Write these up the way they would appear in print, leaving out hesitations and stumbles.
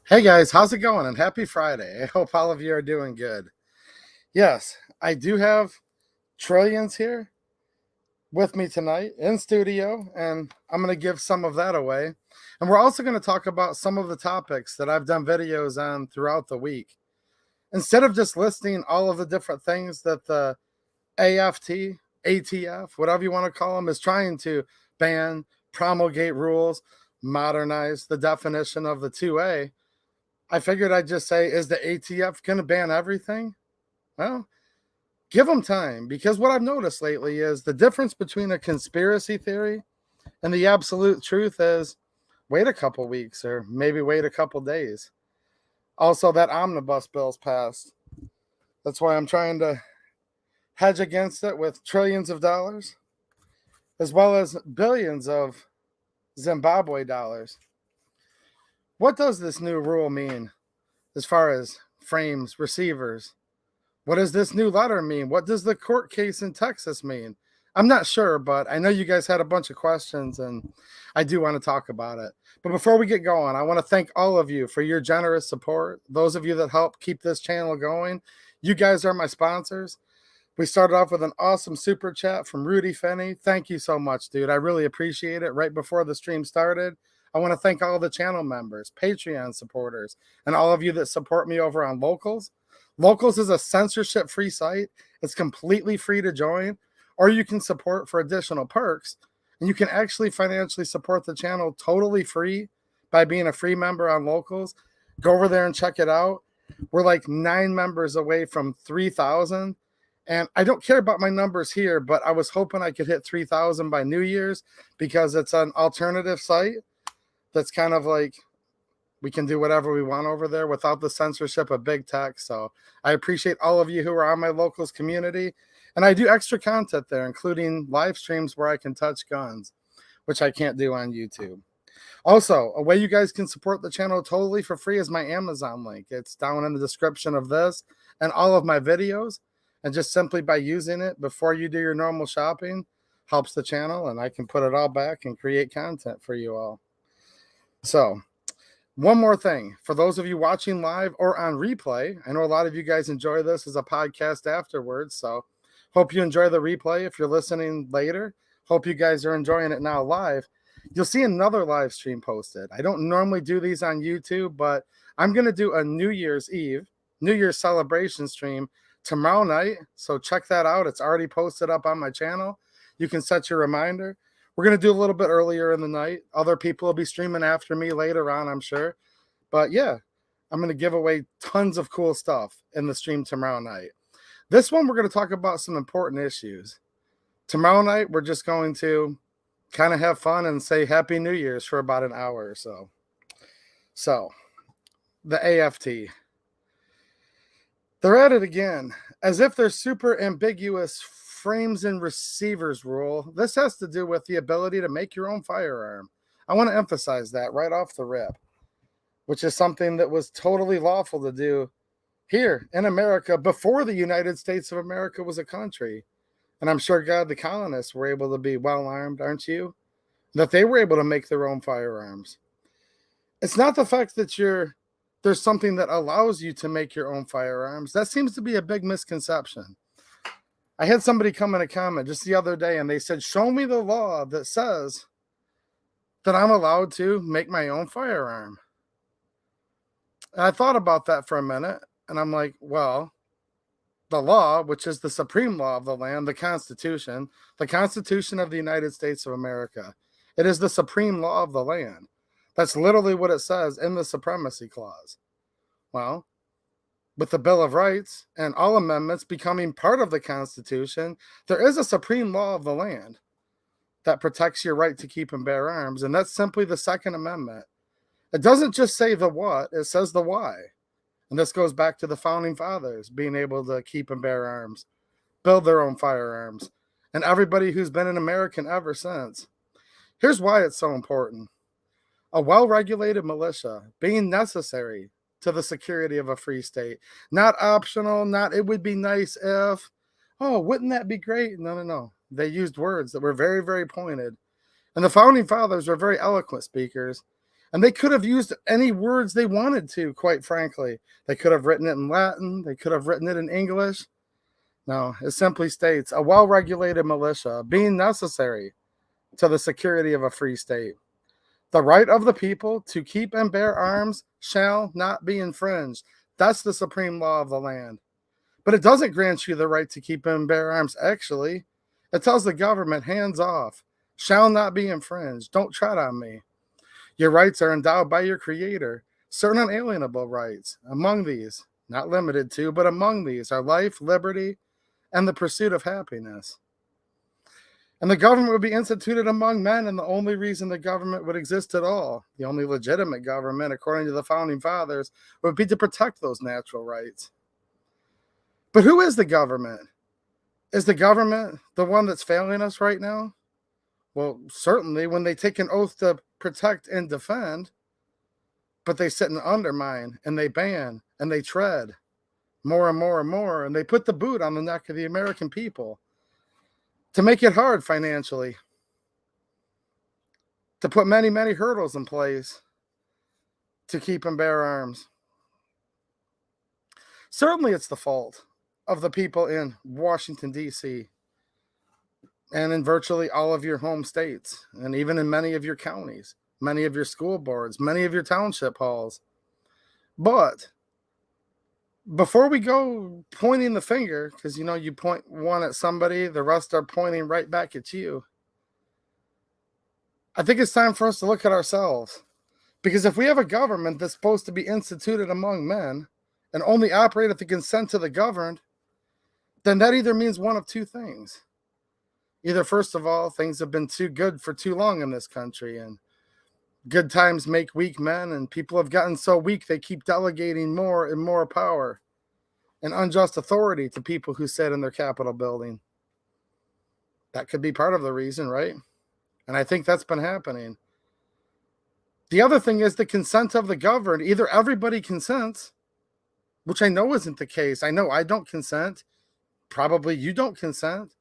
Hey guys, how's it going? And happy Friday. I hope all of you are doing good. Yes, I do have trillions here with me tonight in studio, and I'm going to give some of that away. And we're also going to talk about some of the topics that I've done videos on throughout the week. Instead of just listing all of the different things that the AFT, ATF, whatever you want to call them, is trying to ban, promulgate rules, modernize the definition of the 2A, I figured I'd just say, is the ATF going to ban everything? Well, give them time, because what I've noticed lately is the difference between a conspiracy theory and the absolute truth is wait a couple weeks or maybe wait a couple days. Also, that omnibus bill's passed. That's why I'm trying to hedge against it with trillions of dollars, as well as billions of Zimbabwe dollars. What does this new rule mean as far as frames, receivers? What does this new letter mean? What does the court case in Texas mean? I'm not sure, but I know you guys had a bunch of questions and I do want to talk about it. But before we get going, I want to thank all of you for your generous support. Those of you that help keep this channel going, you guys are my sponsors. We started off with an awesome super chat from Rudy Finney. Thank you so much, dude. I really appreciate it. Right before the stream started, I want to thank all the channel members, Patreon supporters, and all of you that support me over on Locals. Locals is a censorship-free site. It's completely free to join, or you can support for additional perks, and you can actually financially support the channel totally free by being a free member on Locals. Go over there and check it out. We're like 9 members away from 3,000, and I don't care about my numbers here, but I was hoping I could hit 3,000 by New Year's because it's an alternative site that's kind of like we can do whatever we want over there without the censorship of big tech. So I appreciate all of you who are on my Locals community. And I do extra content there, including live streams where I can touch guns, which I can't do on YouTube. Also, a way you guys can support the channel totally for free is my Amazon link. It's down in the description of this and all of my videos. And just simply by using it before you do your normal shopping helps the channel, and I can put it all back and create content for you all. So, one more thing. For those of you watching live or on replay, I know a lot of you guys enjoy this as a podcast afterwards, so hope you enjoy the replay. If you're listening later, hope you guys are enjoying it now live. You'll see another live stream posted. I don't normally do these on YouTube, but I'm going to do a New Year's Eve, New Year's celebration stream tomorrow night, so check that out. It's already posted up on my channel. You can set your reminder. We're going to do a little bit earlier in the night. Other people will be streaming after me later on, I'm sure. But yeah, I'm going to give away tons of cool stuff in the stream tomorrow night. This one, we're going to talk about some important issues. Tomorrow night, we're just going to kind of have fun and say Happy New Year's for about an hour or so. So, the AFT. They're at it again, as if they're super ambiguous frames and receivers rule. This has to do with the ability to make your own firearm. I want to emphasize that right off the rip, which is something that was totally lawful to do here in America before the United States of America was a country. And I'm sure, God, the colonists were able to be well armed, aren't you? That they were able to make their own firearms. It's not the fact that there's something that allows you to make your own firearms. That seems to be a big misconception. I had somebody come in a comment just the other day and they said, show me the law that says that I'm allowed to make my own firearm. And I thought about that for a minute and I'm like, well, the law, which is the supreme law of the land, the Constitution of the United States of America, it is the supreme law of the land. That's literally what it says in the Supremacy Clause. Well, with the Bill of Rights and all amendments becoming part of the Constitution, there is a supreme law of the land that protects your right to keep and bear arms, and that's simply the Second Amendment. It doesn't just say the what, it says the why. And this goes back to the Founding Fathers being able to keep and bear arms, build their own firearms, and everybody who's been an American ever since. Here's why it's so important. A well-regulated militia being necessary to the security of a free state. Not optional, not it would be nice if, oh, wouldn't that be great? No. They used words that were very, very pointed. And the Founding Fathers were very eloquent speakers. And they could have used any words they wanted to, quite frankly. They could have written it in Latin. They could have written it in English. No, it simply states a well-regulated militia being necessary to the security of a free state. The right of the people to keep and bear arms shall not be infringed. That's the supreme law of the land. But it doesn't grant you the right to keep and bear arms, actually. It tells the government, hands off, shall not be infringed. Don't tread on me. Your rights are endowed by your Creator, certain unalienable rights. Among these, not limited to, but among these are life, liberty, and the pursuit of happiness. And the government would be instituted among men, and the only reason the government would exist at all, the only legitimate government, according to the Founding Fathers, would be to protect those natural rights. But who is the government? Is the government the one that's failing us right now? Well, certainly when they take an oath to protect and defend, but they sit and undermine, and they ban, and they tread more and more and more, and they put the boot on the neck of the American people to make it hard financially, to put many, many hurdles in place to keep and bear arms. Certainly it's the fault of the people in Washington, D.C., and in virtually all of your home states, and even in many of your counties, many of your school boards, many of your township halls. But before we go pointing the finger, because you point one at somebody, the rest are pointing right back at you, I think it's time for us to look at ourselves. Because if we have a government that's supposed to be instituted among men and only operate at the consent of the governed, then that either means one of two things. Either, first of all, things have been too good for too long in this country, and good times make weak men, and people have gotten so weak they keep delegating more and more power and unjust authority to people who sit in their Capitol building. That could be part of the reason, right? And I think that's been happening. The other thing is the consent of the governed. Either everybody consents, which I know isn't the case. I know I don't consent. Probably you don't consent.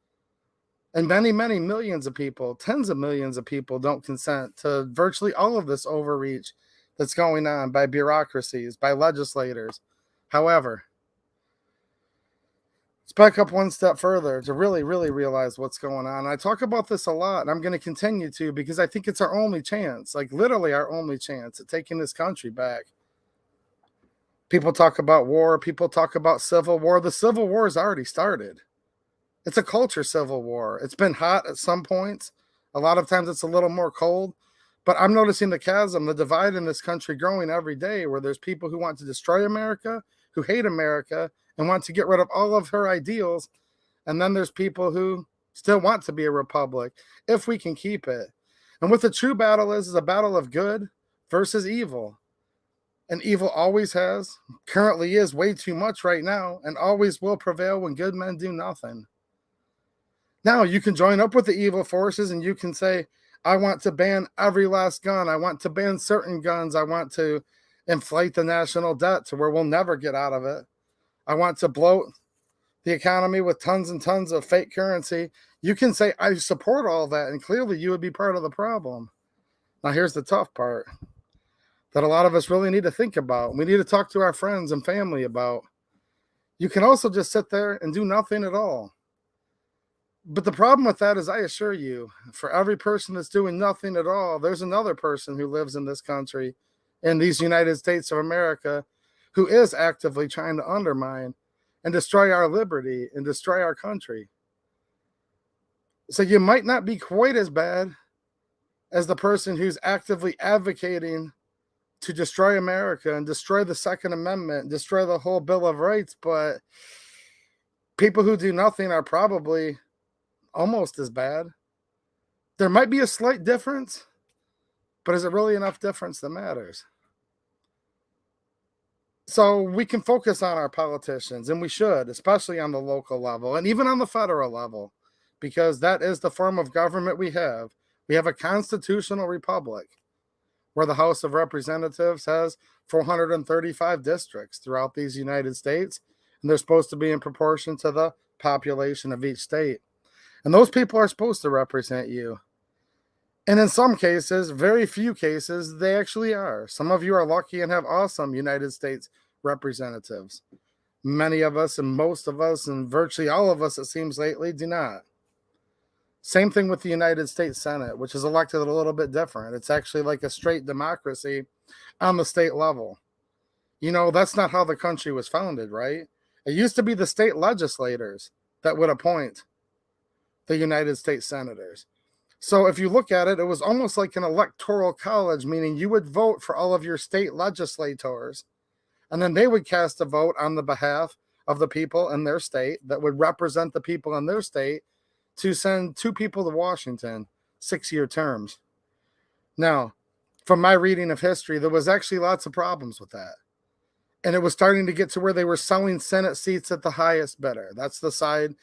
And many, many millions of people, tens of millions of people don't consent to virtually all of this overreach that's going on by bureaucracies, by legislators. However, let's back up one step further to really, really realize what's going on. I talk about this a lot, and I'm going to continue to, because I think it's our only chance, like literally our only chance at taking this country back. People talk about war. People talk about civil war. The Civil War has already started. It's a culture civil war. It's been hot at some points. A lot of times it's a little more cold. But I'm noticing the chasm, the divide in this country growing every day, where there's people who want to destroy America, who hate America, and want to get rid of all of her ideals. And then there's people who still want to be a republic, if we can keep it. And what the true battle is a battle of good versus evil. And evil always has, currently is way too much right now, and always will prevail when good men do nothing. Now, you can join up with the evil forces and you can say, I want to ban every last gun. I want to ban certain guns. I want to inflate the national debt to where we'll never get out of it. I want to bloat the economy with tons and tons of fake currency. You can say, I support all that, and clearly you would be part of the problem. Now, here's the tough part that a lot of us really need to think about. We need to talk to our friends and family about. You can also just sit there and do nothing at all. But the problem with that is, I assure you, for every person that's doing nothing at all, there's another person who lives in this country, in these United States of America, who is actively trying to undermine and destroy our liberty and destroy our country. So you might not be quite as bad as the person who's actively advocating to destroy America and destroy the Second Amendment, and destroy the whole Bill of Rights, but people who do nothing are probably almost as bad. There might be a slight difference, but is it really enough difference that matters? So we can focus on our politicians, and we should, especially on the local level and even on the federal level, because that is the form of government we have. We have a constitutional republic where the House of Representatives has 435 districts throughout these United States, and they're supposed to be in proportion to the population of each state. And those people are supposed to represent you. And in some cases, very few cases, they actually are. Some of you are lucky and have awesome United States representatives. Many of us and most of us and virtually all of us, it seems lately, do not. Same thing with the United States Senate, which is elected a little bit different. It's actually like a straight democracy on the state level. You know, that's not how the country was founded, right? It used to be the state legislators that would appoint the United States senators. So if you look at it, it was almost like an electoral college, meaning you would vote for all of your state legislators, and then they would cast a vote on the behalf of the people in their state that would represent the people in their state to send 2 people to Washington, 6-year terms. Now, from my reading of history, there was actually lots of problems with that. And it was starting to get to where they were selling Senate seats at the highest bidder. That's the side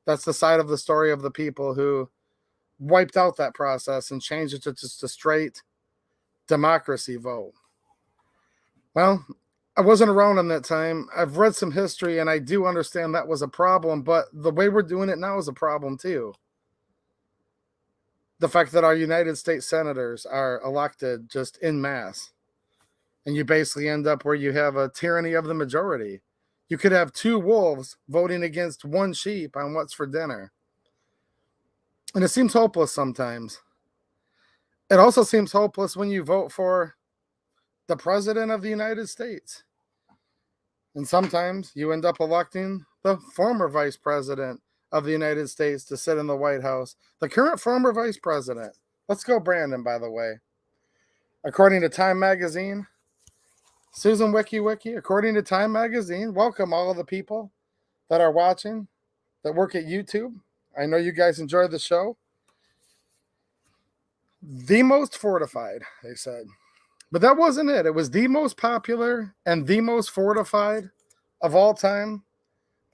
of the story of the people who wiped out that process and changed it to just a straight democracy vote. Well, I wasn't around in that time. I've read some history and I do understand that was a problem, but the way we're doing it now is a problem too. The fact that our United States senators are elected just en masse. And you basically end up where you have a tyranny of the majority. You could have 2 wolves voting against 1 sheep on what's for dinner. And it seems hopeless sometimes. It also seems hopeless when you vote for the president of the United States. And sometimes you end up electing the former vice president of the United States to sit in the White House. The current former vice president. Let's go Brandon, by the way. According to Time Magazine, Susan Wiki, according to Time Magazine, welcome all of the people that are watching, that work at YouTube. I know you guys enjoy the show. The most fortified, they said. But that wasn't it. It was the most popular and the most fortified of all time.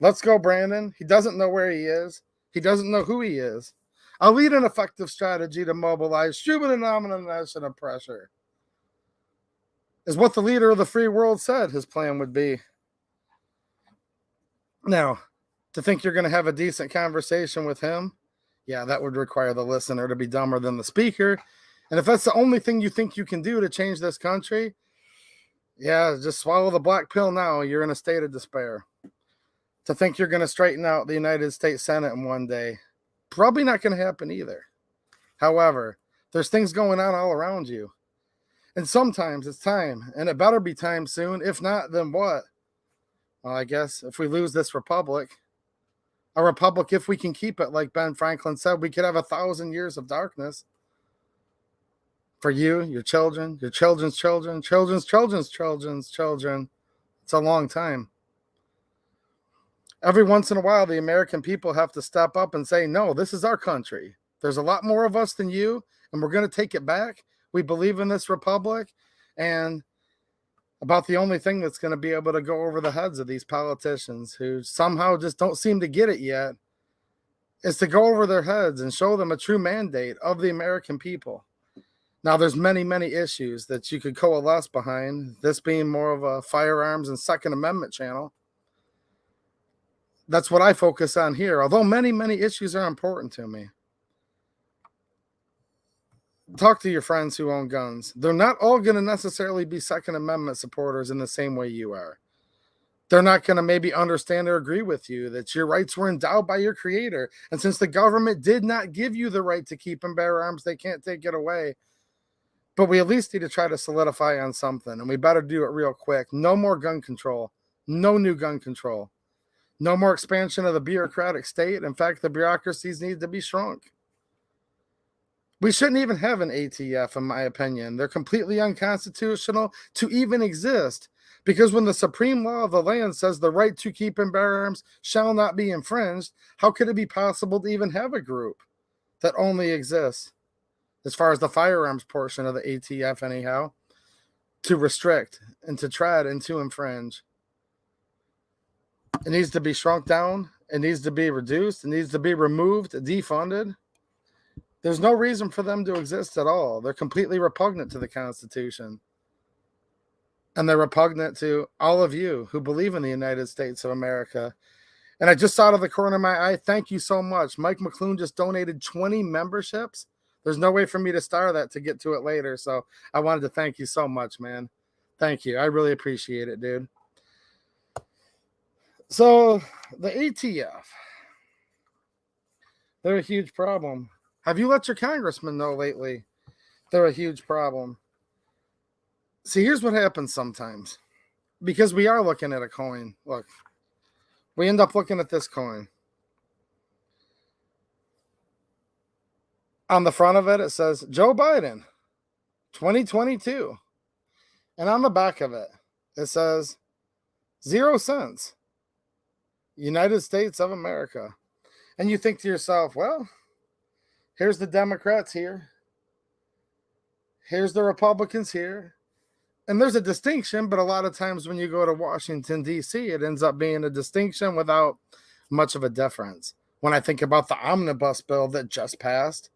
Let's go, Brandon. He doesn't know where he is. He doesn't know who he is. I'll lead an effective strategy to mobilize human denomination of pressure. Is what the leader of the free world said his plan would be. Now, to think you're going to have a decent conversation with him, yeah, that would require the listener to be dumber than the speaker. And if that's the only thing you think you can do to change this country, yeah, just swallow the black pill now. You're in a state of despair. To think you're going to straighten out the United States Senate in one day, probably not going to happen either. However, there's things going on all around you. And sometimes it's time, and it better be time soon. If not, then what? Well, I guess if we lose this republic, a republic, if we can keep it, like Ben Franklin said, we could have 1,000 years of darkness. For you, your children, your children's children, children's children's children's children. It's a long time. Every once in a while, the American people have to step up and say, no, this is our country. There's a lot more of us than you, and we're going to take it back. We believe in this republic, and about the only thing that's going to be able to go over the heads of these politicians who somehow just don't seem to get it yet is to go over their heads and show them a true mandate of the American people. Now, there's many, many issues that you could coalesce behind, this being more of a firearms and Second Amendment channel. That's what I focus on here, although many, many issues are important to me. Talk to your friends who own guns. They're not all going to necessarily be Second Amendment supporters in the same way you are. They're not going to maybe understand or agree with you that your rights were endowed by your creator. And since the government did not give you the right to keep and bear arms, they can't take it away. But we at least need to try to solidify on something, and we better do it real quick. No more gun control. No new gun control. No more expansion of the bureaucratic state. In fact, the bureaucracies need to be shrunk. We shouldn't even have an ATF, in my opinion. They're completely unconstitutional to even exist, because when the supreme law of the land says the right to keep and bear arms shall not be infringed, how could it be possible to even have a group that only exists, as far as the firearms portion of the ATF anyhow, to restrict and to tread and to infringe? It needs to be shrunk down. It needs to be reduced. It needs to be removed, defunded. There's no reason for them to exist at all. They're completely repugnant to the Constitution. And they're repugnant to all of you who believe in the United States of America. And I just saw out of the corner of my eye, thank you so much. Mike McClune just donated 20 memberships. There's no way for me to star that to get to it later. So I wanted to thank you so much, man. Thank you. I really appreciate it, dude. So the ATF, they're a huge problem. Have you let your congressman know lately? They're a huge problem. See, here's what happens sometimes. Because we are looking at a coin. Look, we end up looking at this coin. On the front of it, it says Joe Biden, 2022. And on the back of it, it says 0 cents, United States of America. And you think to yourself, well, here's the Democrats here. Here's the Republicans here. And there's a distinction, but a lot of times when you go to Washington, D.C., it ends up being a distinction without much of a difference. When I think about the Omnibus bill that just passed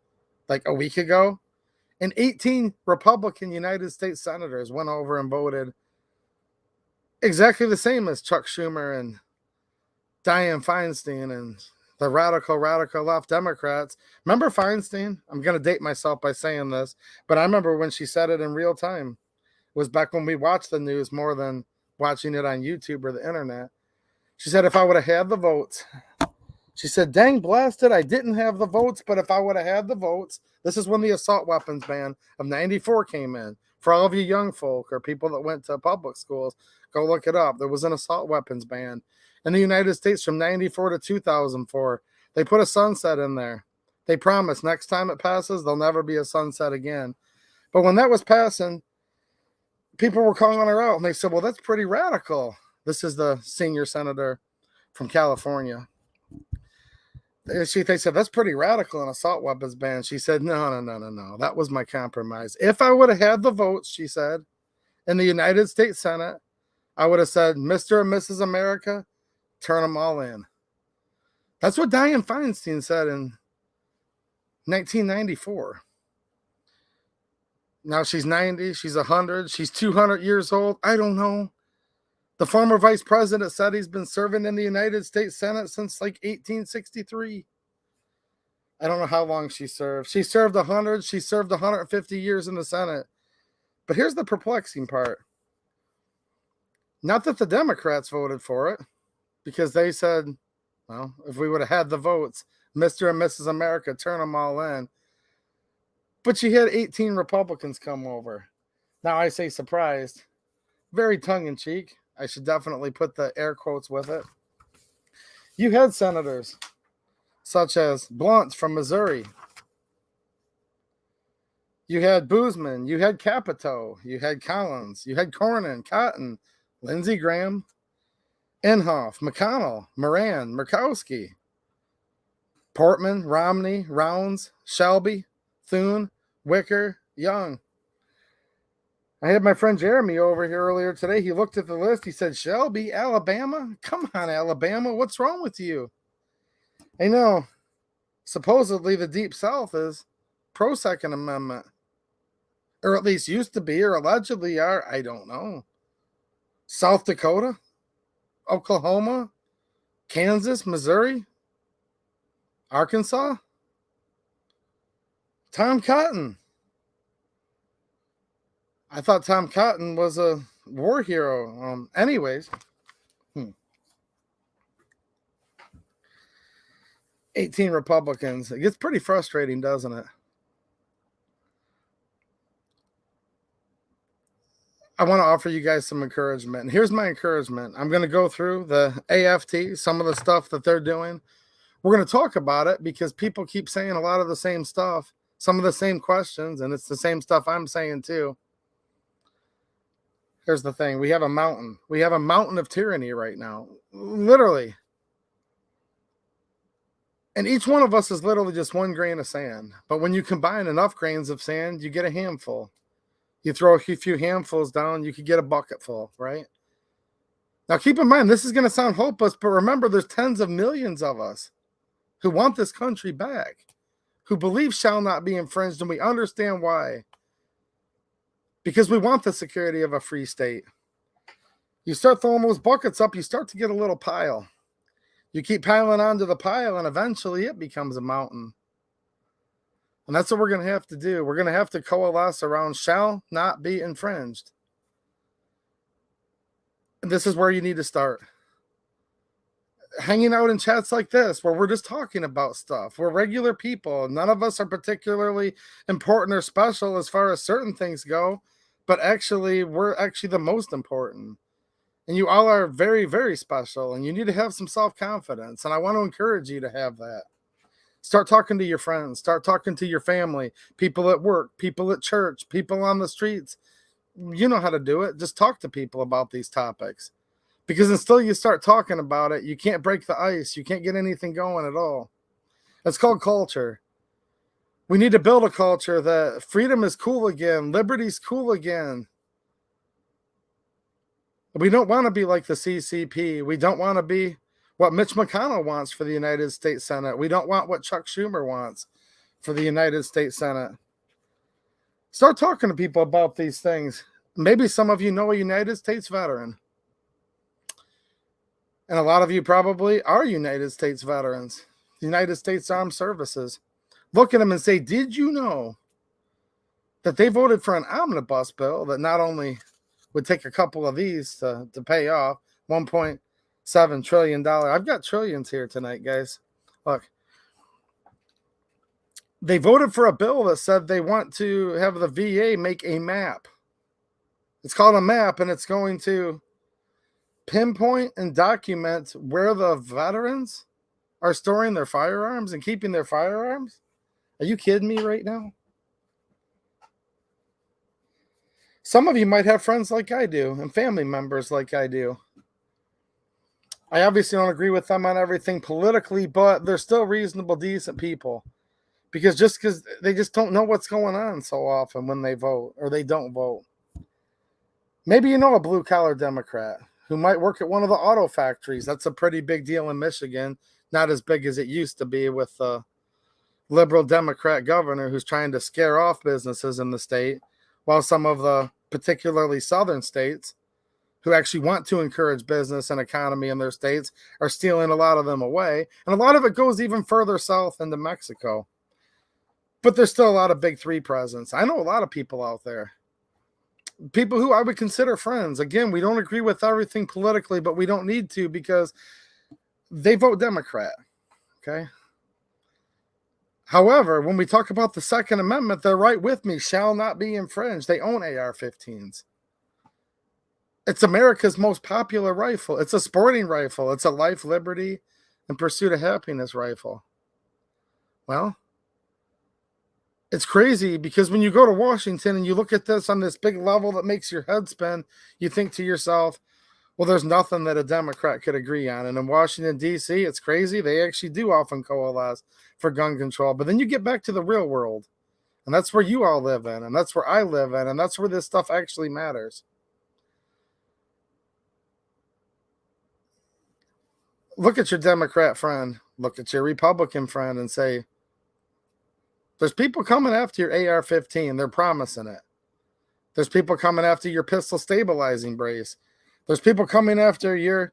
like a week ago, and 18 Republican United States senators went over and voted exactly the same as Chuck Schumer and Dianne Feinstein and the radical left Democrats. Remember Feinstein? I'm going to date myself by saying this, but I remember when she said it in real time. It was back when we watched the news more than watching it on YouTube or the internet. She said, if I would have had the votes, she said, dang blasted, I didn't have the votes, but if I would have had the votes, this is when the assault weapons ban of 94 came in. For all of you young folk or people that went to public schools, go look it up. There was an assault weapons ban in the United States from 94 to 2004. They put a sunset in there. They promised next time it passes, there'll never be a sunset again. But when that was passing, people were calling her out, and they said, well, that's pretty radical. This is the senior senator from California. They said, that's pretty radical, an assault weapons ban. She said, no. That was my compromise. If I would have had the votes, she said, in the United States Senate, I would have said, Mr. and Mrs. America, turn them all in. That's what Dianne Feinstein said in 1994. Now she's 90, she's 100, she's 200 years old. I don't know. The former vice president said he's been serving in the United States Senate since like 1863. I don't know how long she served. She served 100, she served 150 years in the Senate. But here's the perplexing part. Not that the Democrats voted for it, because they said, well, if we would have had the votes, Mr. and Mrs. America, turn them all in. But she had 18 Republicans come over. Now I say surprised. Very tongue-in-cheek. I should definitely put the air quotes with it. You had senators such as Blunt from Missouri. You had Boozman. You had Capito. You had Collins. You had Cornyn, Cotton, Lindsey Graham, Inhofe, McConnell, Moran, Murkowski, Portman, Romney, Rounds, Shelby, Thune, Wicker, Young. I had my friend Jeremy over here earlier today. He looked at the list. He said, Shelby, Alabama? Come on, Alabama. What's wrong with you? I know. Supposedly the Deep South is pro-Second Amendment. Or at least used to be, or allegedly are. I don't know. South Dakota? Oklahoma? Kansas? Missouri? Arkansas? Tom Cotton. I thought Tom Cotton was a war hero. Anyways. 18 Republicans. It gets pretty frustrating, doesn't it? I want to offer you guys some encouragement. And here's my encouragement. I'm going to go through the AFT, some of the stuff that they're doing. We're going to talk about it because people keep saying a lot of the same stuff, some of the same questions, and it's the same stuff I'm saying too. Here's the thing. We have a mountain. We have a mountain of tyranny right now. Literally. And each one of us is literally just one grain of sand. But when you combine enough grains of sand, you get a handful. You throw a few handfuls down, you could get a bucket full, right? Now, keep in mind, this is going to sound hopeless, but remember, there's tens of millions of us who want this country back, who believe shall not be infringed, and we understand why. Because we want the security of a free state. You start throwing those buckets up, you start to get a little pile. You keep piling onto the pile, and eventually it becomes a mountain. And that's what we're going to have to do. We're going to have to coalesce around shall not be infringed. And this is where you need to start. Hanging out in chats like this, where we're just talking about stuff. We're regular people. None of us are particularly important or special as far as certain things go, but actually, we're actually the most important. And you all are very, very special, and you need to have some self-confidence. And I want to encourage you to have that. Start talking to your friends. Start talking to your family, people at work, people at church, people on the streets. You know how to do it. Just talk to people about these topics. Because until you start talking about it, you can't break the ice. You can't get anything going at all. It's called culture. We need to build a culture that freedom is cool again. Liberty's cool again. We don't want to be like the CCP. We don't want to be what Mitch McConnell wants for the United States Senate. We don't want what Chuck Schumer wants for the United States Senate. Start talking to people about these things. Maybe some of you know a United States veteran. And a lot of you probably are United States veterans, United States Armed Services. Look at them and say, did you know that they voted for an omnibus bill that not only would take a couple of these to pay off $1.7 trillion. I've got trillions here tonight, guys. Look. They voted for a bill that said they want to have the VA make a map. It's called a map, and it's going to pinpoint and document where the veterans are storing their firearms and keeping their firearms. Are you kidding me right now? Some of you might have friends like I do and family members like I do. I obviously don't agree with them on everything politically, but they're still reasonable, decent people. Because they just don't know what's going on so often when they vote or they don't vote. Maybe you know a blue-collar Democrat who might work at one of the auto factories. That's a pretty big deal in Michigan. Not as big as it used to be with the liberal Democrat governor who's trying to scare off businesses in the state, while some of the particularly southern states who actually want to encourage business and economy in their states are stealing a lot of them away. And a lot of it goes even further south into Mexico. But there's still a lot of big three presence. I know a lot of people out there. People who I would consider friends. Again, we don't agree with everything politically, but we don't need to because they vote Democrat. Okay? However, when we talk about the Second Amendment, they're right with me. Shall not be infringed. They own AR-15s. It's America's most popular rifle. It's a sporting rifle. It's a life, liberty, and pursuit of happiness rifle. Well, it's crazy because when you go to Washington and you look at this on this big level that makes your head spin, you think to yourself, well, there's nothing that a Democrat could agree on. And in Washington, D.C., it's crazy. They actually do often coalesce for gun control. But then you get back to the real world, and that's where you all live in, and that's where I live in, and that's where this stuff actually matters. Look at your Democrat friend, look at your Republican friend and say, there's people coming after your AR-15. They're promising it. There's people coming after your pistol stabilizing brace. There's people coming after your,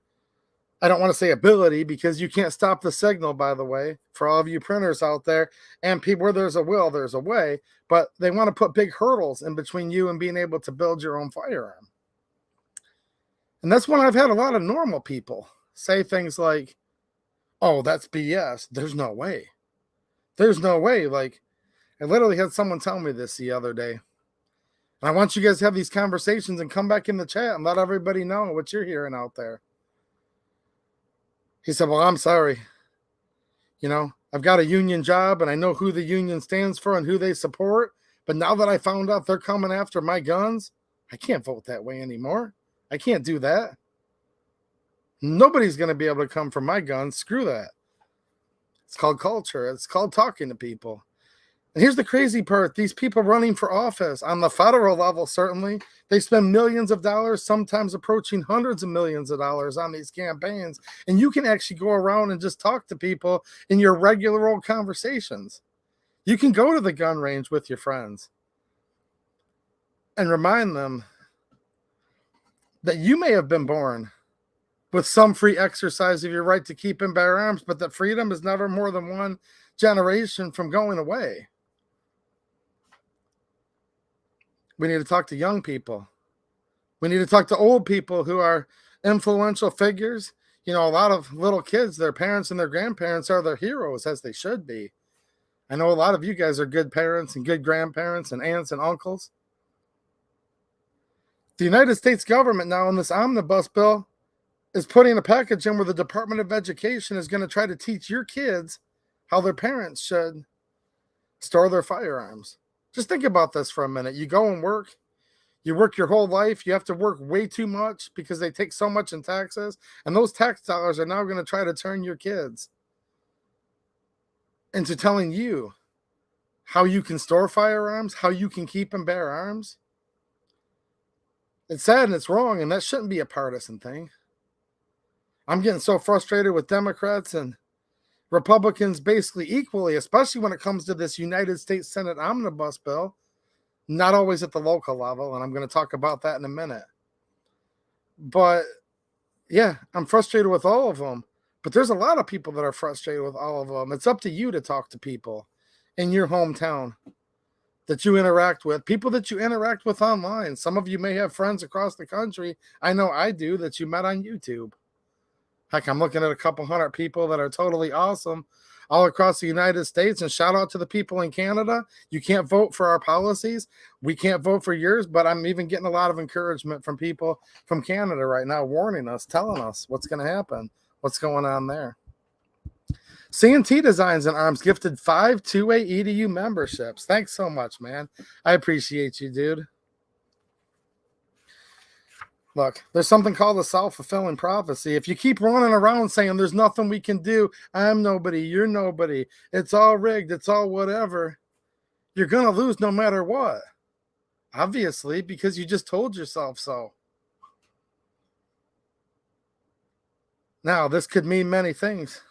I don't want to say ability because you can't stop the signal, by the way, for all of you printers out there. And people, where there's a will, there's a way. But they want to put big hurdles in between you and being able to build your own firearm. And that's when I've had a lot of normal people say things like, oh, that's BS. There's no way. There's no way. Like, I literally had someone tell me this the other day. And I want you guys to have these conversations and come back in the chat and let everybody know what you're hearing out there. He said, well, I'm sorry. You know, I've got a union job and I know who the union stands for and who they support. But now that I found out they're coming after my guns, I can't vote that way anymore. I can't do that. Nobody's going to be able to come for my guns. Screw that. It's called culture. It's called talking to people. And here's the crazy part. These people running for office on the federal level, certainly, they spend millions of dollars, sometimes approaching hundreds of millions of dollars on these campaigns. And you can actually go around and just talk to people in your regular old conversations. You can go to the gun range with your friends and remind them that you may have been born with some free exercise of your right to keep and bear arms, but that freedom is never more than one generation from going away. We need to talk to young people. We need to talk to old people who are influential figures. You know, a lot of little kids, their parents and their grandparents are their heroes, as they should be. I know a lot of you guys are good parents and good grandparents and aunts and uncles. The United States government now in this omnibus bill is putting a package in where the Department of Education is going to try to teach your kids how their parents should store their firearms. Just think about this for a minute. You go and work. You work your whole life. You have to work way too much because they take so much in taxes. And those tax dollars are now going to try to turn your kids into telling you how you can store firearms, how you can keep and bear arms. It's sad and it's wrong, and that shouldn't be a partisan thing. I'm getting so frustrated with Democrats and Republicans basically equally, especially when it comes to this United States Senate omnibus bill, not always at the local level, and I'm going to talk about that in a minute. But yeah, I'm frustrated with all of them. But there's a lot of people that are frustrated with all of them. It's up to you to talk to people in your hometown that you interact with, people that you interact with online. Some of you may have friends across the country. I know I do, that you met on YouTube. Heck, I'm looking at a couple hundred people that are totally awesome all across the United States. And shout out to the people in Canada. You can't vote for our policies. We can't vote for yours, but I'm even getting a lot of encouragement from people from Canada right now, warning us, telling us what's going to happen, what's going on there. C&T Designs and Arms gifted 5 2-way EDU memberships. Thanks so much, man. I appreciate you, dude. Look, there's something called a self-fulfilling prophecy. If you keep running around saying there's nothing we can do, I'm nobody, you're nobody, it's all rigged, it's all whatever, you're going to lose no matter what. Obviously, because you just told yourself so. Now, this could mean many things.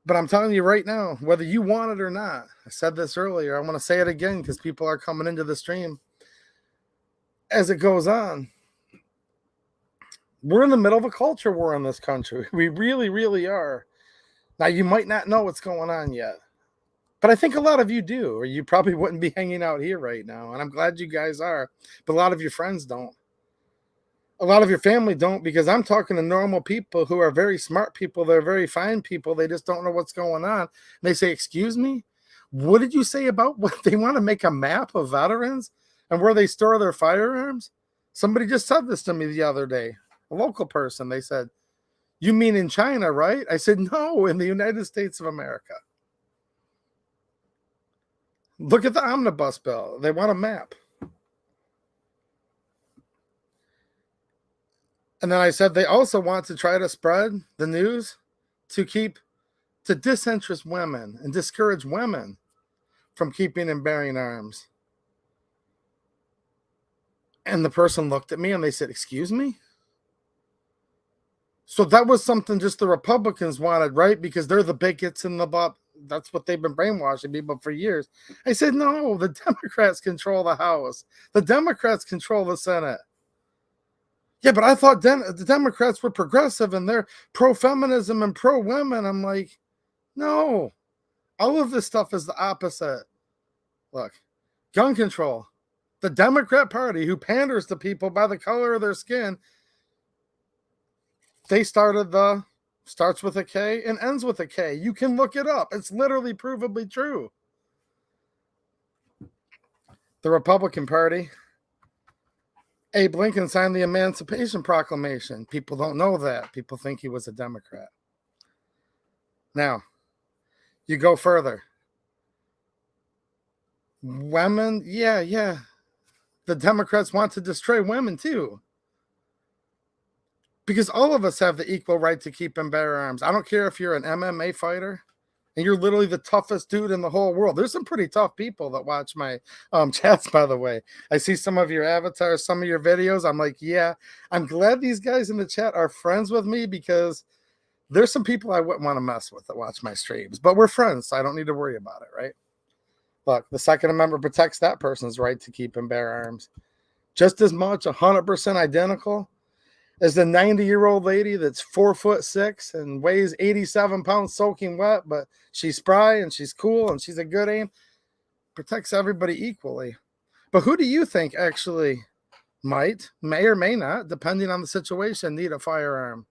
But I'm telling you right now, whether you want it or not, I said this earlier, I want to say it again because people are coming into the stream as it goes on. We're in the middle of a culture war in this country. We really, really are. Now, you might not know what's going on yet, but I think a lot of you do, or you probably wouldn't be hanging out here right now. And I'm glad you guys are, but a lot of your friends don't. A lot of your family don't, because I'm talking to normal people who are very smart people. They're very fine people. They just don't know what's going on. And they say, excuse me, what did you say about what they want to make a map of veterans and where they store their firearms? Somebody just said this to me the other day, a local person. They said, you mean in China, right? I said, no, in the United States of America. Look at the omnibus bill. They want a map. And then I said they also want to try to spread the news to disinterest women and discourage women from keeping and bearing arms. And the person looked at me and they said, excuse me? So that was something just the Republicans wanted, right? Because they're the bigots and that's what they've been brainwashing people for years. I said, no, the Democrats control the House. The Democrats control the Senate. Yeah, but I thought the Democrats were progressive and they're pro-feminism and pro-women. I'm like, no, all of this stuff is the opposite. Look, gun control, the Democrat Party who panders to people by the color of their skin, they starts with a K and ends with a K. You can look it up. It's literally provably true. The Republican Party, Abe Lincoln signed the Emancipation Proclamation. People don't know that. People think he was a Democrat. Now, you go further. Women, yeah. The Democrats want to destroy women too. Because all of us have the equal right to keep and bear arms. I don't care if you're an MMA fighter and you're literally the toughest dude in the whole world. There's some pretty tough people that watch my chats, by the way. I see some of your avatars, some of your videos. I'm like, yeah, I'm glad these guys in the chat are friends with me, because there's some people I wouldn't want to mess with that watch my streams. But we're friends, so I don't need to worry about it, right? Look, the Second Amendment protects that person's right to keep and bear arms just as much, 100% identical, as the 90-year-old lady that's 4'6" and weighs 87 pounds soaking wet, but she's spry and she's cool and she's a good aim. Protects everybody equally. But who do you think actually may or may not, depending on the situation, need a firearm?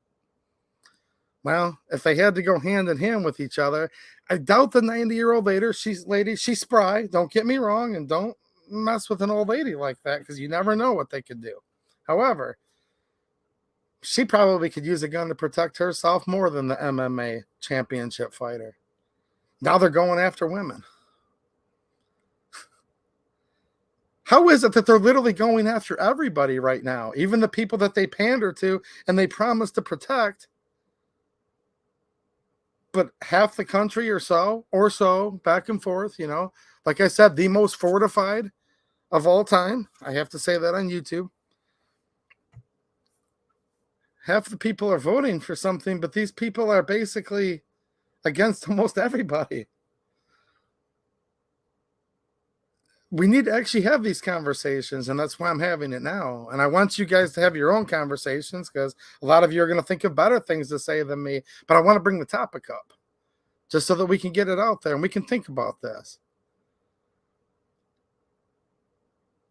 Well, if they had to go hand in hand with each other, I doubt the 90-year-old lady, she's spry. Don't get me wrong, and don't mess with an old lady like that because you never know what they could do. However, she probably could use a gun to protect herself more than the MMA championship fighter. Now they're going after women. How is it that they're literally going after everybody right now, even the people that they pander to and they promise to protect? But half the country or so, back and forth, like I said, the most fortified of all time. I have to say that on YouTube. Half the people are voting for something, but these people are basically against almost everybody. We need to actually have these conversations, and that's why I'm having it now. And I want you guys to have your own conversations because a lot of you are going to think of better things to say than me, but I want to bring the topic up just so that we can get it out there and we can think about this.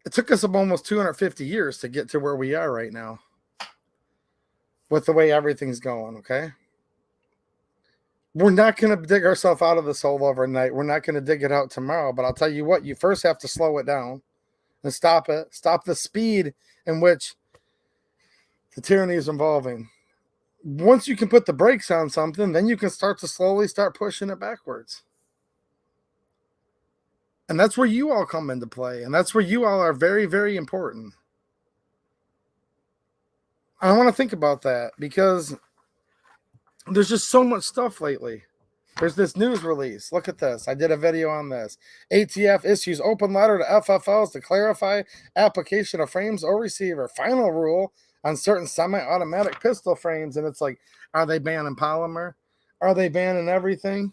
It took us almost 250 years to get to where we are right now with the way everything's going, okay? We're not going to dig ourselves out of this hole overnight. We're not going to dig it out tomorrow. But I'll tell you what, you first have to slow it down and stop it. Stop the speed in which the tyranny is evolving. Once you can put the brakes on something, then you can start to slowly start pushing it backwards. And that's where you all come into play. And that's where you all are very, very important. I want to think about that because there's just so much stuff lately. There's this news release. Look at this. I did a video on this. ATF issues open letter to FFLs to clarify application of frames or receiver. Final rule on certain semi-automatic pistol frames. And it's like, are they banning polymer? Are they banning everything?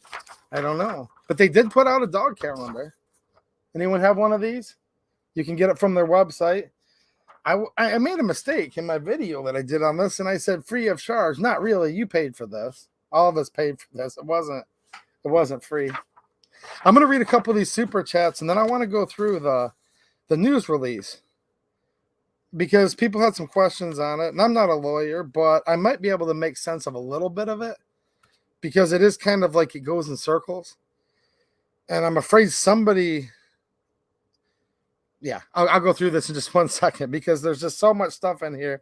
I don't know. But they did put out a dog calendar. Anyone have one of these? You can get it from their website. I made a mistake in my video that I did on this, and I said free of charge. Not really. You paid for this. All of us paid for this. It wasn't free. I'm going to read a couple of these super chats, and then I want to go through the news release because people had some questions on it, and I'm not a lawyer, but I might be able to make sense of a little bit of it because it is kind of like it goes in circles, and I'm afraid somebody... Yeah, I'll go through this in just 1 second because there's just so much stuff in here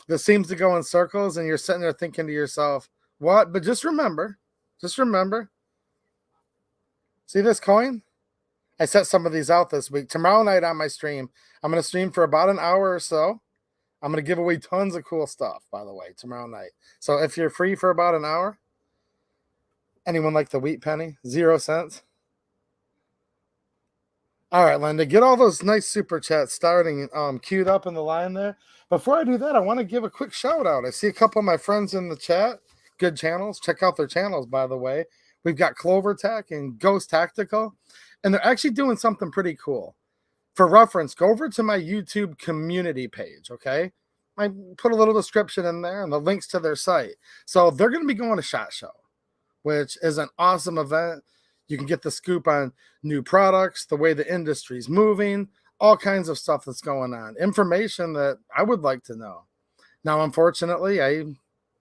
that seems to go in circles and you're sitting there thinking to yourself, what? But just remember, see this coin? I set some of these out this week. Tomorrow night on my stream, I'm going to stream for about an hour or so. I'm going to give away tons of cool stuff, by the way, tomorrow night. So if you're free for about an hour, anyone like the wheat penny? 0 cents. All right, Linda, get all those nice super chats starting queued up in the line there. Before I do that, I want to give a quick shout out. I see a couple of my friends in the chat. Good channels. Check out their channels, by the way. We've got Clover Tech and Ghost Tactical, and they're actually doing something pretty cool. For reference, go over to my YouTube community page, okay? I put a little description in there and the links to their site. So they're going to be going to SHOT Show, which is an awesome event. You can get the scoop on new products, the way the industry's moving, all kinds of stuff that's going on. Information that I would like to know. Now, unfortunately, I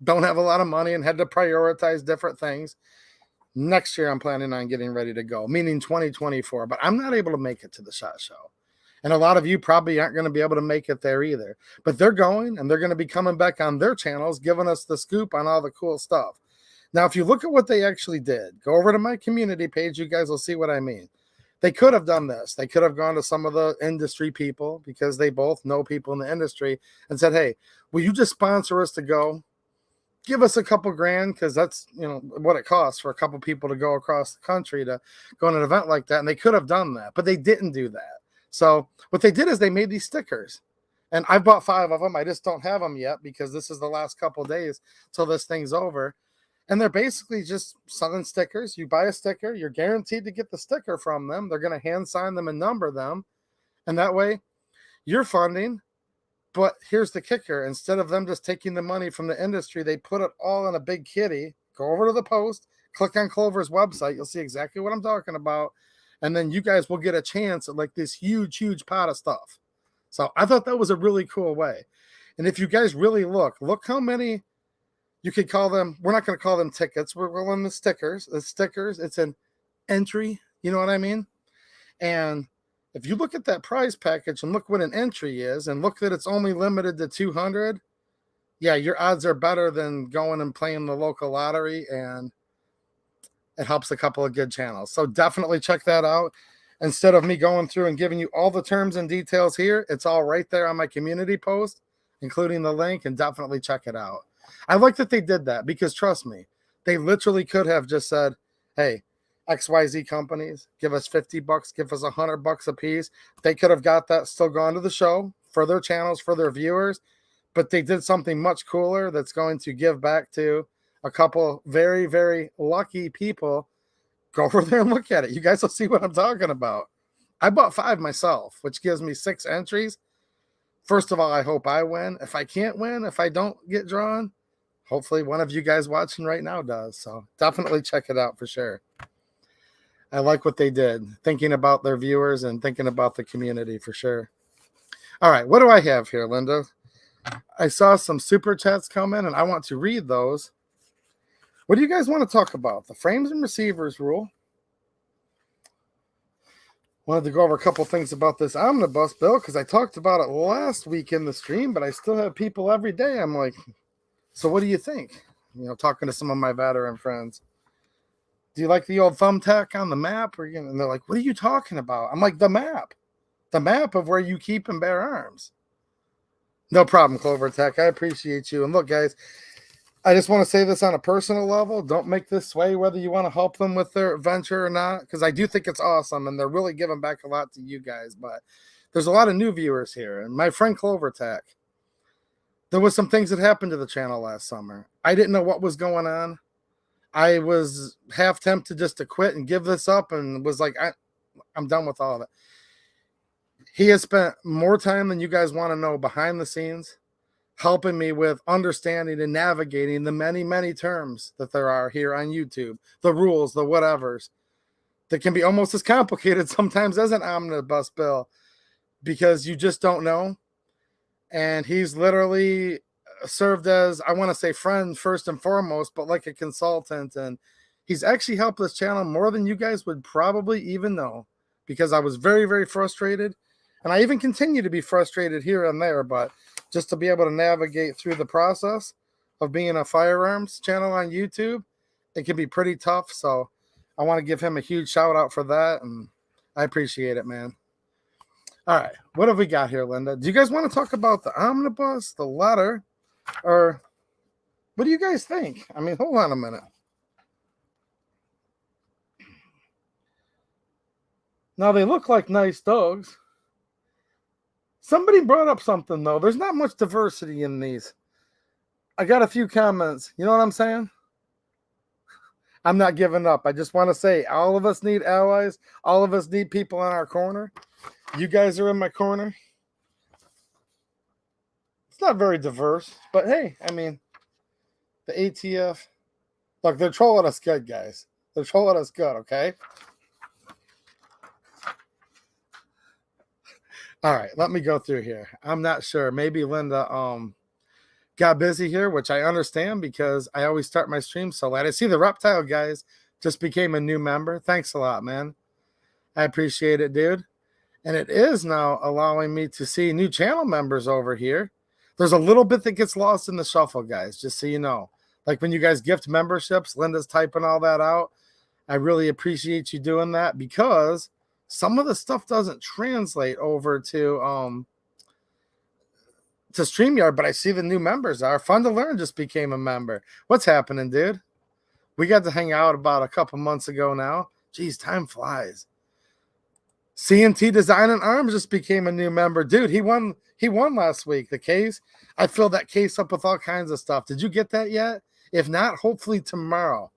don't have a lot of money and had to prioritize different things. Next year, I'm planning on getting ready to go, meaning 2024. But I'm not able to make it to the SHOT Show. And a lot of you probably aren't going to be able to make it there either. But they're going, and they're going to be coming back on their channels, giving us the scoop on all the cool stuff. Now, if you look at what they actually did, go over to my community page. You guys will see what I mean. They could have done this. They could have gone to some of the industry people because they both know people in the industry and said, hey, will you just sponsor us to go? Give us a couple grand because that's, what it costs for a couple people to go across the country to go on an event like that. And they could have done that, but they didn't do that. So what they did is they made these stickers. And I've bought 5 of them. I just don't have them yet because this is the last couple days till this thing's over. And they're basically just selling stickers. You buy a sticker, you're guaranteed to get the sticker from them. They're going to hand sign them and number them. And that way you're funding. But here's the kicker. Instead of them just taking the money from the industry, they put it all in a big kitty. Go over to the post, click on Clover's website. You'll see exactly what I'm talking about. and then you guys will get a chance at like this huge pot of stuff. So I thought that was a really cool way. And if you guys really look how many, you could call them, we're not going to call them tickets, we're calling them stickers. The stickers, it's an entry, you know what I mean? And if you look at that prize package and look what an entry is, and look that it's only limited to 200, yeah, your odds are better than going and playing the local lottery, and it helps a couple of good channels. So definitely check that out. Instead of me going through and giving you all the terms and details here, it's all right there on my community post, including the link, and definitely check it out. I like that they did that, because trust me, they literally could have just said, hey, XYZ companies, give us $50, give us $100 a piece. They could have got that, still gone to the show for their channels, for their viewers, but they did something much cooler that's going to give back to a couple very, very lucky people. Go over there and look at it. You guys will see what I'm talking about. I bought 5 myself, which gives me 6 entries. First of all, I hope I win. If I can't win, if I don't get drawn, hopefully one of you guys watching right now does. So definitely check it out for sure. I like what they did, thinking about their viewers and thinking about the community for sure. All right, what do I have here, Linda? I saw some super chats come in, and I want to read those. What do you guys want to talk about? The frames and receivers rule. Wanted to go over a couple things about this omnibus bill, because I talked about it last week in the stream, but I still have people every day. I'm like, so what do you think? You know, talking to some of my veteran friends. Do you like the old thumbtack on the map? And they're like, what are you talking about? I'm like, the map of where you keep and bear arms. No problem, Clover Tech. I appreciate you. And look, guys, I just want to say this on a personal level. Don't make this sway whether you want to help them with their venture or not, because I do think it's awesome, and they're really giving back a lot to you guys. But there's a lot of new viewers here. And my friend Clover Tech, there was some things that happened to the channel last summer. I didn't know what was going on. I was half tempted just to quit and give this up, and was like, I'm done with all of it. He has spent more time than you guys want to know behind the scenes, helping me with understanding and navigating the many terms that there are here on YouTube, the rules, the whatevers, that can be almost as complicated sometimes as an omnibus bill, because you just don't know. And he's literally served as, I want to say friend first and foremost, but like a consultant. And he's actually helped this channel more than you guys would probably even know, because I was very frustrated. And I even continue to be frustrated here and there, but just to be able to navigate through the process of being a firearms channel on YouTube, it can be pretty tough. So I want to give him a huge shout out for that. And I appreciate it, man. All right. What have we got here, Linda? Do you guys want to talk about the omnibus, the letter, or what do you guys think? I mean, hold on a minute. Now, they look like nice dogs. Somebody brought up something, though. There's not much diversity in these. I got a few comments. You know what I'm saying? I'm not giving up. I just want to say, all of us need allies. All of us need people in our corner. You guys are in my corner. It's not very diverse, but hey, I mean, the ATF, look, they're trolling us good, guys. They're trolling us good, okay? All right, let me go through here. I'm not sure. Maybe Linda got busy here, which I understand, because I always start my stream so late. I see the Reptile guys just became a new member. Thanks a lot, man. I appreciate it, dude. And it is now allowing me to see new channel members over here. There's a little bit that gets lost in the shuffle, guys, just so you know. Like when you guys gift memberships, Linda's typing all that out. I really appreciate you doing that, because some of the stuff doesn't translate over to StreamYard, but I see the new members are. Fun to Learn just became a member. What's happening, dude? We got to hang out about a couple months ago now. Geez, time flies. CNT Design and Arms just became a new member. Dude, he won last week. The case, I filled that case up with all kinds of stuff. Did you get that yet? If not, hopefully tomorrow.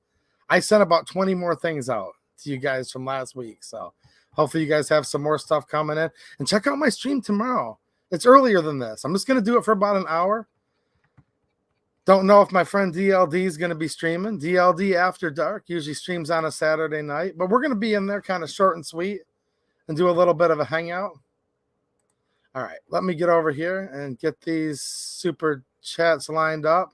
I sent about 20 more things out to you guys from last week. So hopefully you guys have some more stuff coming in. And check out my stream tomorrow. It's earlier than this. I'm just going to do it for about an hour. Don't know if my friend DLD is going to be streaming. DLD After Dark usually streams on a Saturday night, but we're going to be in there kind of short and sweet and do a little bit of a hangout. All right, let me get over here and get these super chats lined up.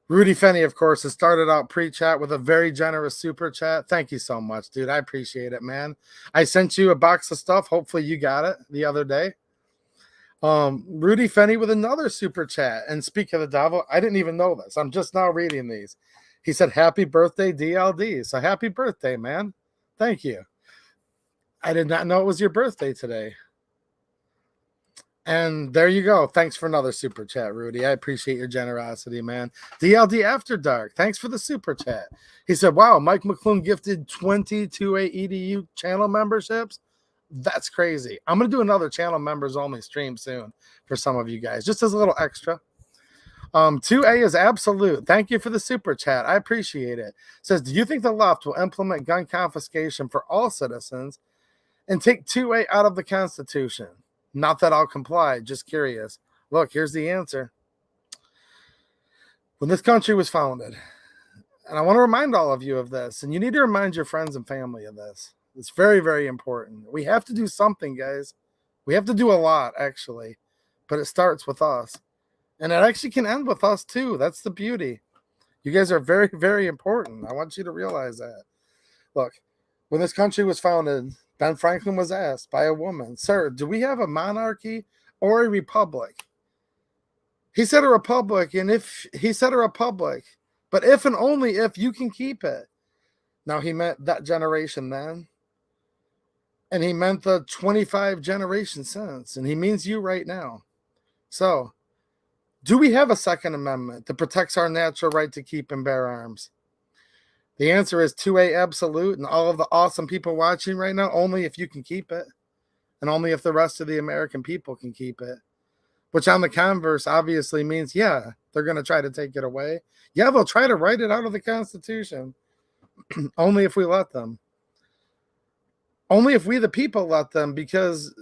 Rudy Fenney, of course, has started out pre-chat with a very generous super chat. Thank you so much, dude. I appreciate it, man. I sent you a box of stuff. Hopefully you got it the other day. Rudy Fenney with another super chat. And speak of the devil, I didn't even know this. I'm just now reading these. He said, happy birthday, DLD. So happy birthday, man. Thank you. I did not know it was your birthday today. And there you go. Thanks for another super chat, Rudy. I appreciate your generosity, man. DLD After Dark, thanks for the super chat. He said, wow, Mike McClune gifted 20 2A Edu channel memberships. That's crazy. I'm going to do another channel members only stream soon for some of you guys, just as a little extra. 2A is absolute. Thank you for the super chat. I appreciate it. Says, do you think the left will implement gun confiscation for all citizens and take 2A out of the Constitution? Not that I'll comply, just curious. Look, here's the answer. When this country was founded, and I want to remind all of you of this, and you need to remind your friends and family of this. It's very, very important. We have to do something, guys. We have to do a lot, actually, but it starts with us. And it actually can end with us, too. That's the beauty. You guys are very, very important. I want you to realize that. Look, when this country was founded, Ben Franklin was asked by a woman, sir, do we have a monarchy or a republic? He said a republic, and if he said a republic, but if and only if you can keep it. Now, he meant that generation then, and he meant the 25 generations since, and he means you right now. So, do we have a Second Amendment that protects our natural right to keep and bear arms? The answer is 2A absolute, and all of the awesome people watching right now, only if you can keep it, and only if the rest of the American people can keep it, which on the converse obviously means, yeah, they're going to try to take it away. Yeah, they'll try to write it out of the Constitution, only if we let them. Only if we, the people, let them, because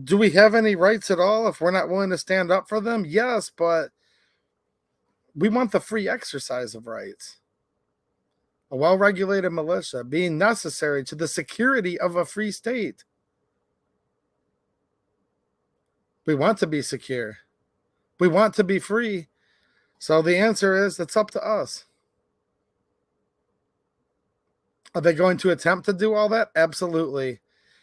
do we have any rights at all if we're not willing to stand up for them? Yes, but we want the free exercise of rights. A well-regulated militia being necessary to the security of a free state. We want to be secure. We want to be free. So the answer is, it's up to us. Are they going to attempt to do all that? Absolutely.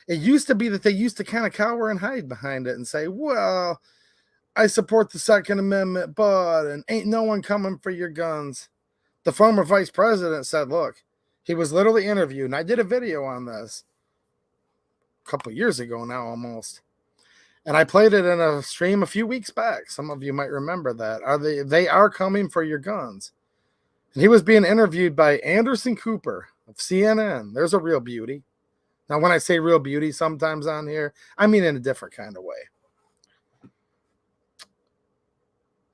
It used to be that they used to kind of cower and hide behind it and say, well, I support the Second Amendment, but and ain't no one coming for your guns. The former vice president said, look, he was literally interviewed, and I did a video on this a couple of years ago now almost. And I played it in a stream a few weeks back. Some of you might remember that. They are coming for your guns. And he was being interviewed by Anderson Cooper of CNN. There's a real beauty. Now, when I say real beauty sometimes on here, I mean in a different kind of way.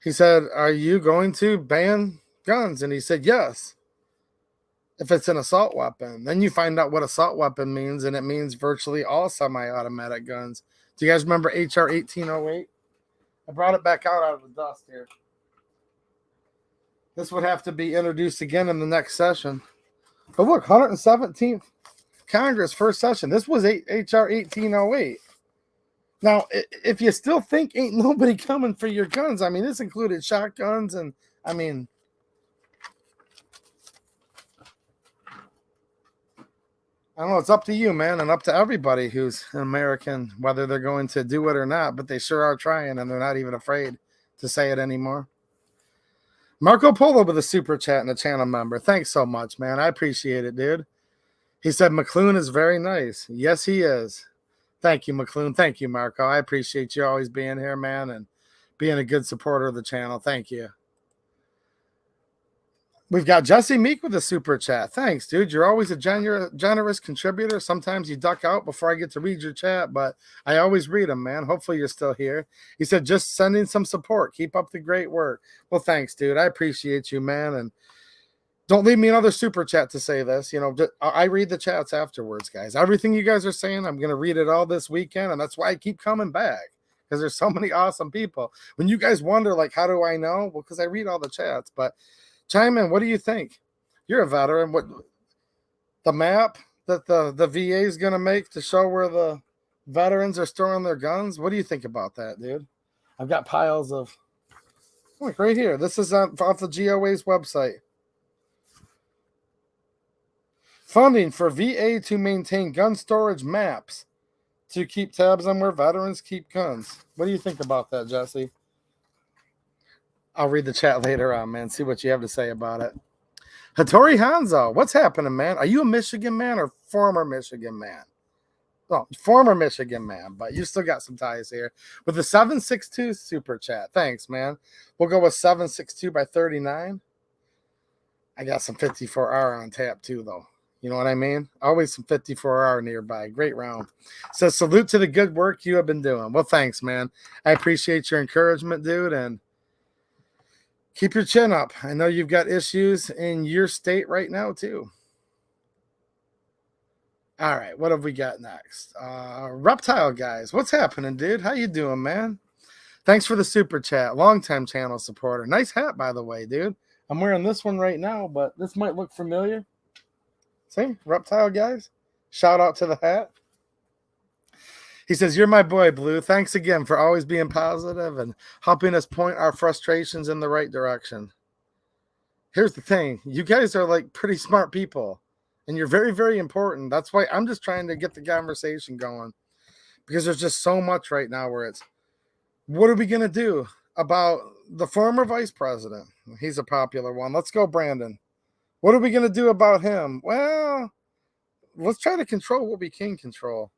He said, are you going to ban guns? And he said, yes, if it's an assault weapon. Then you find out what assault weapon means, and it means virtually all semi-automatic guns. Do you guys remember HR 1808? I brought it back out of the dust here. This would have to be introduced again in the next session. But look, 117th Congress, first session. This was HR 1808. Now, if you still think ain't nobody coming for your guns, I mean, this included shotguns and, I mean, I don't know. It's up to you, man, and up to everybody who's an American, whether they're going to do it or not, but they sure are trying, and they're not even afraid to say it anymore. Marco Polo with a super chat and a channel member. Thanks so much, man. I appreciate it, dude. He said, McClune is very nice. Yes, he is. Thank you, McClune. Thank you, Marco. I appreciate you always being here, man, and being a good supporter of the channel. Thank you. We've got Jesse Meek with a super chat. Thanks, dude. You're always a generous contributor. Sometimes you duck out before I get to read your chat, but I always read them, man. Hopefully you're still here. He said, just sending some support. Keep up the great work. Well, thanks, dude. I appreciate you, man, and don't leave me another super chat to say this. You know, I read the chats afterwards, guys. Everything you guys are saying, I'm going to read it all this weekend, and that's why I keep coming back, because there's so many awesome people. When you guys wonder, like, how do I know? Well, because I read all the chats. But chime in. What do you think? You're a veteran. What the map that the VA is going to make to show where the veterans are storing their guns? What do you think about that, dude? I've got piles of, look right here. This is off the GOA's website. Funding for VA to maintain gun storage maps to keep tabs on where veterans keep guns. What do you think about that, Jesse? I'll read the chat later on, man. See what you have to say about it. Hattori Hanzo, what's happening, man? Are you a Michigan man or former Michigan man? Well, former Michigan man, but you still got some ties here. With the 762 super chat. Thanks, man. We'll go with 762 by 39. I got some 54R on tap, too, though. You know what I mean? Always some 54R nearby. Great round. So salute to the good work you have been doing. Well, thanks, man. I appreciate your encouragement, dude, and keep your chin up. I know you've got issues in your state right now, too. All right, what have we got next? Reptile Guys, what's happening, dude? How you doing, man? Thanks for the super chat. Longtime channel supporter. Nice hat, by the way, dude. I'm wearing this one right now, but this might look familiar. See, Reptile Guys. Shout out to the hat. He says, you're my boy, Blue. Thanks again for always being positive and helping us point our frustrations in the right direction. Here's the thing. You guys are like pretty smart people, and you're very, very important. That's why I'm just trying to get the conversation going, because there's just so much right now where it's, what are we going to do about the former vice president? He's a popular one. Let's go, Brandon. What are we going to do about him? Well, let's try to control what we can control.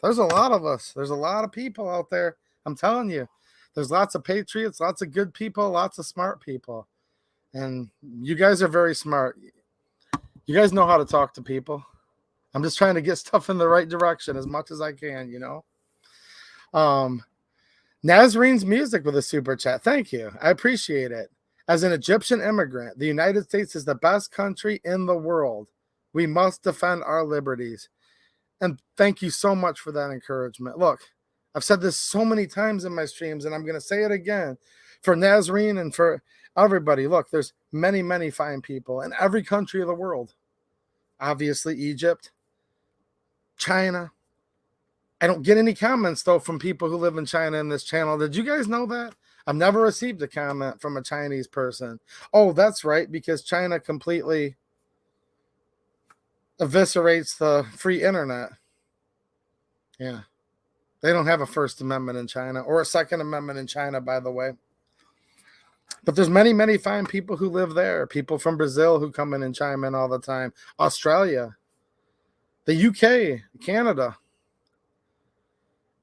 There's a lot of us. There's a lot of people out there. I'm telling you, there's lots of patriots, lots of good people, lots of smart people. And you guys are very smart. You guys know how to talk to people. I'm just trying to get stuff in the right direction as much as I can, you know. Nazrene's Music with a super chat. Thank you. I appreciate it. As an Egyptian immigrant, the United States is the best country in the world. We must defend our liberties. And thank you so much for that encouragement. Look, I've said this so many times in my streams, and I'm going to say it again for Nazrene and for everybody. Look, there's many, many fine people in every country of the world. Obviously, Egypt, China. I don't get any comments, though, from people who live in China in this channel. Did you guys know that? I've never received a comment from a Chinese person. Oh, that's right, because China completely eviscerates the free internet. Yeah. They don't have a First Amendment in China or a Second Amendment in China, by the way. But there's many, many fine people who live there. People from Brazil who come in and chime in all the time. Australia, the UK, Canada.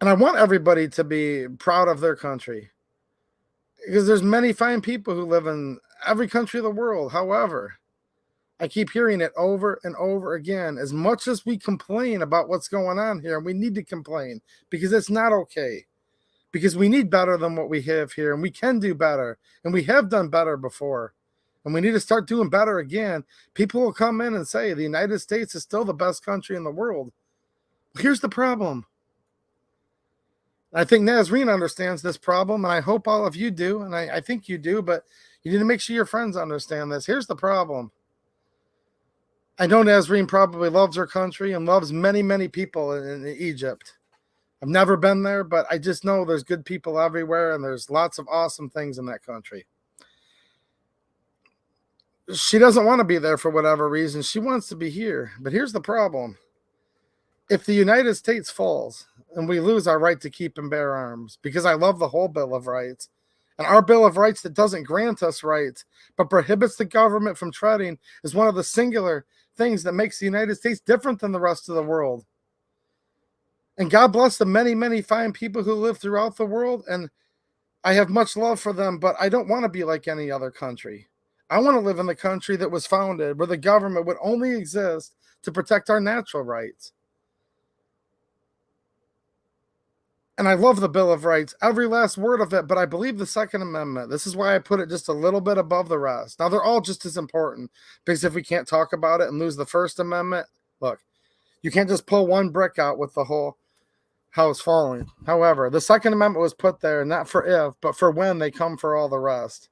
And I want everybody to be proud of their country, because there's many fine people who live in every country of the world. However, I keep hearing it over and over again. As much as we complain about what's going on here, and we need to complain because it's not okay, because we need better than what we have here, and we can do better, and we have done better before, and we need to start doing better again. People will come in and say the United States is still the best country in the world. Here's the problem. I think Nazrene understands this problem, and I hope all of you do, and I think you do, but you need to make sure your friends understand this. Here's the problem. I know Nazrene probably loves her country and loves many, many people in Egypt. I've never been there, but I just know there's good people everywhere, and there's lots of awesome things in that country. She doesn't want to be there for whatever reason. She wants to be here, but here's the problem. If the United States falls and we lose our right to keep and bear arms, because I love the whole Bill of Rights, and our Bill of Rights that doesn't grant us rights but prohibits the government from treading, is one of the singular things that makes the United States different than the rest of the world. And God bless the many, many fine people who live throughout the world, and I have much love for them, but I don't want to be like any other country. I want to live in the country that was founded where the government would only exist to protect our natural rights. And I love the Bill of Rights, every last word of it, but I believe the Second Amendment. This is why I put it just a little bit above the rest. Now, they're all just as important, because if we can't talk about it and lose the First Amendment, look, you can't just pull one brick out with the whole how it's falling. However, the Second Amendment was put there not for if, but for when they come for all the rest.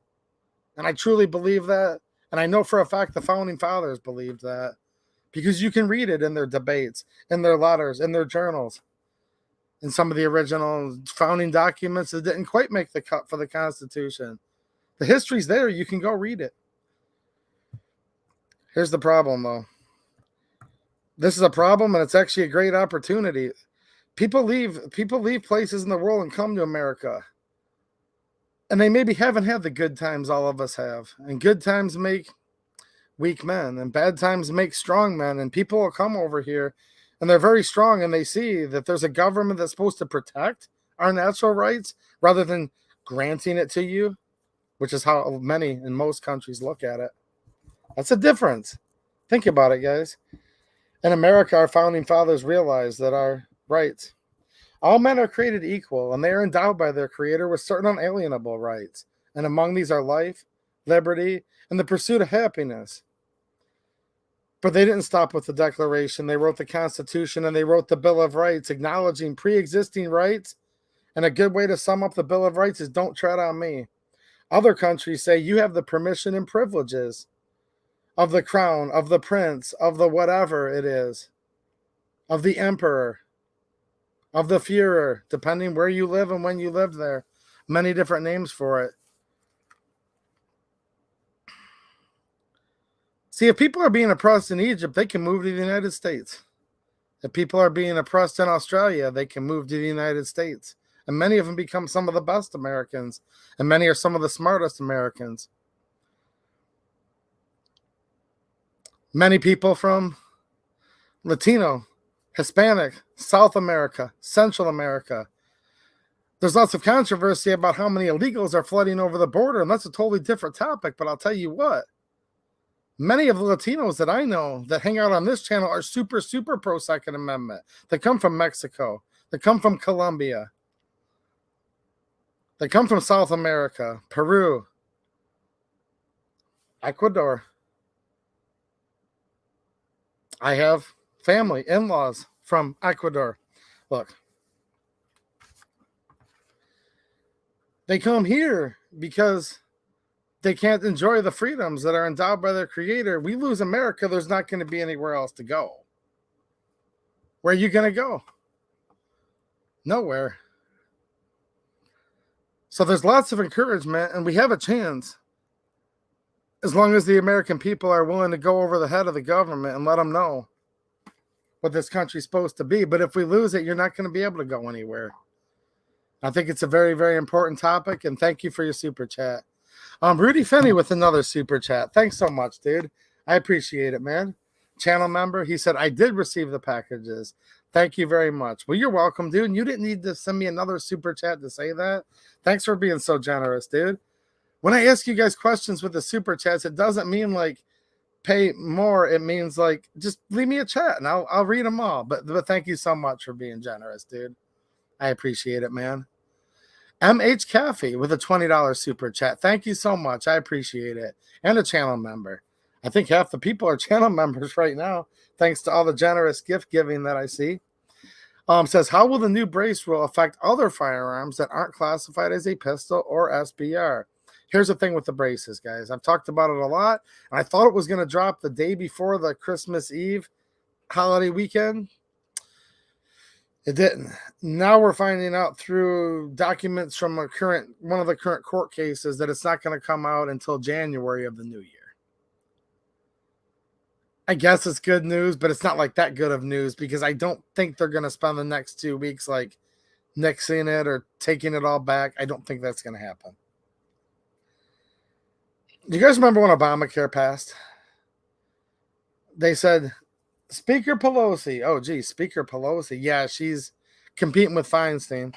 And I truly believe that. And I know for a fact the founding fathers believed that because you can read it in their debates, in their letters, in their journals, in some of the original founding documents that didn't quite make the cut for the Constitution. The history's there. You can go read it. Here's the problem, though. This is a problem, and it's actually a great opportunity. People leave places in the world and come to America. And they maybe haven't had the good times all of us have. And good times make weak men, and bad times make strong men. And people will come over here, and they're very strong, and they see that there's a government that's supposed to protect our natural rights rather than granting it to you, which is how many in most countries look at it. That's a difference. Think about it, guys. In America, our founding fathers realized that our rights, all men are created equal, and they are endowed by their Creator with certain unalienable rights. And among these are life, liberty, and the pursuit of happiness. But they didn't stop with the Declaration. They wrote the Constitution, and they wrote the Bill of Rights, acknowledging pre-existing rights. And a good way to sum up the Bill of Rights is don't tread on me. Other countries say you have the permission and privileges of the crown, of the prince, of the whatever it is, of the emperor, of the Führer, depending where you live and when you lived there. Many different names for it. See, if people are being oppressed in Egypt, they can move to the United States. If people are being oppressed in Australia, they can move to the United States. And many of them become some of the best Americans. And many are some of the smartest Americans. Many people from Latino, Hispanic, South America, Central America. There's lots of controversy about how many illegals are flooding over the border, and that's a totally different topic. But I'll tell you what, many of the Latinos that I know that hang out on this channel are super, super pro Second Amendment. They come from Mexico. They come from Colombia. They come from South America, Peru, Ecuador. I have family, in-laws from Ecuador. Look, they come here because they can't enjoy the freedoms that are endowed by their Creator. We lose America, there's not going to be anywhere else to go. Where are you going to go? Nowhere. So there's lots of encouragement, and we have a chance as long as the American people are willing to go over the head of the government and let them know what this country's supposed to be. But if we lose it, you're not going to be able to go anywhere. I think it's a very, very important topic, and thank you for your super chat. Rudy Finney with another super chat. Thanks so much, dude. I appreciate it, man. Channel member, he said, I did receive the packages. Thank you very much. Well, you're welcome, dude. And you didn't need to send me another super chat to say that. Thanks for being so generous, dude. When I ask you guys questions with the super chats, it doesn't mean like pay more. It means like just leave me a chat and I'll read them all. But thank you so much for being generous, dude. I appreciate it, man. MH Cafe with a $20 super chat. Thank you so much. I appreciate it. And a channel member. I think half the people are channel members right now, thanks to all the generous gift giving that I see. Says, how will the new brace rule affect other firearms that aren't classified as a pistol or SBR? Here's the thing with the braces, guys. I've talked about it a lot, and I thought it was going to drop the day before the Christmas Eve holiday weekend. It didn't. Now we're finding out through documents from one of the current court cases that it's not going to come out until January of the new year. I guess it's good news, but it's not like that good of news because I don't think they're going to spend the next 2 weeks like nixing it or taking it all back. I don't think that's going to happen. Do you guys remember when Obamacare passed? They said, Speaker Pelosi. Oh, geez, Speaker Pelosi. Yeah, she's competing with Feinstein.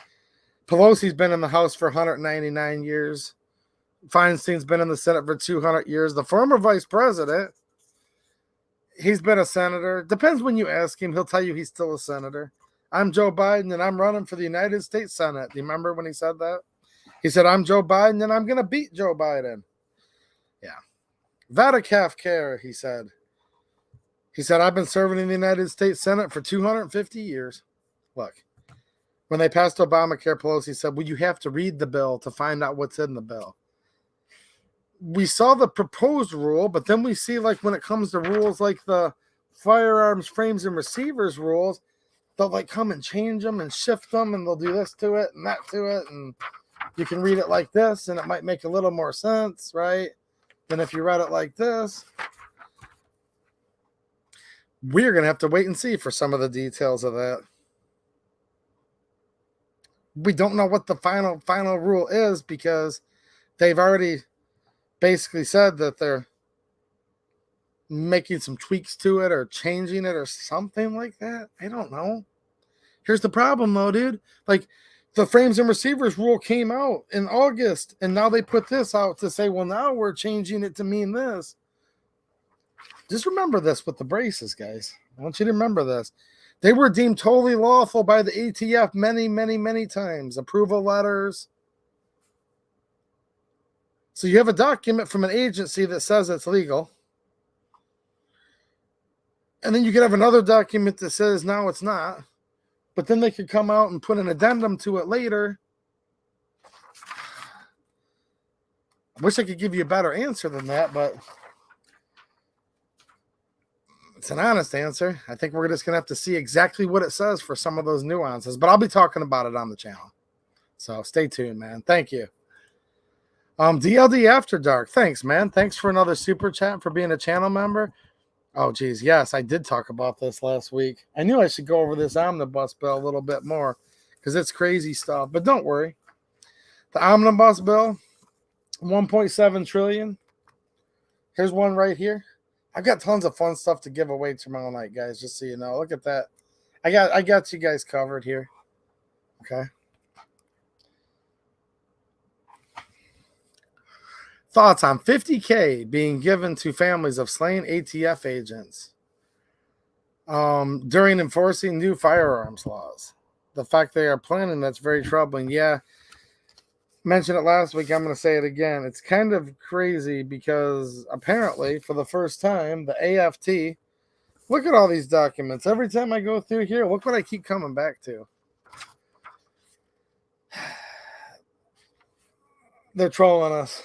Pelosi's been in the House for 199 years. Feinstein's been in the Senate for 200 years. The former vice president, he's been a senator. Depends when you ask him. He'll tell you he's still a senator. I'm Joe Biden, and I'm running for the United States Senate. Do you remember when he said that? He said, I'm Joe Biden, and I'm going to beat Joe Biden. Yeah. Vadacaf care, he said. He said, I've been serving in the United States Senate for 250 years. Look, When they passed Obamacare, Pelosi said, well, you have to read the bill to find out what's in the bill. We saw the proposed rule, but then we see, like, when it comes to rules like the firearms, frames, and receivers rules, they'll, like, come and change them and shift them, and they'll do this to it and that to it, and you can read it like this, and it might make a little more sense, right, than if you read it like this. We're going to have to wait and see for some of the details of that. We don't know what the final rule is because they've already basically said that they're making some tweaks to it or changing it or something like that. I don't know. Here's the problem, though, dude. Like, the frames and receivers rule came out in August, and now they put this out to say, well, now we're changing it to mean this. Just remember this with the braces, guys. I want you to remember this. They were deemed totally lawful by the ATF many, many, many times. Approval letters. So you have a document from an agency that says it's legal. And then you could have another document that says now it's not. But then they could come out and put an addendum to it later. I wish I could give you a better answer than that, but it's an honest answer. I think we're just going to have to see exactly what it says for some of those nuances. But I'll be talking about it on the channel. So stay tuned, man. Thank you. DLD After Dark. Thanks, man. Thanks for another super chat for being a channel member. Oh, geez. Yes, I did talk about this last week. I knew I should go over this omnibus bill a little bit more because it's crazy stuff. But don't worry. The omnibus bill, 1.7 trillion. Here's one right here. I've got tons of fun stuff to give away tomorrow night, guys, just so you know. Look at that. I got you guys covered here. Okay. Thoughts on $50K being given to families of slain ATF agents during enforcing new firearms laws. The fact they are planning, that's very troubling. Yeah, mentioned it last week. I'm going to say it again. It's kind of crazy because apparently for the first time, the AFT, look at all these documents. Every time I go through here, look what I keep coming back to. They're trolling us.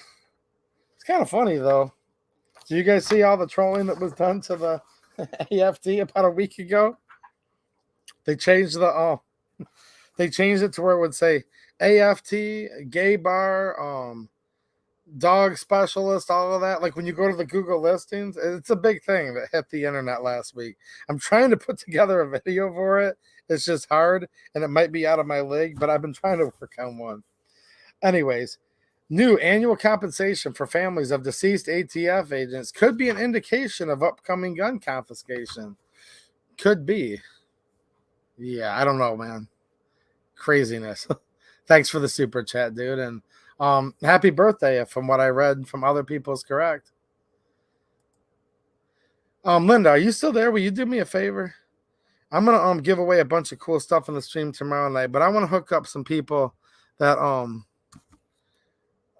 Kind of funny, though. Do you guys see all the trolling that was done to the AFT about a week ago? They changed they changed it to where it would say AFT, gay bar, dog specialist, all of that. Like when you go to the Google listings, it's a big thing that hit the internet last week. I'm trying to put together a video for it. It's just hard, and it might be out of my league, but I've been trying to work on one. Anyways. New annual compensation for families of deceased ATF agents could be an indication of upcoming gun confiscation. Could be. Yeah, I don't know, man. Craziness. Thanks for the super chat, dude. And happy birthday, if from what I read from other people is correct. Linda, are you still there? Will you do me a favor? I'm going to give away a bunch of cool stuff in the stream tomorrow night, but I want to hook up some people that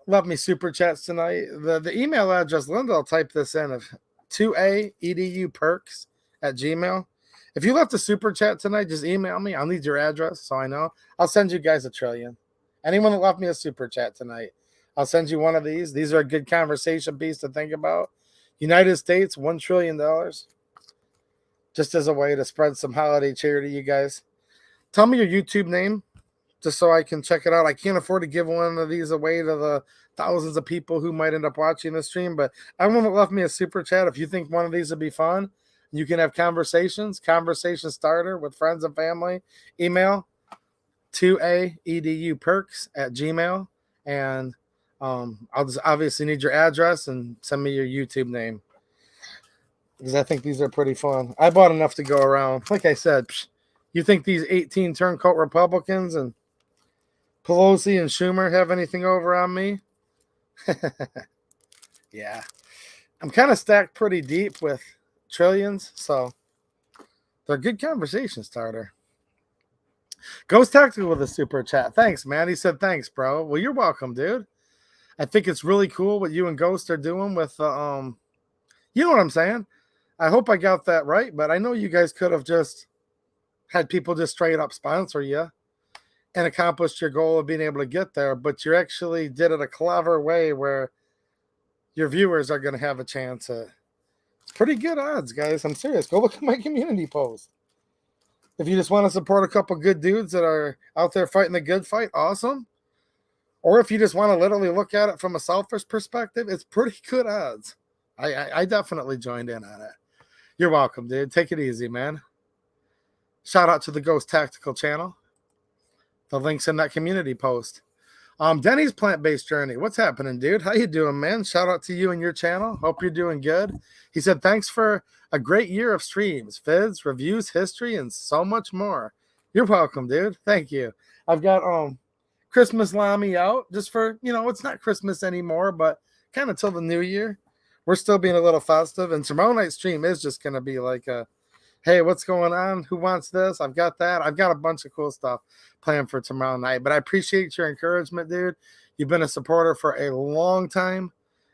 love me super chats tonight. The email address, Linda, I'll type this in, of 2aeduperks@gmail. If you left a super chat tonight, just email me. I'll need your address so I know. I'll send you guys $1 trillion. Anyone that left me a super chat tonight, I'll send you one of these. These are a good conversation piece to think about. United States, $1 trillion. Just as a way to spread some holiday cheer to you guys. Tell me your YouTube name, just so I can check it out. I can't afford to give one of these away to the thousands of people who might end up watching the stream, but everyone that left me a super chat, if you think one of these would be fun, you can have conversation starter with friends and family. Email 2aeduperks@gmail, and I'll just obviously need your address and send me your YouTube name, because I think these are pretty fun. I bought enough to go around. Like I said, you think these 18 turncoat Republicans and Pelosi and Schumer have anything over on me? Yeah. I'm kind of stacked pretty deep with trillions, so they're a good conversation starter. Ghost Tactical with a super chat. Thanks, man. He said, thanks, bro. Well, you're welcome, dude. I think it's really cool what you and Ghost are doing with, you know what I'm saying? I hope I got that right, but I know you guys could have just had people just straight up sponsor you and accomplished your goal of being able to get there, but you actually did it a clever way where your viewers are going to have a chance at pretty good odds, guys. I'm serious. Go look at my community post. If you just want to support a couple good dudes that are out there fighting the good fight, awesome. Or if you just want to literally look at it from a selfish perspective, it's pretty good odds. I definitely joined in on it. You're welcome, dude. Take it easy, man. Shout out to the Ghost Tactical channel. The link's in that community post. Denny's plant-based journey. What's happening, dude? How you doing, man? Shout out to you and your channel. Hope you're doing good. He said, thanks for a great year of streams, vids, reviews, history, and so much more. You're welcome, dude. Thank you. I've got Christmas Lammy out just for, it's not Christmas anymore, but kind of till the new year. We're still being a little festive, and tomorrow night's stream is just going to be like a, hey, what's going on? Who wants this? I've got that. I've got a bunch of cool stuff planned for tomorrow night. But I appreciate your encouragement, dude. You've been a supporter for a long time,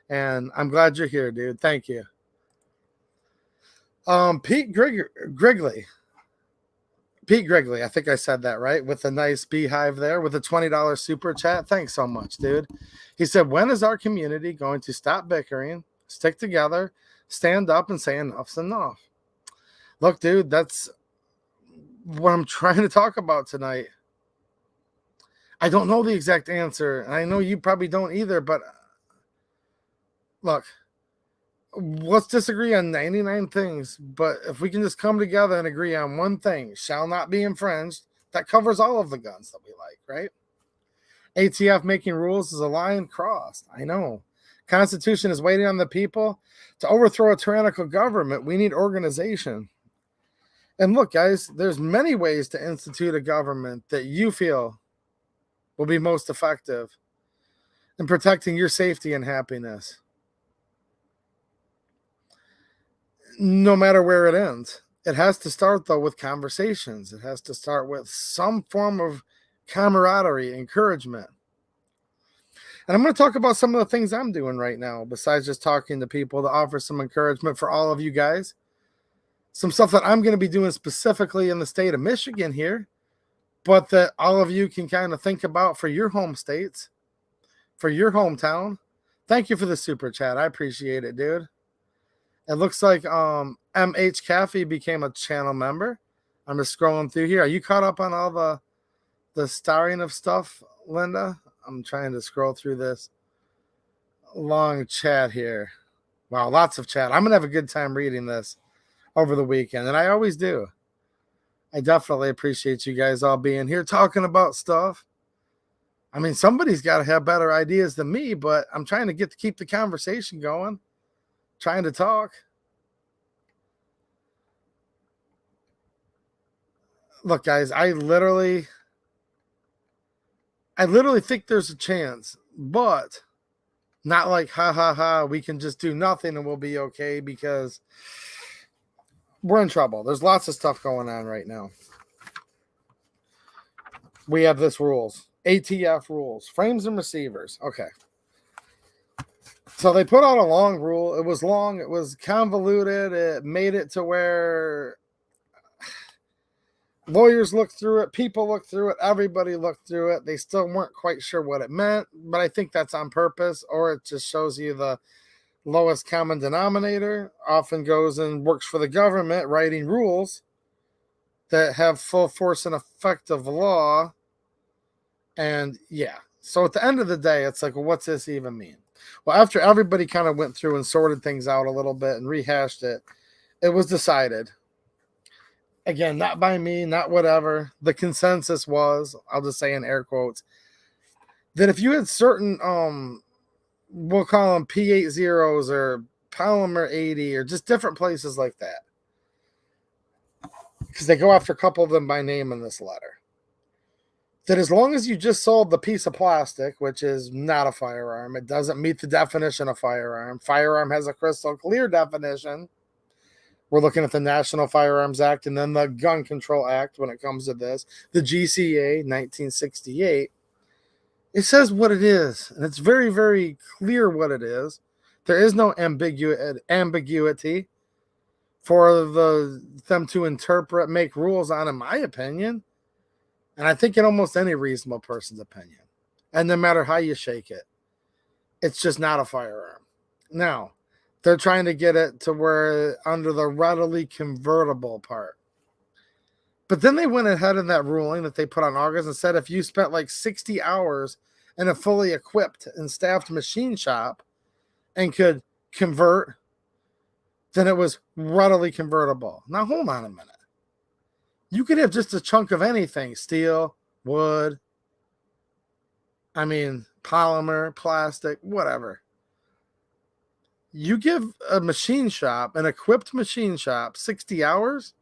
and I'm glad you're here, dude. Thank you. Pete Grigley. Pete Grigley, I think I said that right, with a nice beehive there with a $20 super chat. Thanks so much, dude. He said, when is our community going to stop bickering, stick together, stand up, and say enough's enough? Look, dude, that's what I'm trying to talk about tonight. I don't know the exact answer, and I know you probably don't either, but look, let's disagree on 99 things, but if we can just come together and agree on one thing, shall not be infringed, that covers all of the guns that we like, right? ATF making rules is a line crossed. I know. Constitution is waiting on the people. To overthrow a tyrannical government, we need organization. And look, guys, there's many ways to institute a government that you feel will be most effective in protecting your safety and happiness. No matter where it ends. It has to start, though, with conversations. It has to start with some form of camaraderie, encouragement. And I'm going to talk about some of the things I'm doing right now, besides just talking to people to offer some encouragement for all of you guys. Some stuff that I'm going to be doing specifically in the state of Michigan here, but that all of you can kind of think about for your home states, for your hometown. Thank you for the super chat. I appreciate it, dude. It looks like MH Caffey became a channel member. I'm just scrolling through here. Are you caught up on all the starring of stuff, Linda? I'm trying to scroll through this long chat here. Wow, lots of chat. I'm going to have a good time reading this over the weekend, and I always do. I definitely appreciate you guys all being here talking about stuff. I mean, somebody's got to have better ideas than me, but I'm trying to keep the conversation going, trying to talk. Look, guys, I literally think there's a chance, but not like, ha, we can just do nothing and we'll be okay, because we're in trouble. There's lots of stuff going on right now. We have this rules. ATF rules. Frames and receivers. Okay. So they put out a long rule. It was long. It was convoluted. It made it to where lawyers looked through it. People looked through it. Everybody looked through it. They still weren't quite sure what it meant. But I think that's on purpose, or it just shows you the lowest common denominator often goes and works for the government, writing rules that have full force and effect of law. And yeah, so at the end of the day, it's like, well, what's this even mean? Well, after everybody kind of went through and sorted things out a little bit and rehashed it, it was decided, again, not by me, not whatever, the consensus was, I'll just say in air quotes, that if you had certain we'll call them P80s or Polymer 80 or just different places like that, because they go after a couple of them by name in this letter, that as long as you just sold the piece of plastic, which is not a firearm, it doesn't meet the definition of firearm. Firearm has a crystal clear definition. We're looking at the National Firearms Act and then the Gun Control Act when it comes to this, the GCA 1968. It says what it is, and it's very, very clear what it is. There is no ambiguity for them to interpret, make rules on, in my opinion. And I think in almost any reasonable person's opinion, and no matter how you shake it, it's just not a firearm. Now, they're trying to get it to where under the readily convertible part. But then they went ahead in that ruling that they put on August and said if you spent like 60 hours in a fully equipped and staffed machine shop and could convert, then it was readily convertible. Now, hold on a minute. You could have just a chunk of anything, steel, wood, polymer, plastic, whatever. You give a machine shop, an equipped machine shop, 60 hours,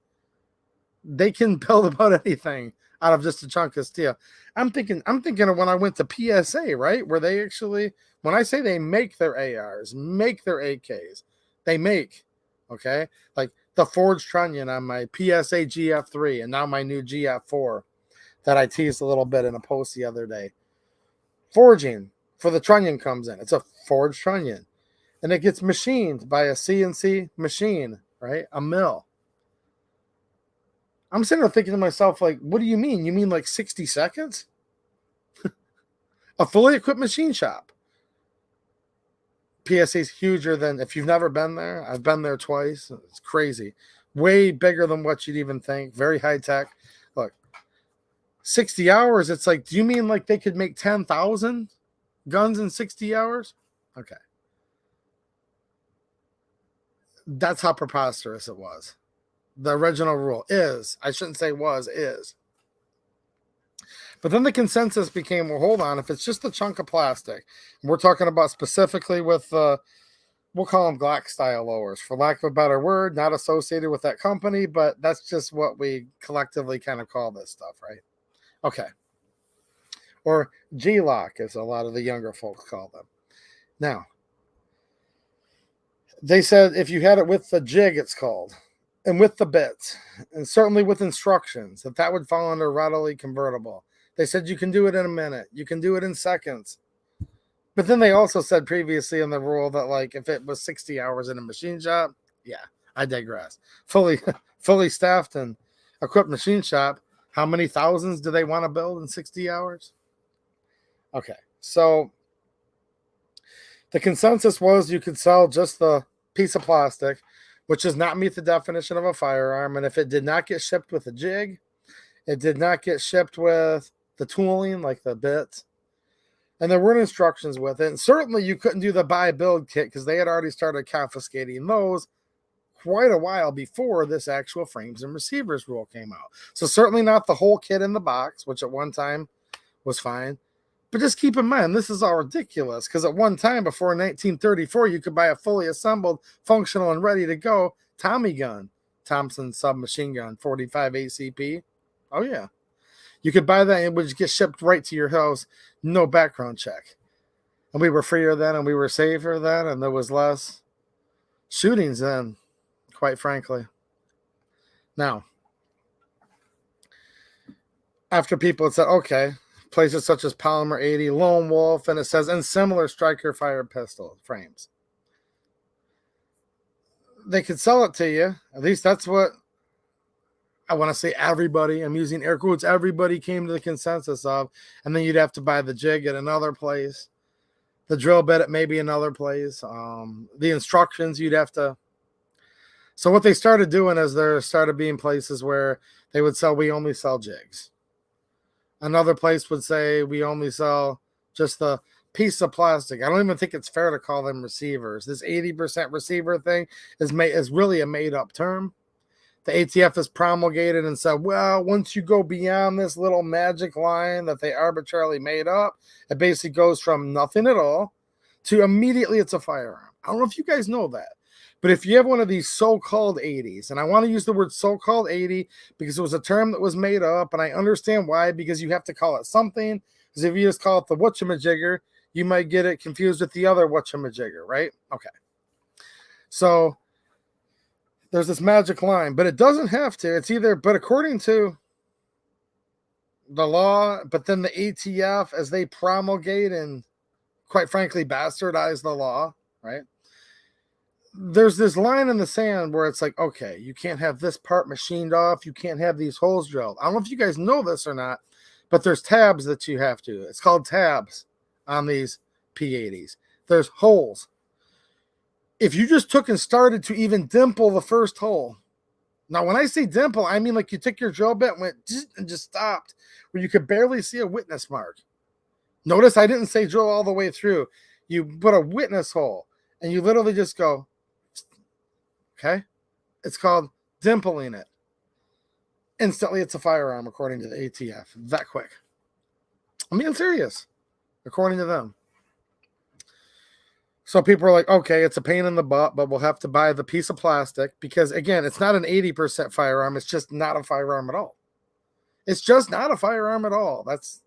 they can build about anything out of just a chunk of steel. I'm thinking of when I went to PSA, right? Where they actually, when I say they make their ARs, make their AKs, they make, okay? Like the forged trunnion on my PSA GF3 and now my new GF4 that I teased a little bit in a post the other day. Forging for the trunnion comes in. It's a forged trunnion. And it gets machined by a CNC machine, right? A mill. I'm sitting there thinking to myself, like, what do you mean? You mean like 60 seconds? A fully equipped machine shop. PSA's huger than, if you've never been there, I've been there twice. It's crazy. Way bigger than what you'd even think. Very high tech. Look, 60 hours, it's like, do you mean like they could make 10,000 guns in 60 hours? Okay. That's how preposterous it was. The original rule is, I shouldn't say was, is. But then the consensus became, well, hold on, if it's just a chunk of plastic, and we're talking about specifically with, we'll call them Glock style lowers, for lack of a better word, not associated with that company, but that's just what we collectively kind of call this stuff, right? Okay. Or G-Lock, as a lot of the younger folks call them. Now, they said if you had it with the jig, it's called, and with the bits, and certainly with instructions, that would fall under readily convertible. They said you can do it in a minute. You can do it in seconds. But then they also said previously in the rule that, like, if it was 60 hours in a machine shop, yeah, I digress. Fully staffed and equipped machine shop, how many thousands do they want to build in 60 hours? Okay, so the consensus was you could sell just the piece of plastic, which does not meet the definition of a firearm. And if it did not get shipped with a jig, it did not get shipped with the tooling, like the bits, and there weren't instructions with it. And certainly you couldn't do the buy build kit because they had already started confiscating those quite a while before this actual frames and receivers rule came out. So certainly not the whole kit in the box, which at one time was fine. But just keep in mind, this is all ridiculous because at one time before 1934, you could buy a fully assembled, functional, and ready to go Tommy gun, Thompson submachine gun, 45 ACP. Oh, yeah. You could buy that and it would just get shipped right to your house, no background check. And we were freer then and we were safer then and there was less shootings then, quite frankly. Now, after people had said, okay, places such as Polymer 80, Lone Wolf, and it says, and similar striker fired pistol frames, they could sell it to you. At least that's what I want to say everybody, I'm using air quotes, everybody came to the consensus of, and then you'd have to buy the jig at another place, the drill bit at maybe another place, the instructions you'd have to. So what they started doing is there started being places where they would sell, we only sell jigs. Another place would say we only sell just the piece of plastic. I don't even think it's fair to call them receivers. This 80% receiver thing is really a made-up term. The ATF has promulgated and said, well, once you go beyond this little magic line that they arbitrarily made up, it basically goes from nothing at all to immediately it's a firearm. I don't know if you guys know that. But if you have one of these so-called 80s, and I want to use the word so-called 80 because it was a term that was made up, and I understand why, because you have to call it something. Because if you just call it the whatchamajigger, you might get it confused with the other whatchamajigger, right? Okay. So there's this magic line, but it doesn't have to. It's either, but according to the law, but then the ATF, as they promulgate and quite frankly bastardize the law, right? There's this line in the sand where it's like, okay, you can't have this part machined off. You can't have these holes drilled. I don't know if you guys know this or not, But there's tabs that you have to. It's called tabs on these P80s. There's holes. If you just took and started to even dimple the first hole. Now, when I say dimple, I mean like you took your drill bit and just stopped where you could barely see a witness mark. Notice I didn't say drill all the way through. You put a witness hole and you literally just go, okay? It's called dimpling it. Instantly, it's a firearm, according to the ATF. That quick. I'm being serious, according to them. So people are like, okay, it's a pain in the butt, but we'll have to buy the piece of plastic because, again, it's not an 80% firearm. It's just not a firearm at all. It's just not a firearm at all. That's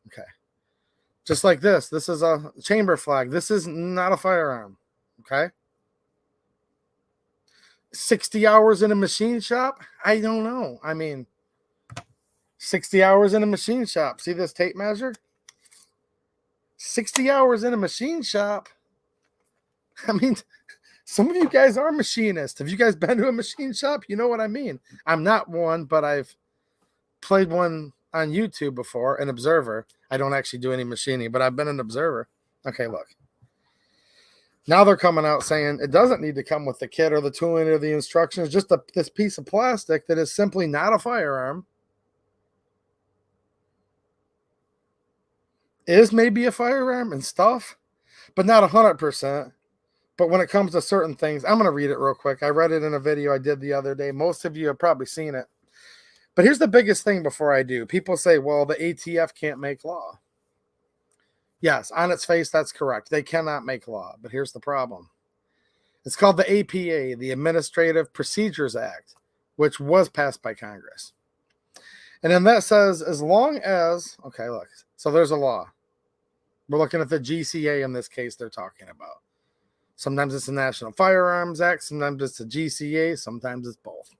okay. Just like this. This is a chamber flag. This is not a firearm. Okay. 60 hours in a machine shop? I don't know. I mean, 60 hours in a machine shop. See this tape measure? 60 hours in a machine shop. I mean, some of you guys are machinists. Have you guys been to a machine shop? You know what I mean. I'm not one, but I've played one on YouTube before, an observer. I don't actually do any machining, but I've been an observer. Okay, look. Now they're coming out saying it doesn't need to come with the kit or the tooling or the instructions, just this piece of plastic that is simply not a firearm. Is maybe a firearm and stuff, but not 100%. But when it comes to certain things, I'm going to read it real quick. I read it in a video I did the other day. Most of you have probably seen it. But here's the biggest thing before I do. People say, well, the ATF can't make law. Yes, on its face, that's correct. They cannot make law. But here's the problem. It's called the APA, the Administrative Procedures Act, which was passed by Congress. And then that says as long as, okay, look, so there's a law. We're looking at the GCA in this case they're talking about. Sometimes it's the National Firearms Act, sometimes it's the GCA, sometimes it's both.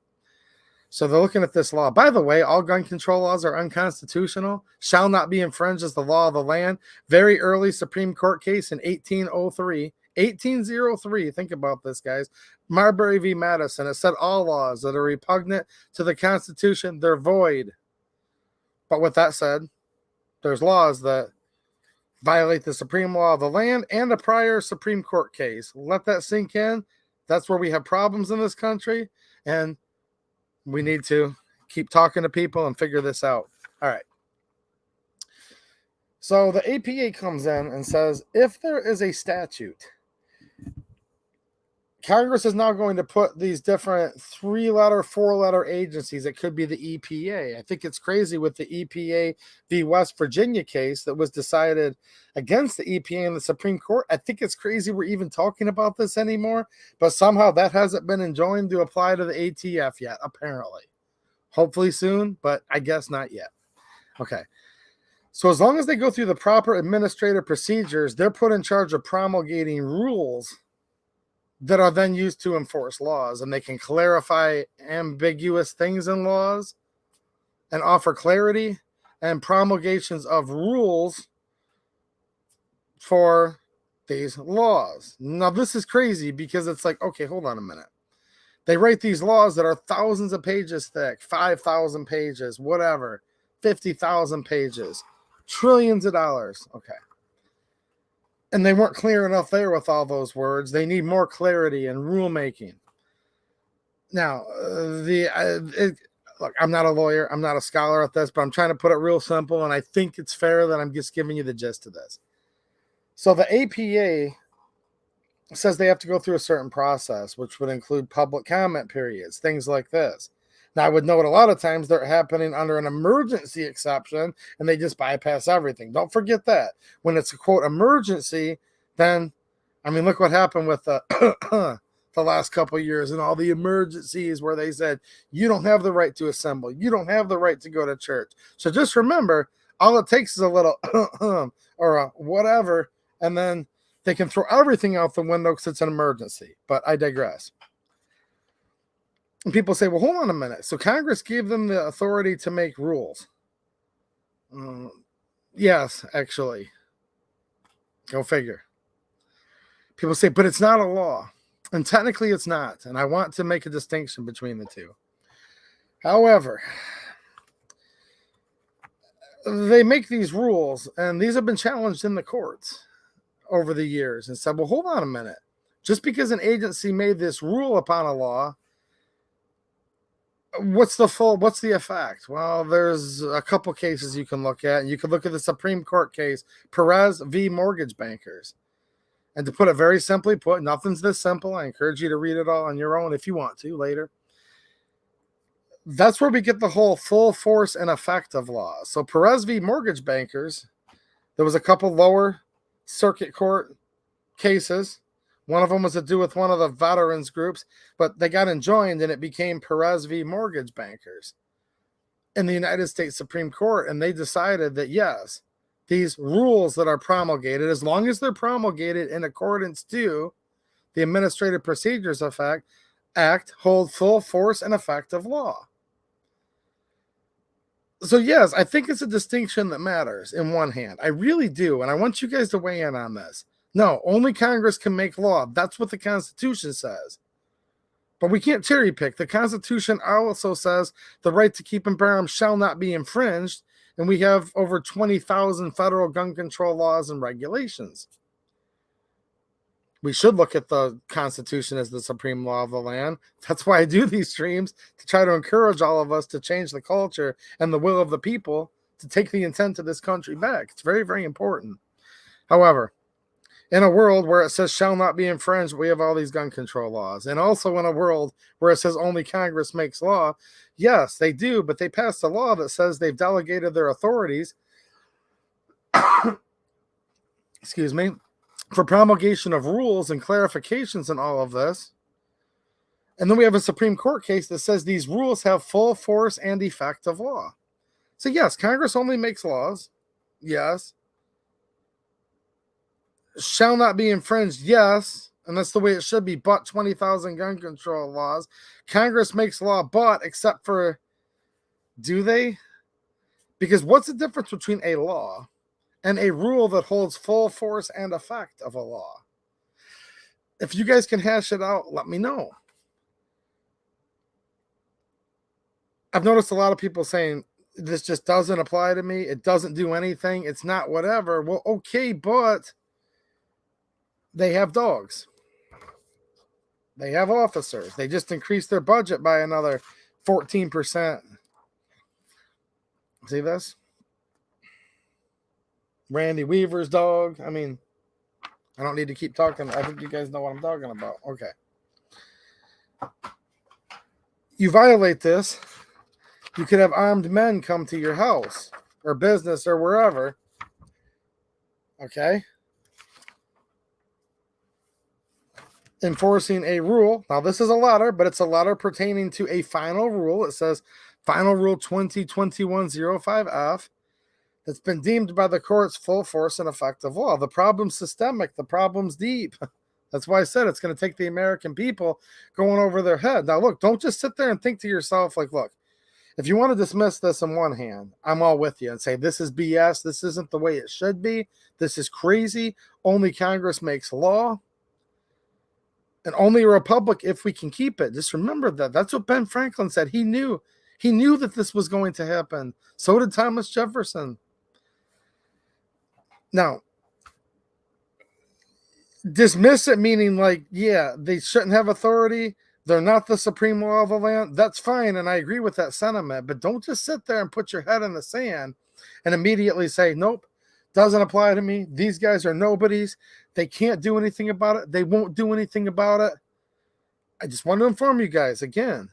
So they're looking at this law. By the way, all gun control laws are unconstitutional, shall not be infringed as the law of the land. Very early Supreme Court case in 1803. 1803, think about this, guys. Marbury v. Madison. It said all laws that are repugnant to the Constitution, they're void. But with that said, there's laws that violate the supreme law of the land and a prior Supreme Court case. Let that sink in. That's where we have problems in this country, and we need to keep talking to people and figure this out. All right. So the APA comes in and says, if there is a statute, Congress is now going to put these different 3-letter, 4-letter agencies. It could be the EPA. I think it's crazy with the EPA v. West Virginia case that was decided against the EPA in the Supreme Court. I think it's crazy we're even talking about this anymore, but somehow that hasn't been enjoined to apply to the ATF yet, apparently. Hopefully soon, but I guess not yet. Okay. So as long as they go through the proper administrative procedures, they're put in charge of promulgating rules that are then used to enforce laws, and they can clarify ambiguous things in laws and offer clarity and promulgations of rules for these laws. Now, this is crazy because it's like, okay, hold on a minute. They write these laws that are thousands of pages thick, 5,000 pages, whatever, 50,000 pages, trillions of dollars. Okay. And they weren't clear enough there with all those words. They need more clarity and rulemaking. Now, look, I'm not a lawyer. I'm not a scholar at this, but I'm trying to put it real simple, and I think it's fair that I'm just giving you the gist of this. So the APA says they have to go through a certain process, which would include public comment periods, things like this. Now, I would note a lot of times they're happening under an emergency exception, and they just bypass everything. Don't forget that. When it's a, quote, emergency, then, I mean, look what happened with the last couple of years and all the emergencies where they said, you don't have the right to assemble. You don't have the right to go to church. So just remember, all it takes is a little or a whatever, and then they can throw everything out the window because it's an emergency. But I digress. And people say, well, hold on a minute. So Congress gave them the authority to make rules. Yes, actually. Go figure. People say, but it's not a law. And technically it's not. And I want to make a distinction between the two. However, they make these rules, and these have been challenged in the courts over the years and said, well, hold on a minute. Just because an agency made this rule upon a law, what's the effect? Well, there's a couple cases you can look at. You can look at the Supreme Court case, Perez v. Mortgage Bankers. And to put it very simply put, nothing's this simple. I encourage you to read it all on your own if you want to later. That's where we get the whole full force and effect of law. So Perez v. Mortgage Bankers, there was a couple lower circuit court cases. One of them was to do with one of the veterans groups, but they got enjoined and it became Perez v. Mortgage Bankers in the United States Supreme Court. And they decided that, yes, these rules that are promulgated, as long as they're promulgated in accordance to the Administrative Procedures Act, hold full force and effect of law. So, yes, I think it's a distinction that matters in one hand. I really do. And I want you guys to weigh in on this. No, only Congress can make law. That's what the Constitution says. But we can't cherry pick. The Constitution also says the right to keep and bear arms shall not be infringed. And we have over 20,000 federal gun control laws and regulations. We should look at the Constitution as the supreme law of the land. That's why I do these streams, to try to encourage all of us to change the culture and the will of the people to take the intent of this country back. It's very, very important. However, in a world where it says shall not be infringed, we have all these gun control laws. And also in a world where it says only Congress makes law, yes, they do, but they passed a law that says they've delegated their authorities excuse me, for promulgation of rules and clarifications and all of this. And then we have a Supreme Court case that says these rules have full force and effect of law. So yes, Congress only makes laws. Yes. Shall not be infringed. Yes. And that's the way it should be. But 20,000 gun control laws. Congress makes law, but except for, do they? Because what's the difference between a law and a rule that holds full force and effect of a law? If you guys can hash it out, let me know. I've noticed a lot of people saying, this just doesn't apply to me. It doesn't do anything. It's not whatever. Well, okay, but they have dogs. They have officers. They just increased their budget by another 14%. See this? Randy Weaver's dog. I mean, I don't need to keep talking. I think you guys know what I'm talking about. Okay. You violate this, you could have armed men come to your house or business or wherever. Okay. Enforcing a rule. Now, this is a letter, but it's a letter pertaining to a final rule. It says Final Rule 2021-05F. That's been deemed by the courts full force and effective law. The problem's systemic. The problem's deep. That's why I said it's going to take the American people going over their head. Now, look, don't just sit there and think to yourself, like, look, if you want to dismiss this in one hand, I'm all with you and say, this is BS. This isn't the way it should be. This is crazy. Only Congress makes law. And only a republic if we can keep it. Just remember that. That's what Ben Franklin said. He knew that this was going to happen. So did Thomas Jefferson. Now, dismiss it meaning like, yeah, they shouldn't have authority. They're not the supreme law of the land. That's fine, and I agree with that sentiment. But don't just sit there and put your head in the sand and immediately say, nope, doesn't apply to me. These guys are nobodies. They can't do anything about it. They won't do anything about it. I just want to inform you guys again.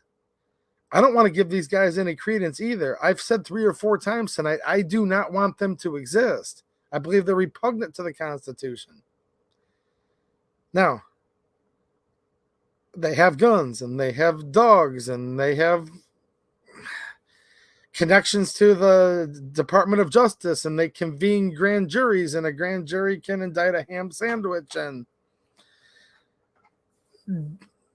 I don't want to give these guys any credence either. I've said 3 or 4 times tonight, I do not want them to exist. I believe they're repugnant to the Constitution. Now, they have guns and they have dogs and they have connections to the Department of Justice and they convene grand juries and a grand jury can indict a ham sandwich. And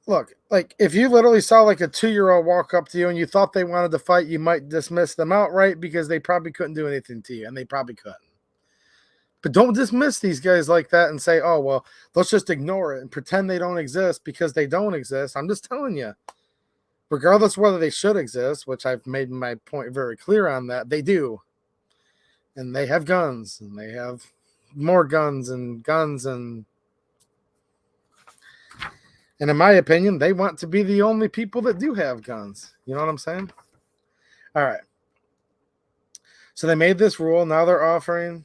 look, like if you literally saw like a 2-year-old walk up to you and you thought they wanted to fight, you might dismiss them outright because they probably couldn't do anything to you, and they probably couldn't. But don't dismiss these guys like that and say, oh, well, let's just ignore it and pretend they don't exist because they don't exist. I'm just telling you, regardless whether they should exist, which I've made my point very clear on that, they do. And they have guns, and they have more guns and guns. And in my opinion, they want to be the only people that do have guns. You know what I'm saying? All right. So they made this rule. Now they're offering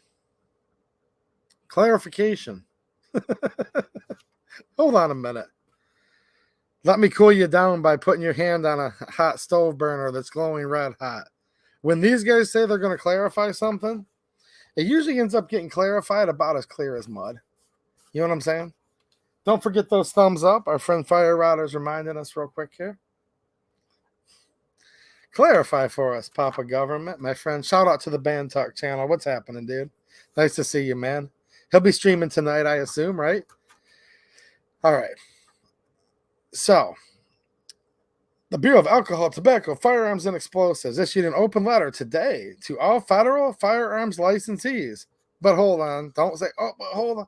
clarification. Hold on a minute. Let me cool you down by putting your hand on a hot stove burner that's glowing red hot. When these guys say they're going to clarify something, it usually ends up getting clarified about as clear as mud. You know what I'm saying? Don't forget those thumbs up. Our friend Fire Router's reminding us real quick here. Clarify for us, Papa Government. My friend, shout out to the Band Talk channel. What's happening, dude? Nice to see you, man. He'll be streaming tonight, I assume, right? All right. So, the Bureau of Alcohol, Tobacco, Firearms, and Explosives issued an open letter today to all federal firearms licensees. But hold on. Don't say, oh, but hold on.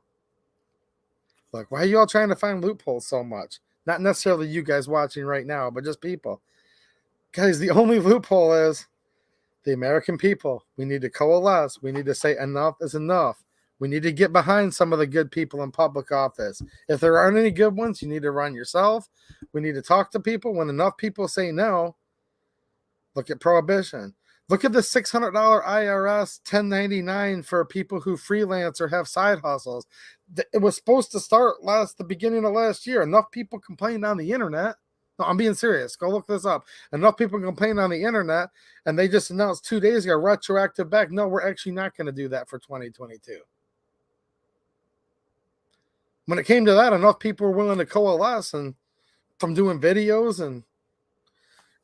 Look, why are you all trying to find loopholes so much? Not necessarily you guys watching right now, but just people. Guys, the only loophole is the American people. We need to coalesce. We need to say enough is enough. We need to get behind some of the good people in public office. If there aren't any good ones, you need to run yourself. We need to talk to people. When enough people say no, look at prohibition. Look at the $600 IRS 1099 for people who freelance or have side hustles. It was supposed to start the beginning of last year. Enough people complained on the internet. No, I'm being serious. Go look this up. Enough people complained on the internet, and they just announced 2 days ago retroactive back. No, we're actually not going to do that for 2022. When it came to that, enough people were willing to coalesce and from doing videos and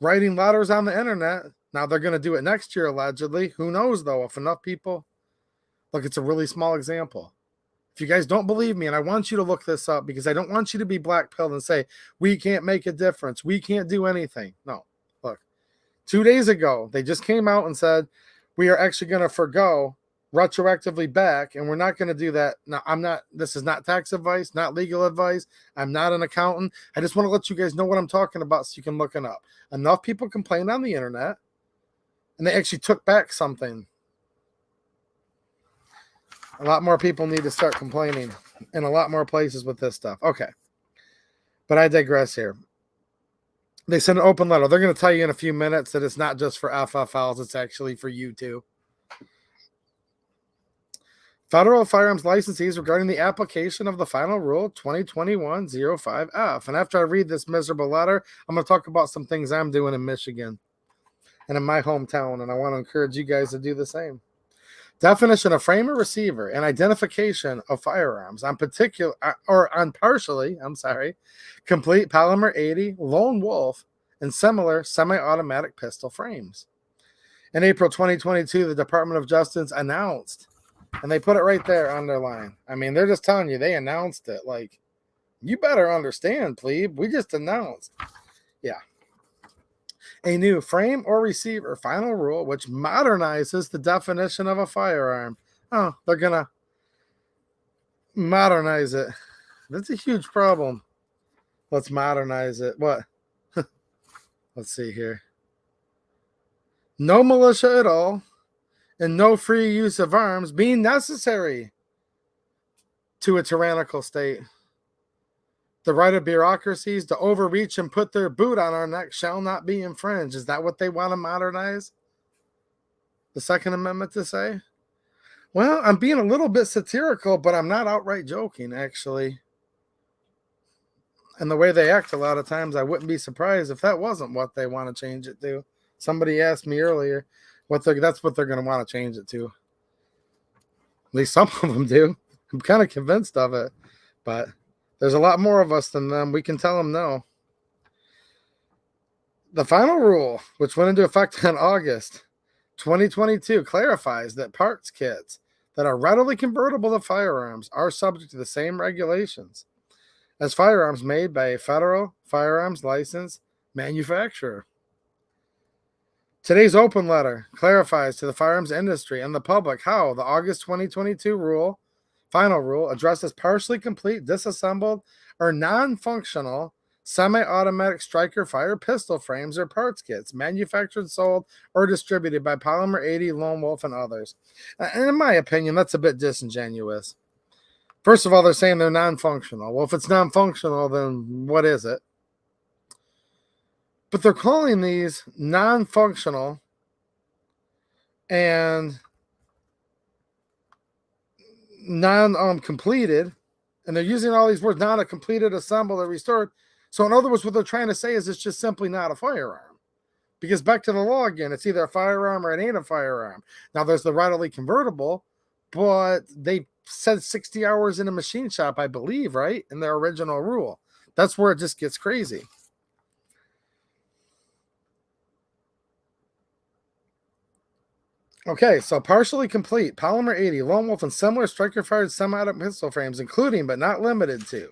writing letters on the internet. Now they're going to do it next year, allegedly. Who knows, though, if enough people... Look, it's a really small example. If you guys don't believe me, and I want you to look this up because I don't want you to be blackpilled and say, we can't make a difference. We can't do anything. No, look, 2 days ago, they just came out and said, we are actually going to forgo retroactively back, and we're not going to do that. Now, this is not tax advice, not legal advice. I'm not an accountant. I just want to let you guys know what I'm talking about so you can look it up. Enough people complained on the internet, and they actually took back something. A lot more people need to start complaining in a lot more places with this stuff. Okay. But I digress here. They sent an open letter. They're going to tell you in a few minutes that it's not just for FFLs. It's actually for you too. Federal firearms licensees regarding the application of the final rule 2021-05F. And after I read this miserable letter, I'm going to talk about some things I'm doing in Michigan and in my hometown. And I want to encourage you guys to do the same. Definition of frame or receiver and identification of firearms on complete polymer 80, lone wolf, and similar semi-automatic pistol frames. In April 2022, the Department of Justice announced, and they put it right there underlined. I mean, they're just telling you they announced it. Like, you better understand, plebe. We just announced. Yeah. A new frame or receiver final rule which modernizes the definition of a firearm. Oh, they're going to modernize it. That's a huge problem. Let's modernize it. What? Let's see here. No militia at all and no free use of arms being necessary to a tyrannical state. The right of bureaucracies to overreach and put their boot on our neck shall not be infringed. Is that what they want to modernize the Second Amendment to say? Well, I'm being a little bit satirical, but I'm not outright joking, actually. And the way they act a lot of times, I wouldn't be surprised if that wasn't what they want to change it to. Somebody asked me earlier, that's what they're going to want to change it to. At least some of them do. I'm kind of convinced of it, but there's a lot more of us than them. We can tell them no. The final rule, which went into effect in August 2022, clarifies that parts kits that are readily convertible to firearms are subject to the same regulations as firearms made by a federal firearms license manufacturer. Today's open letter clarifies to the firearms industry and the public how the August 2022 final rule addresses partially complete, disassembled, or non-functional semi-automatic striker fire pistol frames or parts kits, manufactured, sold, or distributed by Polymer 80, Lone Wolf, and others. And in my opinion, that's a bit disingenuous. First of all, they're saying they're non-functional. Well, if it's non-functional, then what is it? But they're calling these non-functional and non-completed, and they're using all these words: not a completed, assembled, or restored. So in other words, what they're trying to say is it's just simply not a firearm. Because back to the law again, it's either a firearm or it ain't a firearm. Now there's the readily convertible, but they said 60 hours in a machine shop, I believe, right? In their original rule. That's where it just gets crazy. Okay, so partially complete, Polymer 80, Lone Wolf, and similar striker-fired semi-automatic pistol frames, including but not limited to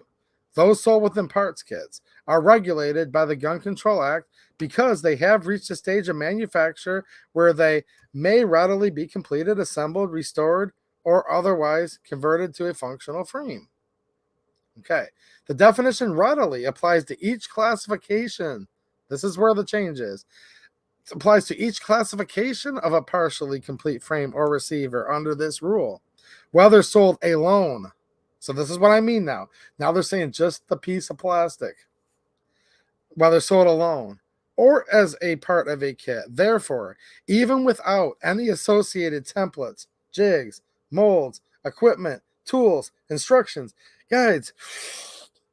those sold within parts kits, are regulated by the Gun Control Act because they have reached a stage of manufacture where they may readily be completed, assembled, restored, or otherwise converted to a functional frame. Okay, the definition readily applies to each classification. This is where the change is. It applies to each classification of a partially complete frame or receiver under this rule, whether sold alone. So this is what I mean now. Now they're saying just the piece of plastic, whether sold alone or as a part of a kit. Therefore, even without any associated templates, jigs, molds, equipment, tools, instructions, guides,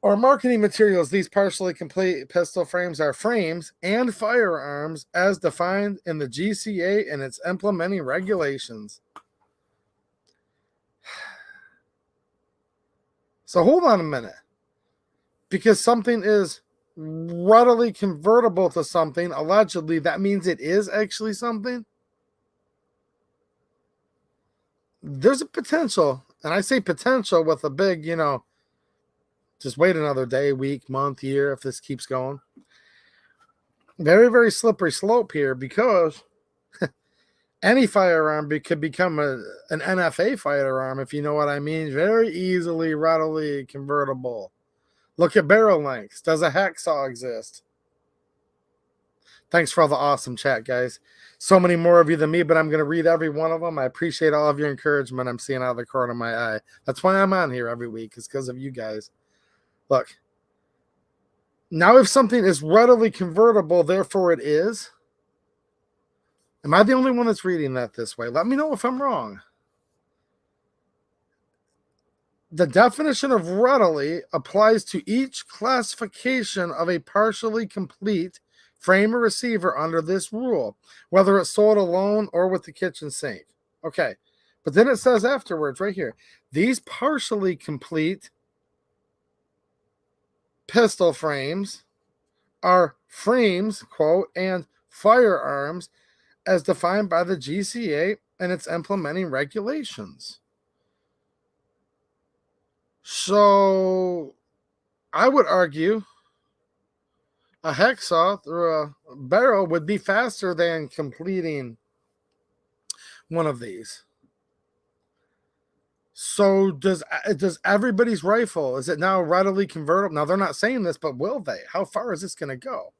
or marketing materials, these partially complete pistol frames are frames and firearms as defined in the GCA and its implementing regulations. So hold on a minute. Because something is readily convertible to something, allegedly, that means it is actually something? There's a potential, and I say potential with a big, just wait another day, week, month, year, if this keeps going. Very, very slippery slope here, because any firearm could become an NFA firearm, if you know what I mean. Very easily, readily convertible. Look at barrel lengths. Does a hacksaw exist? Thanks for all the awesome chat, guys. So many more of you than me, but I'm going to read every one of them. I appreciate all of your encouragement I'm seeing out of the corner of my eye. That's why I'm on here every week, is because of you guys. Look, now if something is readily convertible, therefore it is. Am I the only one that's reading that this way? Let me know if I'm wrong. The definition of readily applies to each classification of a partially complete frame or receiver under this rule, whether it's sold alone or with the kitchen sink. Okay, but then it says afterwards right here, these partially complete pistol frames are frames, quote, and firearms as defined by the GCA and its implementing regulations. So I would argue a hacksaw through a barrel would be faster than completing one of these. So does everybody's rifle, is it now readily convertible? Now, they're not saying this, but will they? How far is this going to go?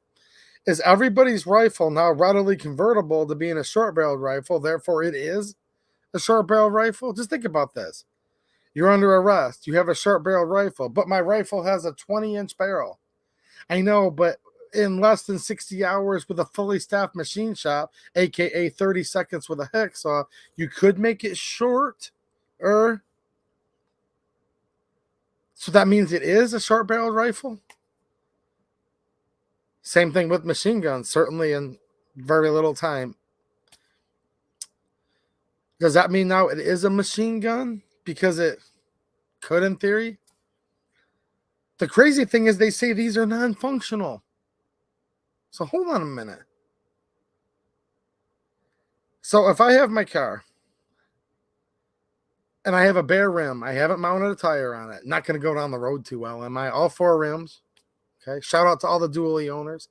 Is everybody's rifle now readily convertible to being a short-barreled rifle, therefore it is a short-barreled rifle? Just think about this. You're under arrest. You have a short-barreled rifle, but my rifle has a 20-inch barrel. I know, but in less than 60 hours with a fully staffed machine shop, aka 30 seconds with a hacksaw, you could make it shorter. So that means it is a short-barreled rifle? Same thing with machine guns, certainly in very little time. Does that mean now it is a machine gun? Because it could, in theory. The crazy thing is they say these are non-functional. So hold on a minute. So if I have my car and I have a bare rim, I haven't mounted a tire on it, not going to go down the road too well, am I? All four rims. Okay. Shout out to all the dually owners.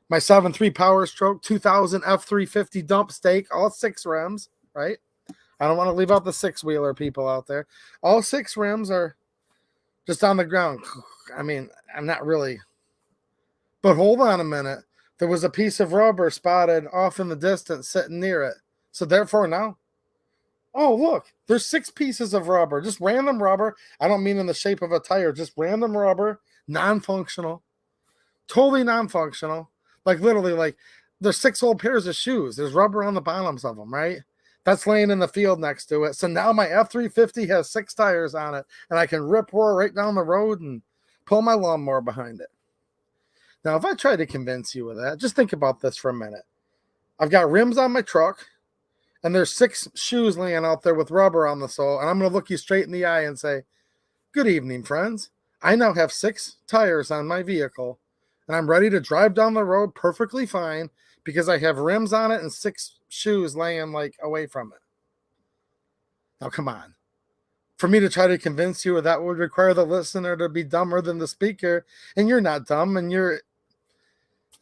My 7.3 Power Stroke, 2000 F350 dump stake, all 6 rims, right? I don't want to leave out the 6-wheeler people out there. All 6 rims are just on the ground. I mean, I'm not really But hold on a minute. There was a piece of rubber spotted off in the distance sitting near it. So therefore now, oh, look, there's 6 pieces of rubber, just random rubber. I don't mean in the shape of a tire, just random rubber, non-functional, totally non-functional. Like literally, like there's 6 old pairs of shoes. There's rubber on the bottoms of them, right? That's laying in the field next to it. So now my F-350 has 6 tires on it, and I can rip roar right down the road and pull my lawnmower behind it. Now, if I try to convince you of that, just think about this for a minute. I've got rims on my truck, and there's 6 shoes laying out there with rubber on the sole, and I'm going to look you straight in the eye and say, good evening, friends. I now have 6 tires on my vehicle, and I'm ready to drive down the road perfectly fine because I have rims on it and 6 shoes laying like away from it. Now, come on. For me to try to convince you, that would require the listener to be dumber than the speaker, and you're not dumb, and your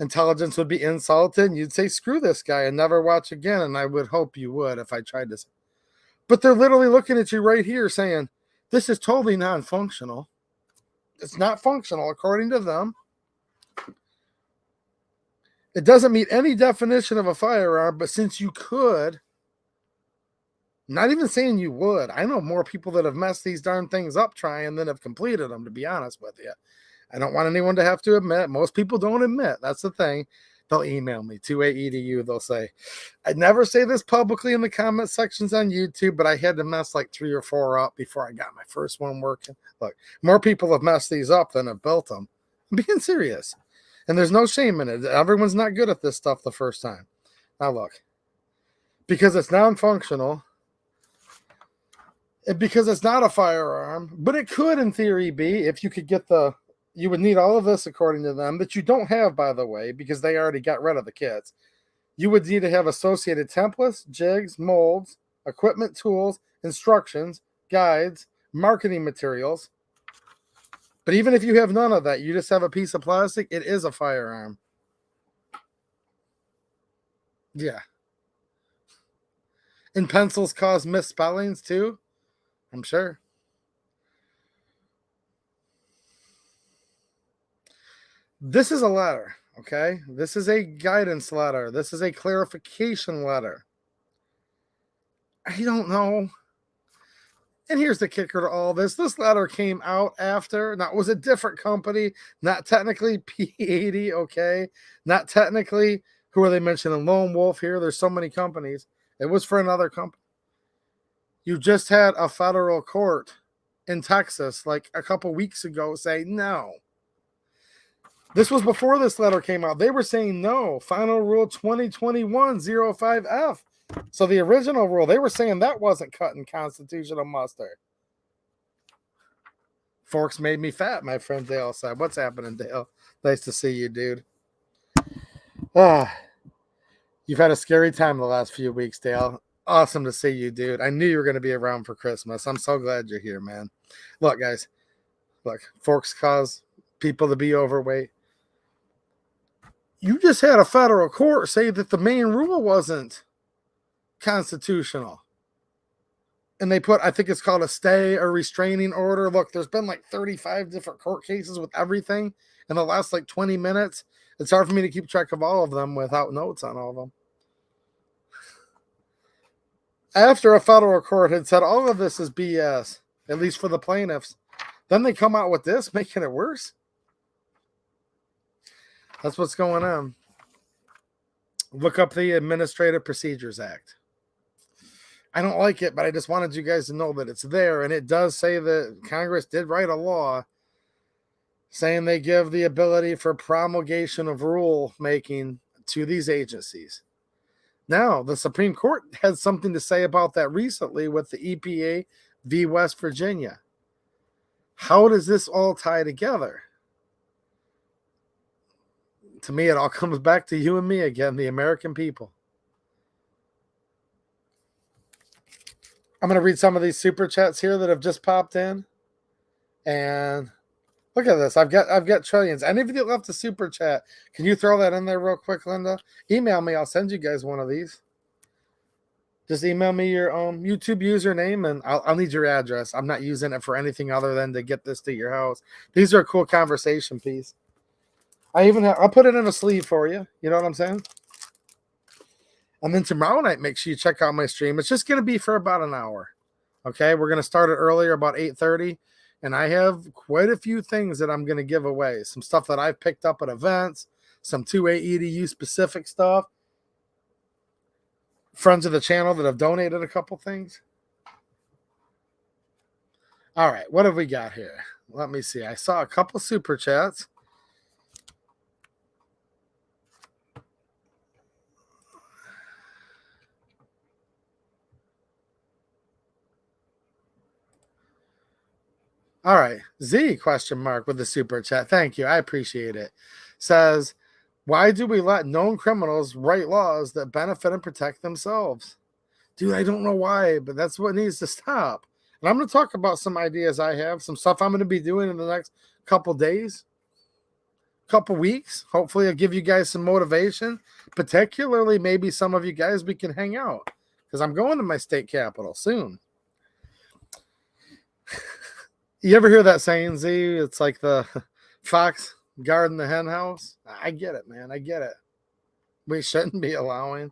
intelligence would be insulted, and you'd say, screw this guy and never watch again, and I would hope you would if I tried to. But they're literally looking at you right here saying, this is totally non-functional. It's not functional according to them. It doesn't meet any definition of a firearm, but since you could, not even saying you would, I know more people that have messed these darn things up trying than have completed them, to be honest with you. I don't want anyone to have to admit. Most people don't admit. That's the thing. They'll email me, 2AEDU. They'll say, I never say this publicly in the comment sections on YouTube, but I had to mess like 3 or 4 up before I got my first one working. Look, more people have messed these up than have built them. I'm being serious. And there's no shame in it. Everyone's not good at this stuff the first time. Now look, because it's non-functional, and because it's not a firearm, but it could in theory be, if you could get you would need all of this according to them, that you don't have, by the way, because they already got rid of the kits. You would need to have associated templates, jigs, molds, equipment, tools, instructions, guides, marketing materials. But even if you have none of that, you just have a piece of plastic, it is a firearm. Yeah. And pencils cause misspellings too, I'm sure. This is a letter, okay? This is a guidance letter. This is a clarification letter. I don't know. And here's the kicker to all this. This letter came out after. Now, it was a different company, not technically P80, okay? Not technically, who are they mentioning? Lone Wolf here. There's so many companies. It was for another company. You just had a federal court in Texas like a couple weeks ago say no. This was before this letter came out. They were saying no. Final Rule 2021-05F. So the original rule, they were saying that wasn't cutting constitutional mustard. Forks made me fat, my friend Dale said. What's happening, Dale? Nice to see you, dude. You've had a scary time the last few weeks, Dale. Awesome to see you, dude. I knew you were going to be around for Christmas. I'm so glad you're here, man. Look, guys. Look, forks cause people to be overweight. You just had a federal court say that the main rule wasn't constitutional. And they put, I think it's called a stay or restraining order. Look, there's been like 35 different court cases with everything in the last like 20 minutes. It's hard for me to keep track of all of them without notes on all of them. After a federal court had said all of this is BS, at least for the plaintiffs, then they come out with this, making it worse. That's what's going on. Look up the Administrative Procedures Act. I don't like it, but I just wanted you guys to know that it's there. And it does say that Congress did write a law saying they give the ability for promulgation of rule making to these agencies. Now, the Supreme Court had something to say about that recently with the EPA v. West Virginia. How does this all tie together? To me, it all comes back to you and me again, the American people. I'm going to read some of these super chats here that have just popped in. And look at this. I've got trillions. Any of you that left a super chat, can you throw that in there real quick, Linda? Email me. I'll send you guys one of these. Just email me your YouTube username, and I'll need your address. I'm not using it for anything other than to get this to your house. These are a cool conversation piece. I'll put it in a sleeve for you. You know what I'm saying? And then tomorrow night, make sure you check out my stream. It's just going to be for about an hour. Okay, we're going to start it earlier, about 8:30. And I have quite a few things that I'm going to give away. Some stuff that I've picked up at events, some 2A EDU specific stuff. Friends of the channel that have donated a couple things. All right, what have we got here? Let me see. I saw a couple super chats. All right, Z question mark with the super chat. Thank you. I appreciate it. Says, why do we let known criminals write laws that benefit and protect themselves? Dude, I don't know why, but that's what needs to stop. And I'm going to talk about some ideas I have, some stuff I'm going to be doing in the next couple days, couple weeks. Hopefully I'll give you guys some motivation, particularly maybe some of you guys we can hang out because I'm going to my state capital soon. You ever hear that saying, Z? It's like the fox guarding the hen house. I get it, man. I get it. We shouldn't be allowing.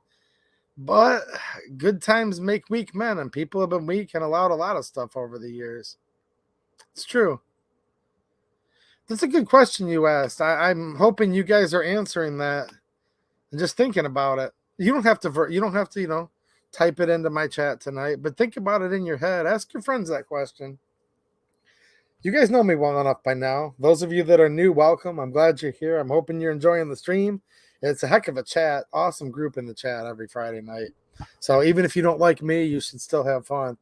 But good times make weak men, and people have been weak and allowed a lot of stuff over the years. It's true. That's a good question you asked. I'm hoping you guys are answering that and just thinking about it. You don't have to, type it into my chat tonight, but think about it in your head. Ask your friends that question. You guys know me well enough by now. Those of you that are new, welcome. I'm glad you're here. I'm hoping you're enjoying the stream. It's a heck of a chat. Awesome group in the chat every Friday night. So even if you don't like me, you should still have fun.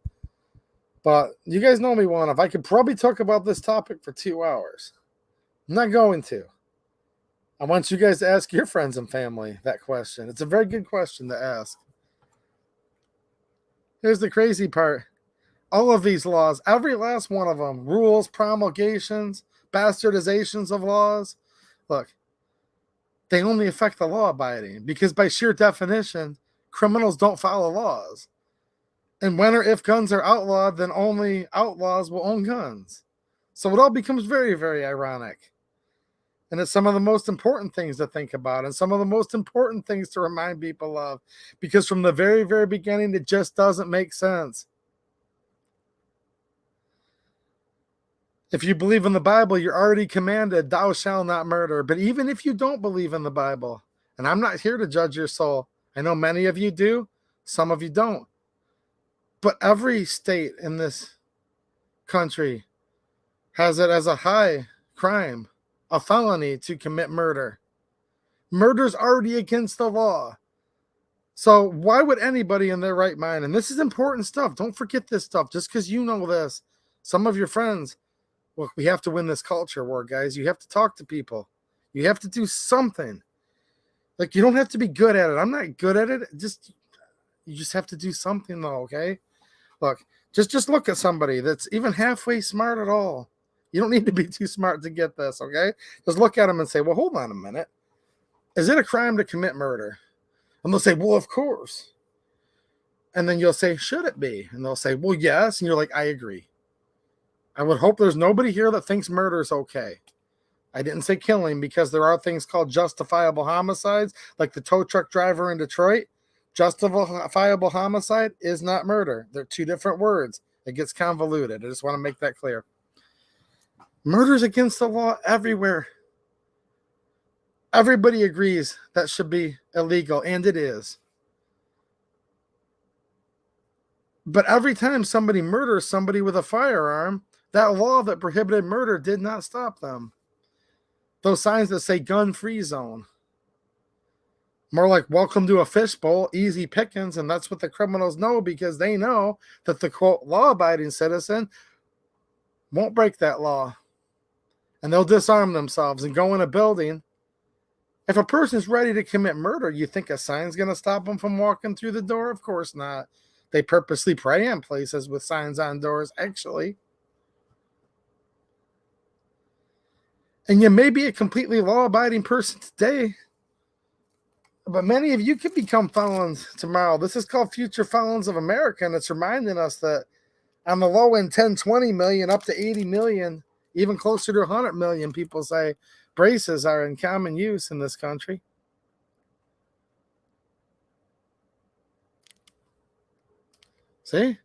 But you guys know me well enough. I could probably talk about this topic for 2 hours. I'm not going to. I want you guys to ask your friends and family that question. It's a very good question to ask. Here's the crazy part. All of these laws, every last one of them, rules, promulgations, bastardizations of laws, look, they only affect the law abiding because by sheer definition, criminals don't follow laws. And when or if guns are outlawed, then only outlaws will own guns. So it all becomes very, very ironic. And it's some of the most important things to think about and some of the most important things to remind people of because from the very, very beginning, it just doesn't make sense. If you believe in the Bible, you're already commanded, thou shalt not murder. But even if you don't believe in the Bible, and I'm not here to judge your soul, I know many of you do, some of you don't. But every state in this country has it as a high crime, a felony to commit murder. Murder's already against the law. So why would anybody in their right mind, and this is important stuff, don't forget this stuff, just because you know this, some of your friends, look, we have to win this culture war, guys. You have to talk to people. You have to do something. Like, you don't have to be good at it. I'm not good at it. You just have to do something, though, okay? Look, just look at somebody that's even halfway smart at all. You don't need to be too smart to get this, okay? Just look at them and say, well, hold on a minute. Is it a crime to commit murder? And they'll say, well, of course. And then you'll say, should it be? And they'll say, well, yes. And you're like, I agree. I would hope there's nobody here that thinks murder is okay. I didn't say killing because there are things called justifiable homicides, like the tow truck driver in Detroit. Justifiable homicide is not murder. They're two different words. It gets convoluted. I just want to make that clear. Murder is against the law everywhere. Everybody agrees that should be illegal, and it is. But every time somebody murders somebody with a firearm, that law that prohibited murder did not stop them. Those signs that say gun-free zone. More like welcome to a fishbowl, easy pickings, and that's what the criminals know because they know that the, quote, law-abiding citizen won't break that law. And they'll disarm themselves and go in a building. If a person's ready to commit murder, you think a sign's going to stop them from walking through the door? Of course not. They purposely pray in places with signs on doors, actually. And you may be a completely law-abiding person today, but many of you could become felons tomorrow. This is called Future Felons of America, and it's reminding us that on the low end, 10, 20 million, up to 80 million, Even closer to 100 million people say braces are in common use in this country. See?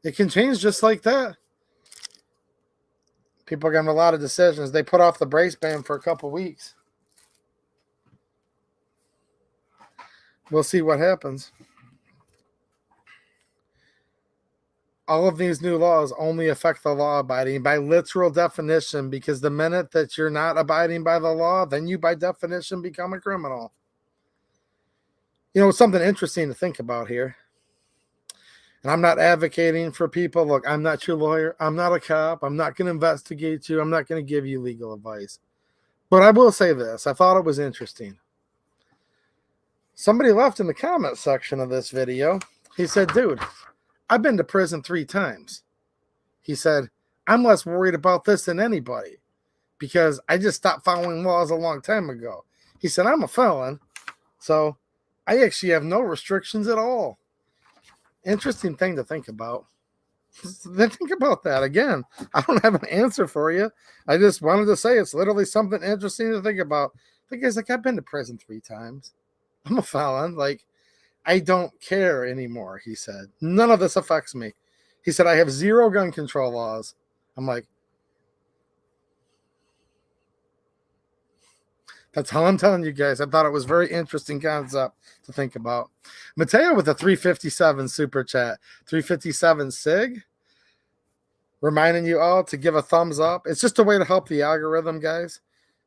It can change just like that. People are getting a lot of decisions. They put off the brace ban for a couple weeks. We'll see what happens. All of these new laws only affect the law abiding by literal definition, because the minute that you're not abiding by the law, then you by definition become a criminal. You know, it's something interesting to think about here. And I'm not advocating for people. Look, I'm not your lawyer. I'm not a cop. I'm not going to investigate you. I'm not going to give you legal advice. But I will say this. I thought it was interesting. Somebody left in the comment section of this video. He said, dude, I've been to prison 3 times. He said, I'm less worried about this than anybody because I just stopped following laws a long time ago. He said, I'm a felon, so I actually have no restrictions at all. Interesting thing to think about. Think about that. Again, I don't have an answer for you. I just wanted to say it's literally something interesting to think about. The guy's like, I've been to prison 3 times. I'm a felon. Like, I don't care anymore, he said. None of this affects me. He said, I have 0 gun control laws. I'm like, that's all I'm telling you guys. I thought it was a very interesting concept to think about. Mateo with a 357 super chat. 357 SIG. Reminding you all to give a thumbs up. It's just a way to help the algorithm, guys.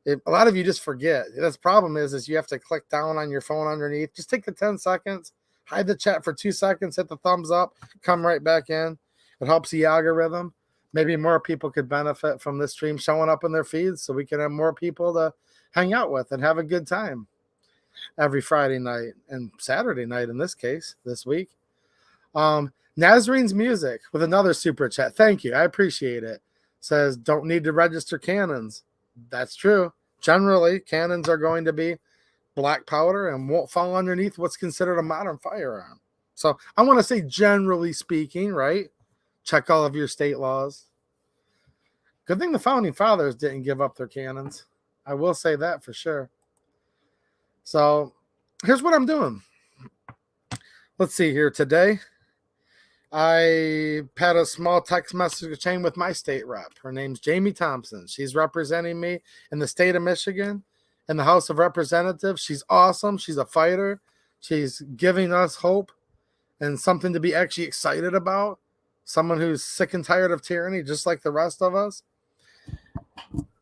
A lot of you just forget. The problem is you have to click down on your phone underneath. Just take the 10 seconds, hide the chat for 2 seconds, hit the thumbs up, come right back in. It helps the algorithm. Maybe more people could benefit from this stream showing up in their feeds so we can have more people to hang out with and have a good time every Friday night and Saturday night in this case, this week. Nazarene's Music with another super chat. Thank you. I appreciate it. Says, don't need to register cannons. That's true. Generally, cannons are going to be black powder and won't fall underneath what's considered a modern firearm. So I want to say generally speaking, right? Check all of your state laws. Good thing the founding fathers didn't give up their cannons. I will say that for sure. So here's what I'm doing. Let's see here. Today, I had a small text message chain with my state rep. Her name's Jamie Thompson. She's representing me in the state of Michigan in the House of Representatives. She's awesome. She's a fighter. She's giving us hope and something to be actually excited about. Someone who's sick and tired of tyranny, just like the rest of us.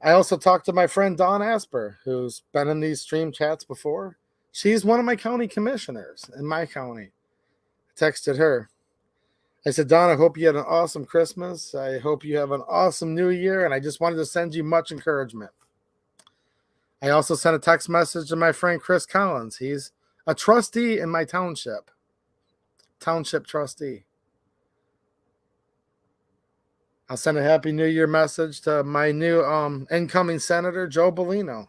I also talked to my friend Dawn Asper, who's been in these stream chats before. She's one of my county commissioners in my county. I texted her. I said, Dawn, I hope you had an awesome Christmas. I hope you have an awesome New Year, and I just wanted to send you much encouragement. I also sent a text message to my friend Chris Collins. He's a trustee in my township trustee. I'll send a Happy New Year message to my new incoming Senator, Joe Bellino.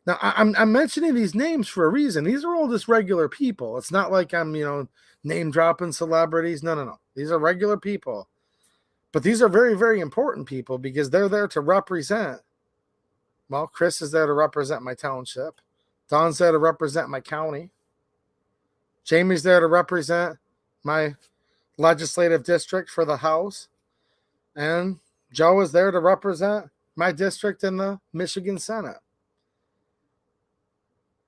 Now, I'm mentioning these names for a reason. These are all just regular people. It's not like I'm, name dropping celebrities. No. These are regular people. But these are very, very important people because they're there to represent. Well, Chris is there to represent my township. Don's there to represent my county. Jamie's there to represent my legislative district for the House. And Joe is there to represent my district in the Michigan Senate.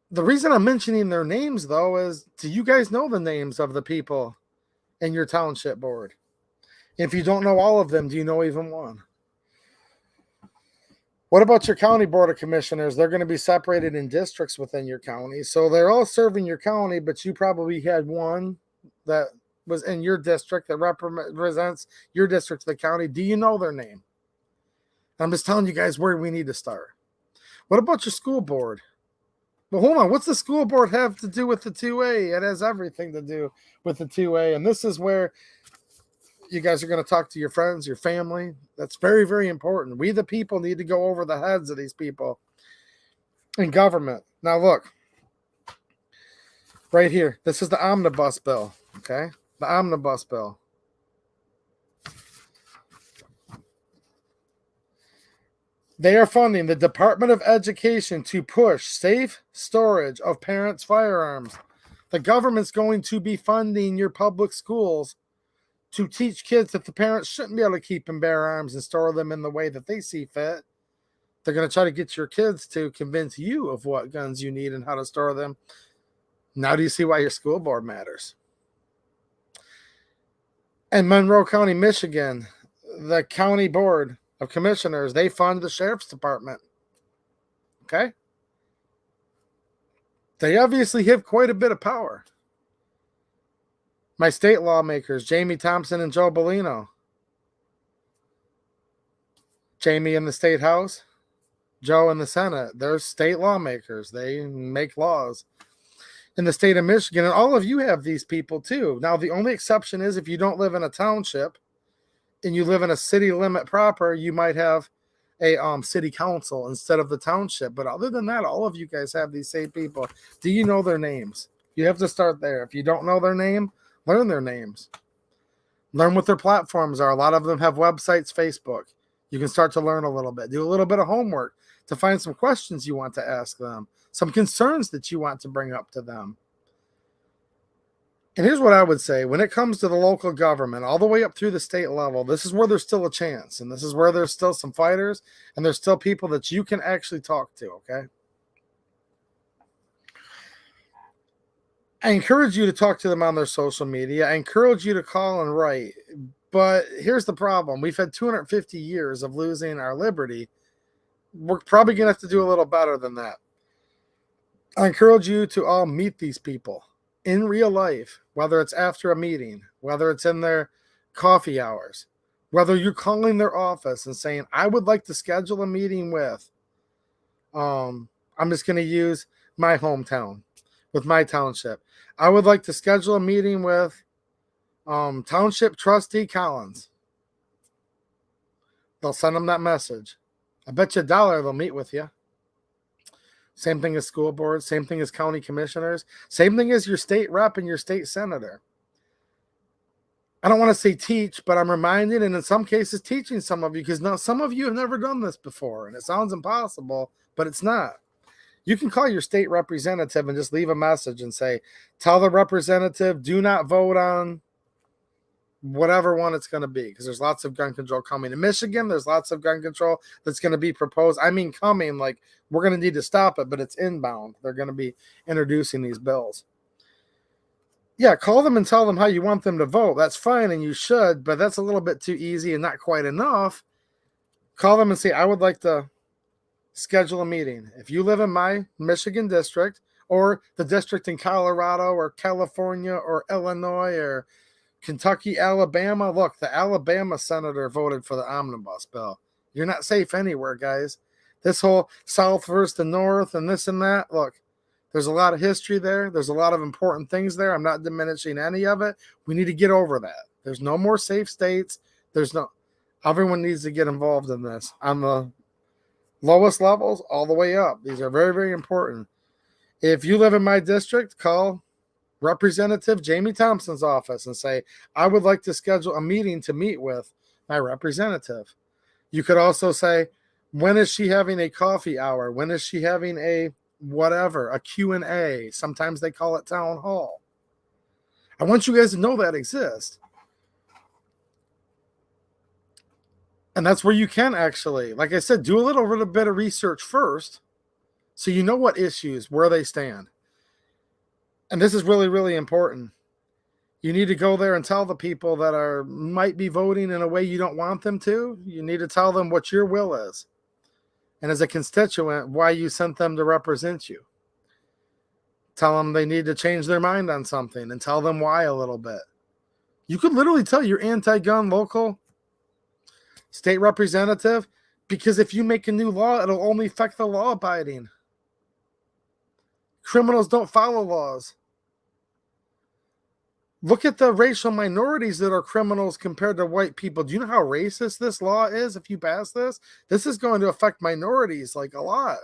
The reason I'm mentioning their names, though, is do you guys know the names of the people in your township board? If you don't know all of them, do you know even one? What about your county board of commissioners? They're going to be separated in districts within your county. So they're all serving your county, but you probably had one that was in your district that represents your district, the county. Do you know their name? I'm just telling you guys where we need to start. What about your school board? But hold on, what's the school board have to do with the 2A? It has everything to do with the 2A. And this is where you guys are going to talk to your friends, your family. That's very, very important. We, the people, need to go over the heads of these people in government. Now, look, right here. This is the Omnibus bill, okay? The Omnibus bill. They are funding the Department of Education to push safe storage of parents' firearms. The government's going to be funding your public schools to teach kids that the parents shouldn't be able to keep and bear arms and store them in the way that they see fit. They're going to try to get your kids to convince you of what guns you need and how to store them. Now do you see why your school board matters? In Monroe County, Michigan, the county board of commissioners, they fund the sheriff's department. Okay? They obviously have quite a bit of power. My state lawmakers, Jamie Thompson and Joe Bellino. Jamie in the state house, Joe in the Senate. They're state lawmakers. They make laws in the state of Michigan. And all of you have these people too. Now, the only exception is if you don't live in a township and you live in a city limit proper, you might have a city council instead of the township. But other than that, all of you guys have these same people. Do you know their names? You have to start there. If you don't know their name, learn their names. Learn what their platforms are. A lot of them have websites, Facebook. You can start to learn a little bit. Do a little bit of homework to find some questions you want to ask them, some concerns that you want to bring up to them. And here's what I would say. When it comes to the local government, all the way up through the state level, this is where there's still a chance. And this is where there's still some fighters. And there's still people that you can actually talk to, okay? I encourage you to talk to them on their social media. I encourage you to call and write. But here's the problem. We've had 250 years of losing our liberty. We're probably going to have to do a little better than that. I encourage you to all meet these people in real life, whether it's after a meeting, whether it's in their coffee hours, whether you're calling their office and saying, I would like to schedule a meeting with, I'm just going to use my hometown, with my township. I would like to schedule a meeting with Township Trustee Collins. They'll send them that message. I bet you $1 they'll meet with you. Same thing as school boards, same thing as county commissioners, same thing as your state rep and your state senator. I don't want to say teach, but I'm reminded, and in some cases teaching some of you, because now some of you have never done this before, and it sounds impossible, but it's not. You can call your state representative and just leave a message and say, tell the representative, do not vote on whatever one it's going to be, because there's lots of gun control coming. In Michigan, there's lots of gun control that's going to be proposed. I mean, coming, like we're going to need to stop it, but it's inbound. They're going to be introducing these bills. Yeah, call them and tell them how you want them to vote. That's fine, and you should, but that's a little bit too easy and not quite enough. Call them and say, I would like to schedule a meeting. If you live in my Michigan district or the district in Colorado or California or Illinois or Kentucky, Alabama, look, the Alabama senator voted for the Omnibus bill. You're not safe anywhere, guys. This whole South versus the North and this and that, look, there's a lot of history there. There's a lot of important things there. I'm not diminishing any of it. We need to get over that. There's no more safe states. Everyone needs to get involved in this on the lowest levels all the way up. These are very, very important. If you live in my district, call Representative Jamie Thompson's office and say, I would like to schedule a meeting to meet with my representative. You could also say, when is she having a coffee hour? When is she having a whatever, a Q&A? Sometimes they call it town hall. I want you guys to know that exists. And that's where you can actually, like I said, do a little bit of research first so you know what issues, where they stand. And this is really, really important. You need to go there and tell the people that might be voting in a way you don't want them to. You need to tell them what your will is. And as a constituent, why you sent them to represent you. Tell them they need to change their mind on something and tell them why a little bit. You could literally tell your anti-gun local state representative, because if you make a new law, it'll only affect the law-abiding. Criminals don't follow laws. Look at the racial minorities that are criminals compared to white people. Do you know how racist this law is if you pass this? This is going to affect minorities like a lot.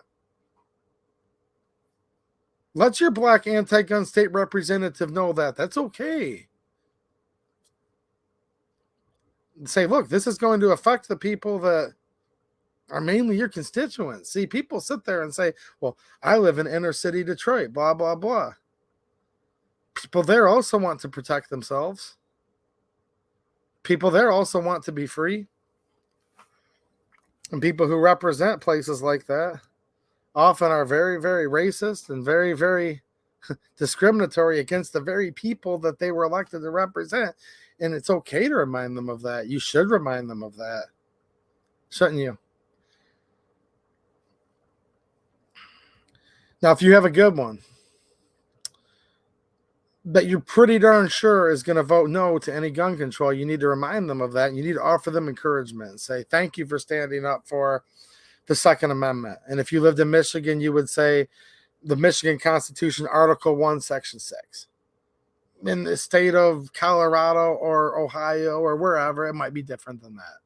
Let your black anti-gun state representative know that. That's okay. Say, look, this is going to affect the people that are mainly your constituents. See, people sit there and say, well, I live in inner city Detroit, blah, blah, blah. People there also want to protect themselves. People there also want to be free. And people who represent places like that often are very, very racist and very, very discriminatory against the very people that they were elected to represent. And it's okay to remind them of that. You should remind them of that. Shouldn't you? Now, if you have a good one that you're pretty darn sure is going to vote no to any gun control, you need to remind them of that. You need to offer them encouragement and say, thank you for standing up for the Second Amendment. And if you lived in Michigan, you would say the Michigan Constitution, Article 1, Section 6. In the state of Colorado or Ohio or wherever, it might be different than that.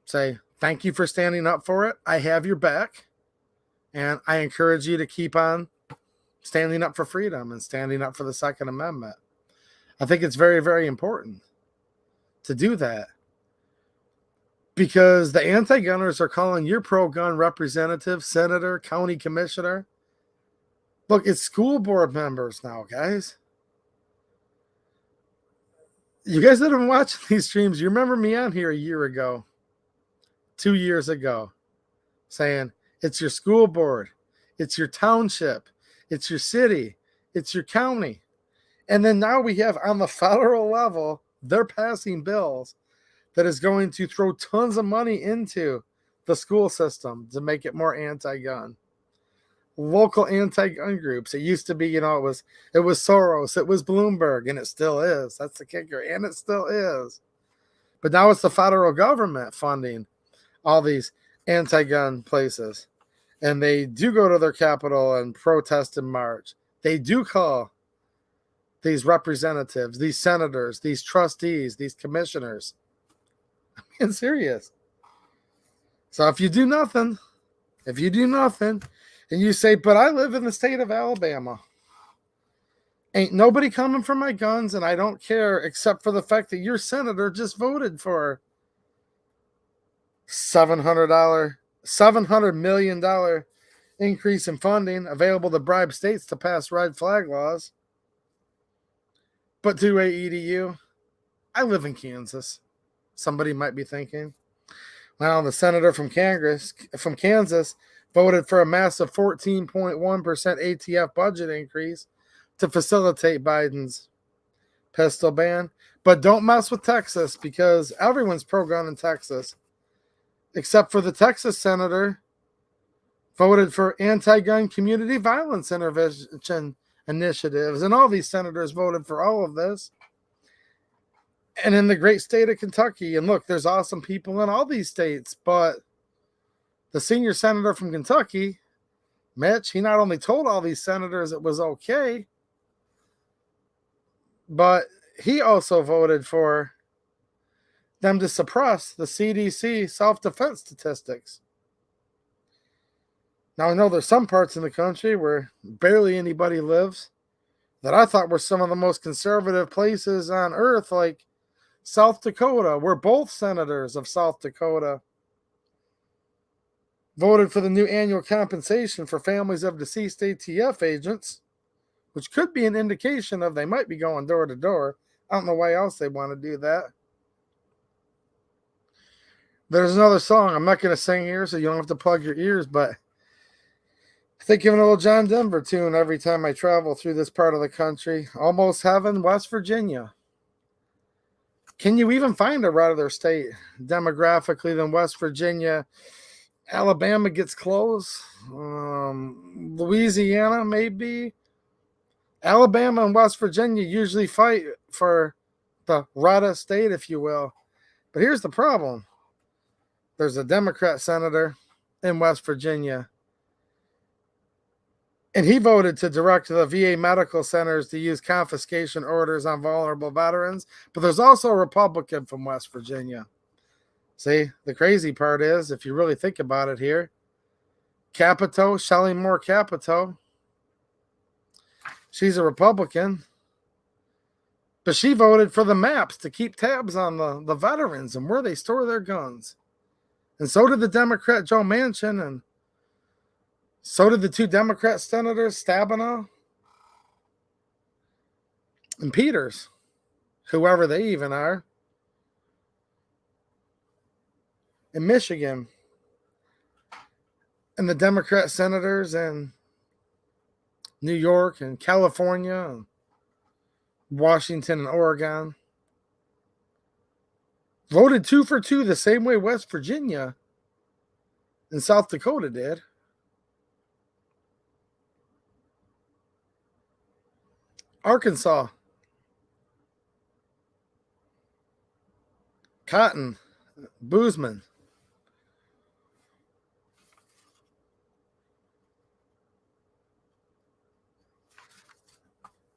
Say, thank you for standing up for it. I have your back. And I encourage you to keep on standing up for freedom and standing up for the Second Amendment. I think it's very, very important to do that. Because the anti-gunners are calling your pro-gun representative, senator, county commissioner. Look, it's school board members now, guys. You guys that have been watching these streams, you remember me on here a year ago, 2 years ago, saying it's your school board, it's your township, it's your city, it's your county. And then now we have on the federal level, they're passing bills that is going to throw tons of money into the school system to make it more anti-gun. Local anti-gun groups. It used to be, it was Soros, it was Bloomberg, and it still is. That's the kicker, and it still is. But now it's the federal government funding all these anti-gun places. And they do go to their capital and protest and march. They do call these representatives, these senators, these trustees, these commissioners. I'm being serious. So if you do nothing, and you say, but I live in the state of Alabama, ain't nobody coming for my guns, and I don't care except for the fact that your senator just voted for $700 million increase in funding available to bribe states to pass red flag laws. But to AEDU, I live in Kansas. Somebody might be thinking, well, the senator from Kansas voted for a massive 14.1% ATF budget increase to facilitate Biden's pistol ban. But don't mess with Texas, because everyone's pro-gun in Texas, except for the Texas senator voted for anti-gun community violence intervention initiatives. And all these senators voted for all of this. And in the great state of Kentucky, and look, there's awesome people in all these states, but the senior senator from Kentucky, Mitch, he not only told all these senators it was okay, but he also voted for them to suppress the CDC self-defense statistics. Now, I know there's some parts in the country where barely anybody lives that I thought were some of the most conservative places on earth, like South Dakota, where both senators of South Dakota voted for the new annual compensation for families of deceased ATF agents, which could be an indication of they might be going door to door. I don't know why else they want to do that. There's another song I'm not going to sing here, so you don't have to plug your ears, but I think of an old John Denver tune every time I travel through this part of the country. Almost Heaven, West Virginia. Can you even find a rather state demographically than West Virginia? Alabama gets close. Louisiana, maybe. Alabama and West Virginia usually fight for the Rada state, if you will. But here's the problem. There's a Democrat senator in West Virginia, and he voted to direct the VA medical centers to use confiscation orders on vulnerable veterans. But there's also a Republican from West Virginia. See, the crazy part is, if you really think about it here, Capito, Shelley Moore Capito, she's a Republican. But she voted for the maps to keep tabs on the veterans and where they store their guns. And so did the Democrat Joe Manchin, and so did the 2 Democrat senators, Stabenow and Peters, whoever they even are, in Michigan. And the Democrat senators in New York and California and Washington and Oregon voted 2 for 2 the same way West Virginia and South Dakota did. Arkansas, Cotton, Boozman.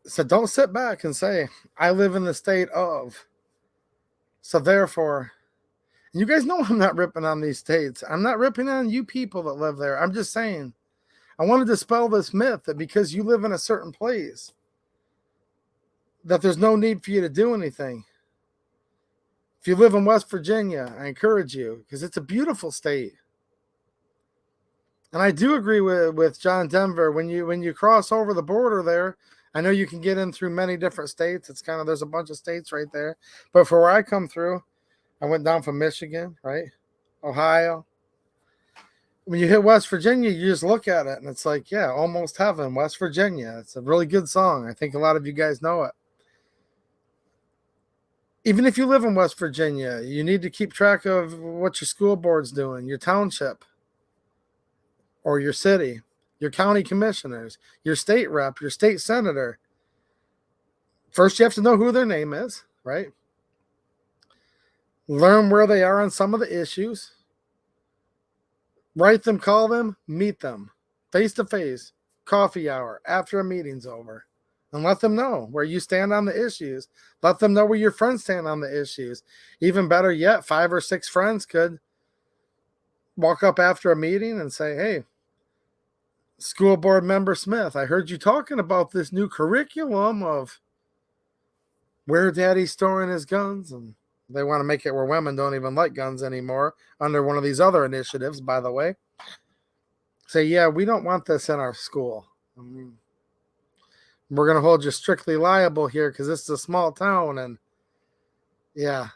So don't sit back and say, I live in the state of. So therefore, you guys know I'm not ripping on these states. I'm not ripping on you people that live there. I'm just saying, I want to dispel this myth that because you live in a certain place, that there's no need for you to do anything. If you live in West Virginia, I encourage you, because it's a beautiful state. And I do agree with John Denver. When you cross over the border there, I know you can get in through many different states. It's kind of, there's a bunch of states right there. But for where I come through, I went down from Michigan, right? Ohio. When you hit West Virginia, you just look at it and it's like, yeah, almost heaven, West Virginia. It's a really good song. I think a lot of you guys know it. Even if you live in West Virginia, you need to keep track of what your school board's doing, your township or your city, your county commissioners, your state rep, your state senator. First, you have to know who their name is, right? Learn where they are on some of the issues. Write them, call them, meet them, face-to-face, coffee hour, after a meeting's over. And let them know where you stand on the issues. Let them know where your friends stand on the issues. Even better yet, 5 or 6 friends could walk up after a meeting and say, hey, School Board Member Smith, I heard you talking about this new curriculum of where Daddy's storing his guns. And they want to make it where women don't even like guns anymore under one of these other initiatives, by the way. Say, yeah, we don't want this in our school. We're going to hold you strictly liable here because this is a small town. And yeah,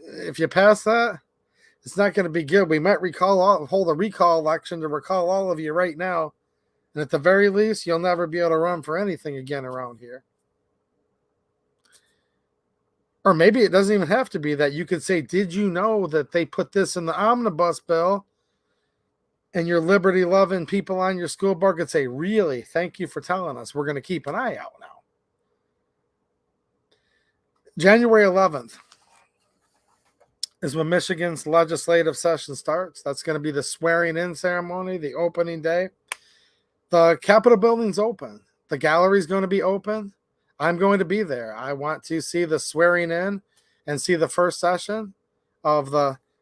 if you pass that, it's not going to be good. We might hold a recall election to recall all of you right now. And at the very least, you'll never be able to run for anything again around here. Or maybe it doesn't even have to be that. You could say, did you know that they put this in the omnibus bill? And your liberty-loving people on your school board could say, really, thank you for telling us. We're going to keep an eye out now. January 11th is when Michigan's legislative session starts. That's going to be the swearing-in ceremony, the opening day. The Capitol building's open. The gallery's going to be open. I'm going to be there. I want to see the swearing in and see the first session of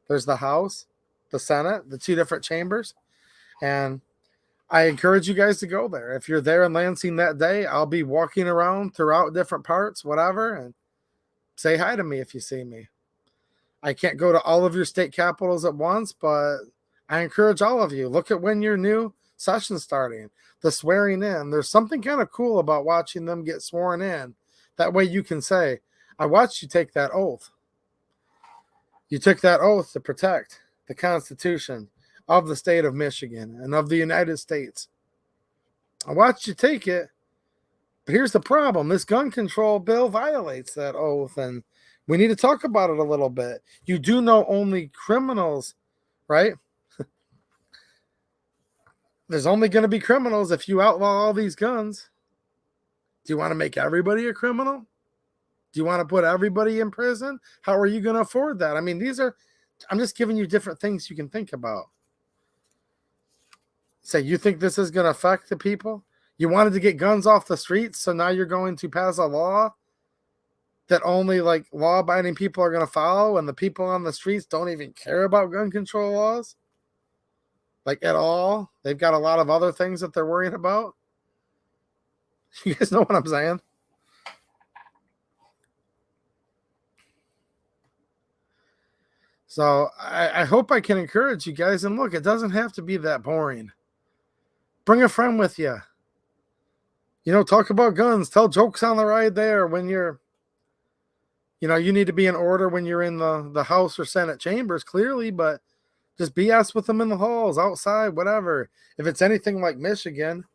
there's the House, the Senate, the 2 different chambers. And I encourage you guys to go there. If you're there in Lansing that day, I'll be walking around throughout different parts, whatever, and say hi to me if you see me. I can't go to all of your state capitals at once, but I encourage all of you. Look at when your new session's starting. The swearing in. There's something kind of cool about watching them get sworn in. That way you can say, I watched you take that oath. You took that oath to protect the Constitution of the state of Michigan and of the United States. I watched you take it, but here's the problem. This gun control bill violates that oath, and we need to talk about it a little bit. You do know only criminals, right? There's only going to be criminals if you outlaw all these guns. Do you want to make everybody a criminal? Do you want to put everybody in prison? How are you going to afford that? I mean, I'm just giving you different things you can think about. Say, you think this is going to affect the people? You wanted to get guns off the streets, so now you're going to pass a law that only law-abiding people are going to follow, and the people on the streets don't even care about gun control laws? At all. They've got a lot of other things that they're worrying about. You guys know what I'm saying? So I hope I can encourage you guys. And look, it doesn't have to be that boring. Bring a friend with you. Talk about guns. Tell jokes on the ride there when you're, you need to be in order when you're in the House or Senate chambers, clearly, but just BS with them in the halls, outside, whatever. If it's anything like Michigan,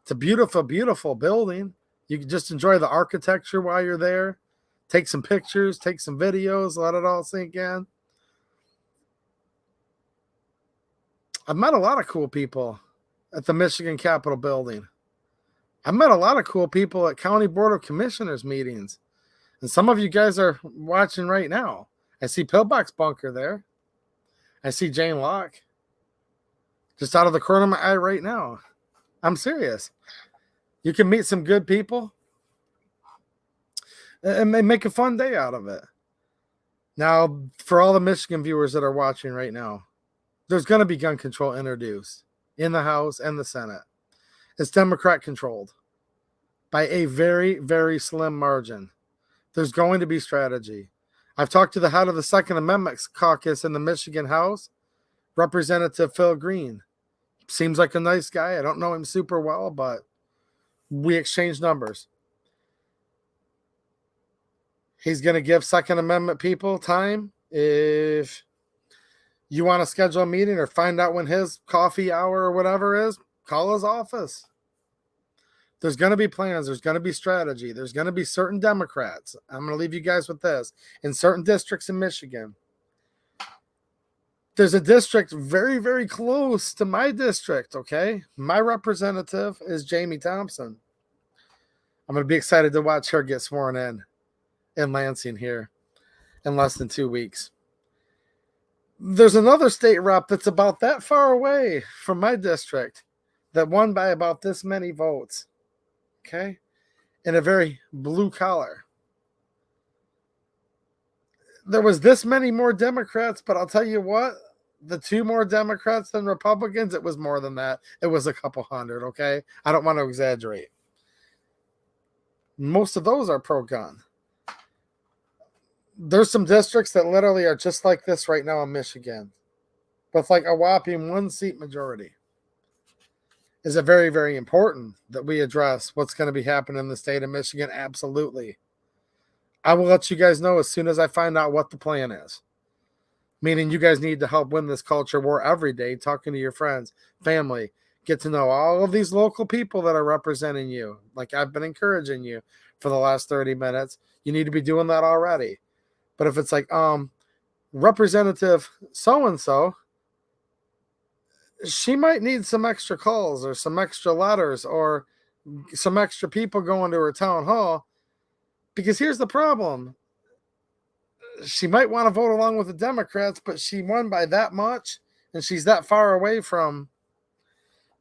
it's a beautiful, beautiful building. You can just enjoy the architecture while you're there. Take some pictures, take some videos, let it all sink in. I've met a lot of cool people at the Michigan Capitol building. I've met a lot of cool people at County Board of Commissioners meetings. And some of you guys are watching right now. I see Pillbox Bunker there. I see Jane Locke. Just out of the corner of my eye right now. I'm serious. You can meet some good people and make a fun day out of it. Now, for all the Michigan viewers that are watching right now, there's going to be gun control introduced in the House and the Senate. It's Democrat controlled by a very, very slim margin. There's going to be strategy. I've talked to the head of the Second Amendment caucus in the Michigan House, Representative Phil Green. Seems like a nice guy. I don't know him super well, but we exchange numbers. He's going to give Second Amendment people time. If you want to schedule a meeting or find out when his coffee hour or whatever is, call his office. There's going to be plans. There's going to be strategy. There's going to be certain Democrats. I'm going to leave you guys with this. In certain districts in Michigan, there's a district very, very close to my district, okay? My representative is Jamie Thompson. I'm going to be excited to watch her get sworn in Lansing here in less than 2 weeks. There's another state rep that's about that far away from my district that won by about this many votes, okay? In a very blue collar. There was this many more Democrats, but I'll tell you what, the 2 more Democrats than Republicans, it was more than that. It was a couple hundred, okay? I don't want to exaggerate. Most of those are pro-gun. There's some districts that literally are just like this right now in Michigan, with like a whopping 1-seat majority. Is it very, very important that we address what's going to be happening in the state of Michigan? Absolutely. I will let you guys know as soon as I find out what the plan is. Meaning you guys need to help win this culture war every day, talking to your friends, family, get to know all of these local people that are representing you. Like I've been encouraging you for the last 30 minutes. You need to be doing that already. But if it's like, Representative so-and-so, she might need some extra calls or some extra letters or some extra people going to her town hall. Because here's the problem. She might want to vote along with the Democrats, but she won by that much, and she's that far away from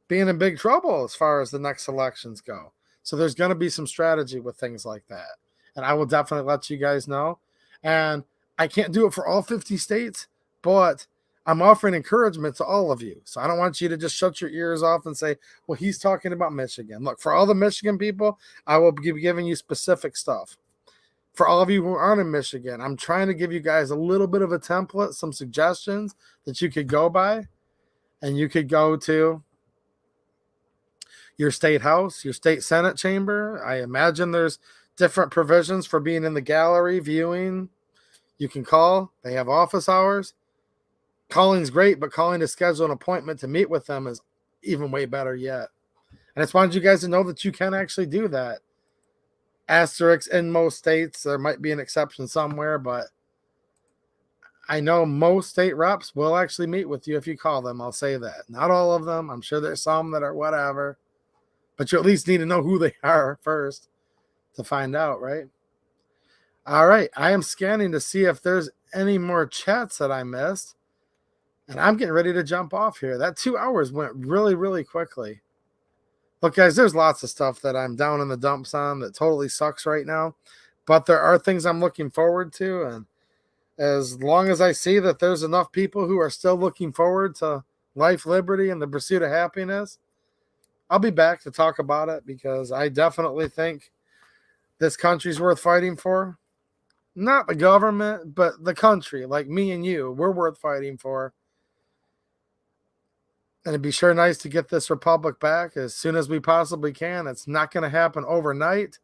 being in big trouble as far as the next elections go. So there's going to be some strategy with things like that. And I will definitely let you guys know. And I can't do it for all 50 states, but I'm offering encouragement to all of you. So I don't want you to just shut your ears off and say, well, he's talking about Michigan. Look, for all the Michigan people, I will be giving you specific stuff. For all of you who aren't in Michigan, I'm trying to give you guys a little bit of a template, some suggestions that you could go by, and you could go to your state house, your state Senate chamber. I imagine there's different provisions for being in the gallery, viewing. You can call. They have office hours. Calling's great, but calling to schedule an appointment to meet with them is even way better yet. And I just wanted you guys to know that you can actually do that. Asterisks in most states. There might be an exception somewhere, but I know most state reps will actually meet with you if you call them. I'll say that. Not all of them. I'm sure there's some that are whatever. But you at least need to know who they are first to find out, right? All right. I am scanning to see if there's any more chats that I missed. And I'm getting ready to jump off here. That 2 hours went really, really quickly. Look, guys, there's lots of stuff that I'm down in the dumps on that totally sucks right now. But there are things I'm looking forward to. And as long as I see that there's enough people who are still looking forward to life, liberty, and the pursuit of happiness, I'll be back to talk about it because I definitely think this country's worth fighting for. not the government, but the country, like me and you. We're worth fighting for. And it'd be sure nice to get this republic back as soon as we possibly can. It's not going to happen overnight,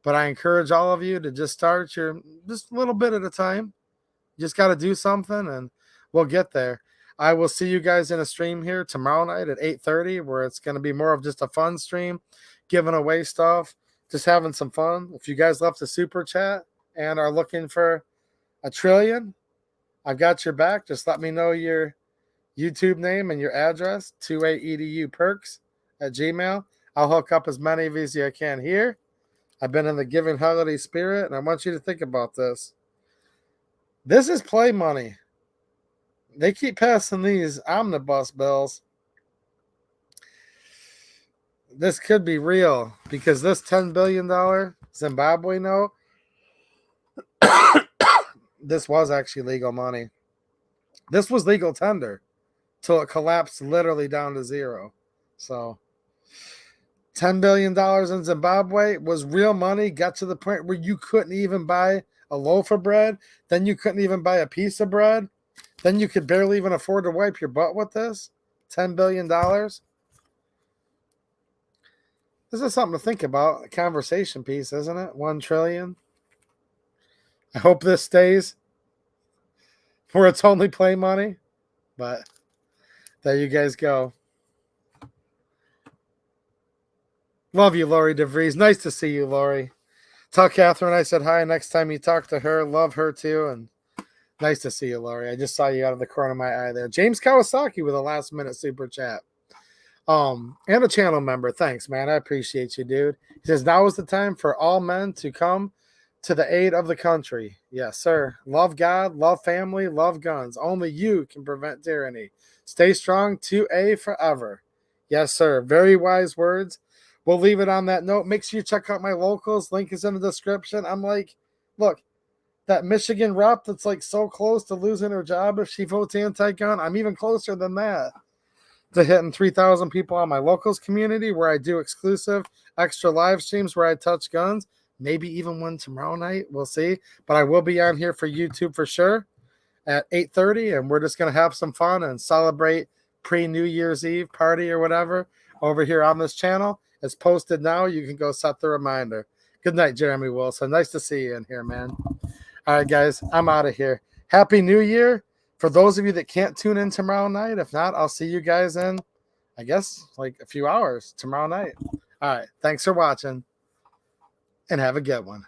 but I encourage all of you to just start your just a little bit at a time. You just got to do something, and we'll get there. I will see you guys in a stream here tomorrow night at 8:30, where it's going to be more of just a fun stream, giving away stuff, just having some fun. If you guys left a super chat and are looking for a trillion, I've got your back. Just let me know your YouTube name and your address, 28eduperks@gmail. I'll hook up as many of you as I can here. I've been in the giving holiday spirit, and I want you to think about this. This is play money. They keep passing these omnibus bills. This could be real because this $10 billion Zimbabwe note, this was actually legal money. This was legal tender till it collapsed literally down to zero. So $10 billion in Zimbabwe was real money, got to the point where you couldn't even buy a loaf of bread. Then you couldn't even buy a piece of bread. Then you could barely even afford to wipe your butt with this. $10 billion. This is something to think about. A conversation piece, isn't it? 1 trillion. I hope this stays where it's only play money. But there you guys go. Love you, Lori DeVries. Nice to see you, Lori. Tell Catherine I said hi next time you talk to her. Love her too. And nice to see you, Lori. I just saw you out of the corner of my eye there. James Kawasaki with a last minute super chat. And a channel member. Thanks, man. I appreciate you, dude. He says, now is the time for all men to come to the aid of the country. Yes, sir. Love God, love family, love guns. Only you can prevent tyranny. Stay strong, 2A forever. Yes, sir. Very wise words. We'll leave it on that note. Make sure you check out my locals. Link is in the description. I'm like, look, that Michigan rep that's like so close to losing her job if she votes anti-gun, I'm even closer than that to hitting 3,000 people on my locals community where I do exclusive extra live streams where I touch guns. Maybe even one tomorrow night. We'll see. But I will be on here for YouTube for sure at 8:30, and we're just going to have some fun and celebrate pre-New Year's Eve party or whatever over here on this channel. It's posted now. You can go set the reminder. Good night, Jeremy Wilson. Nice to see you in here, man. All right, guys, I'm out of here. Happy New Year. For those of you that can't tune in tomorrow night, if not, I'll see you guys in, I guess, like a few hours tomorrow night. All right, thanks for watching, and have a good one.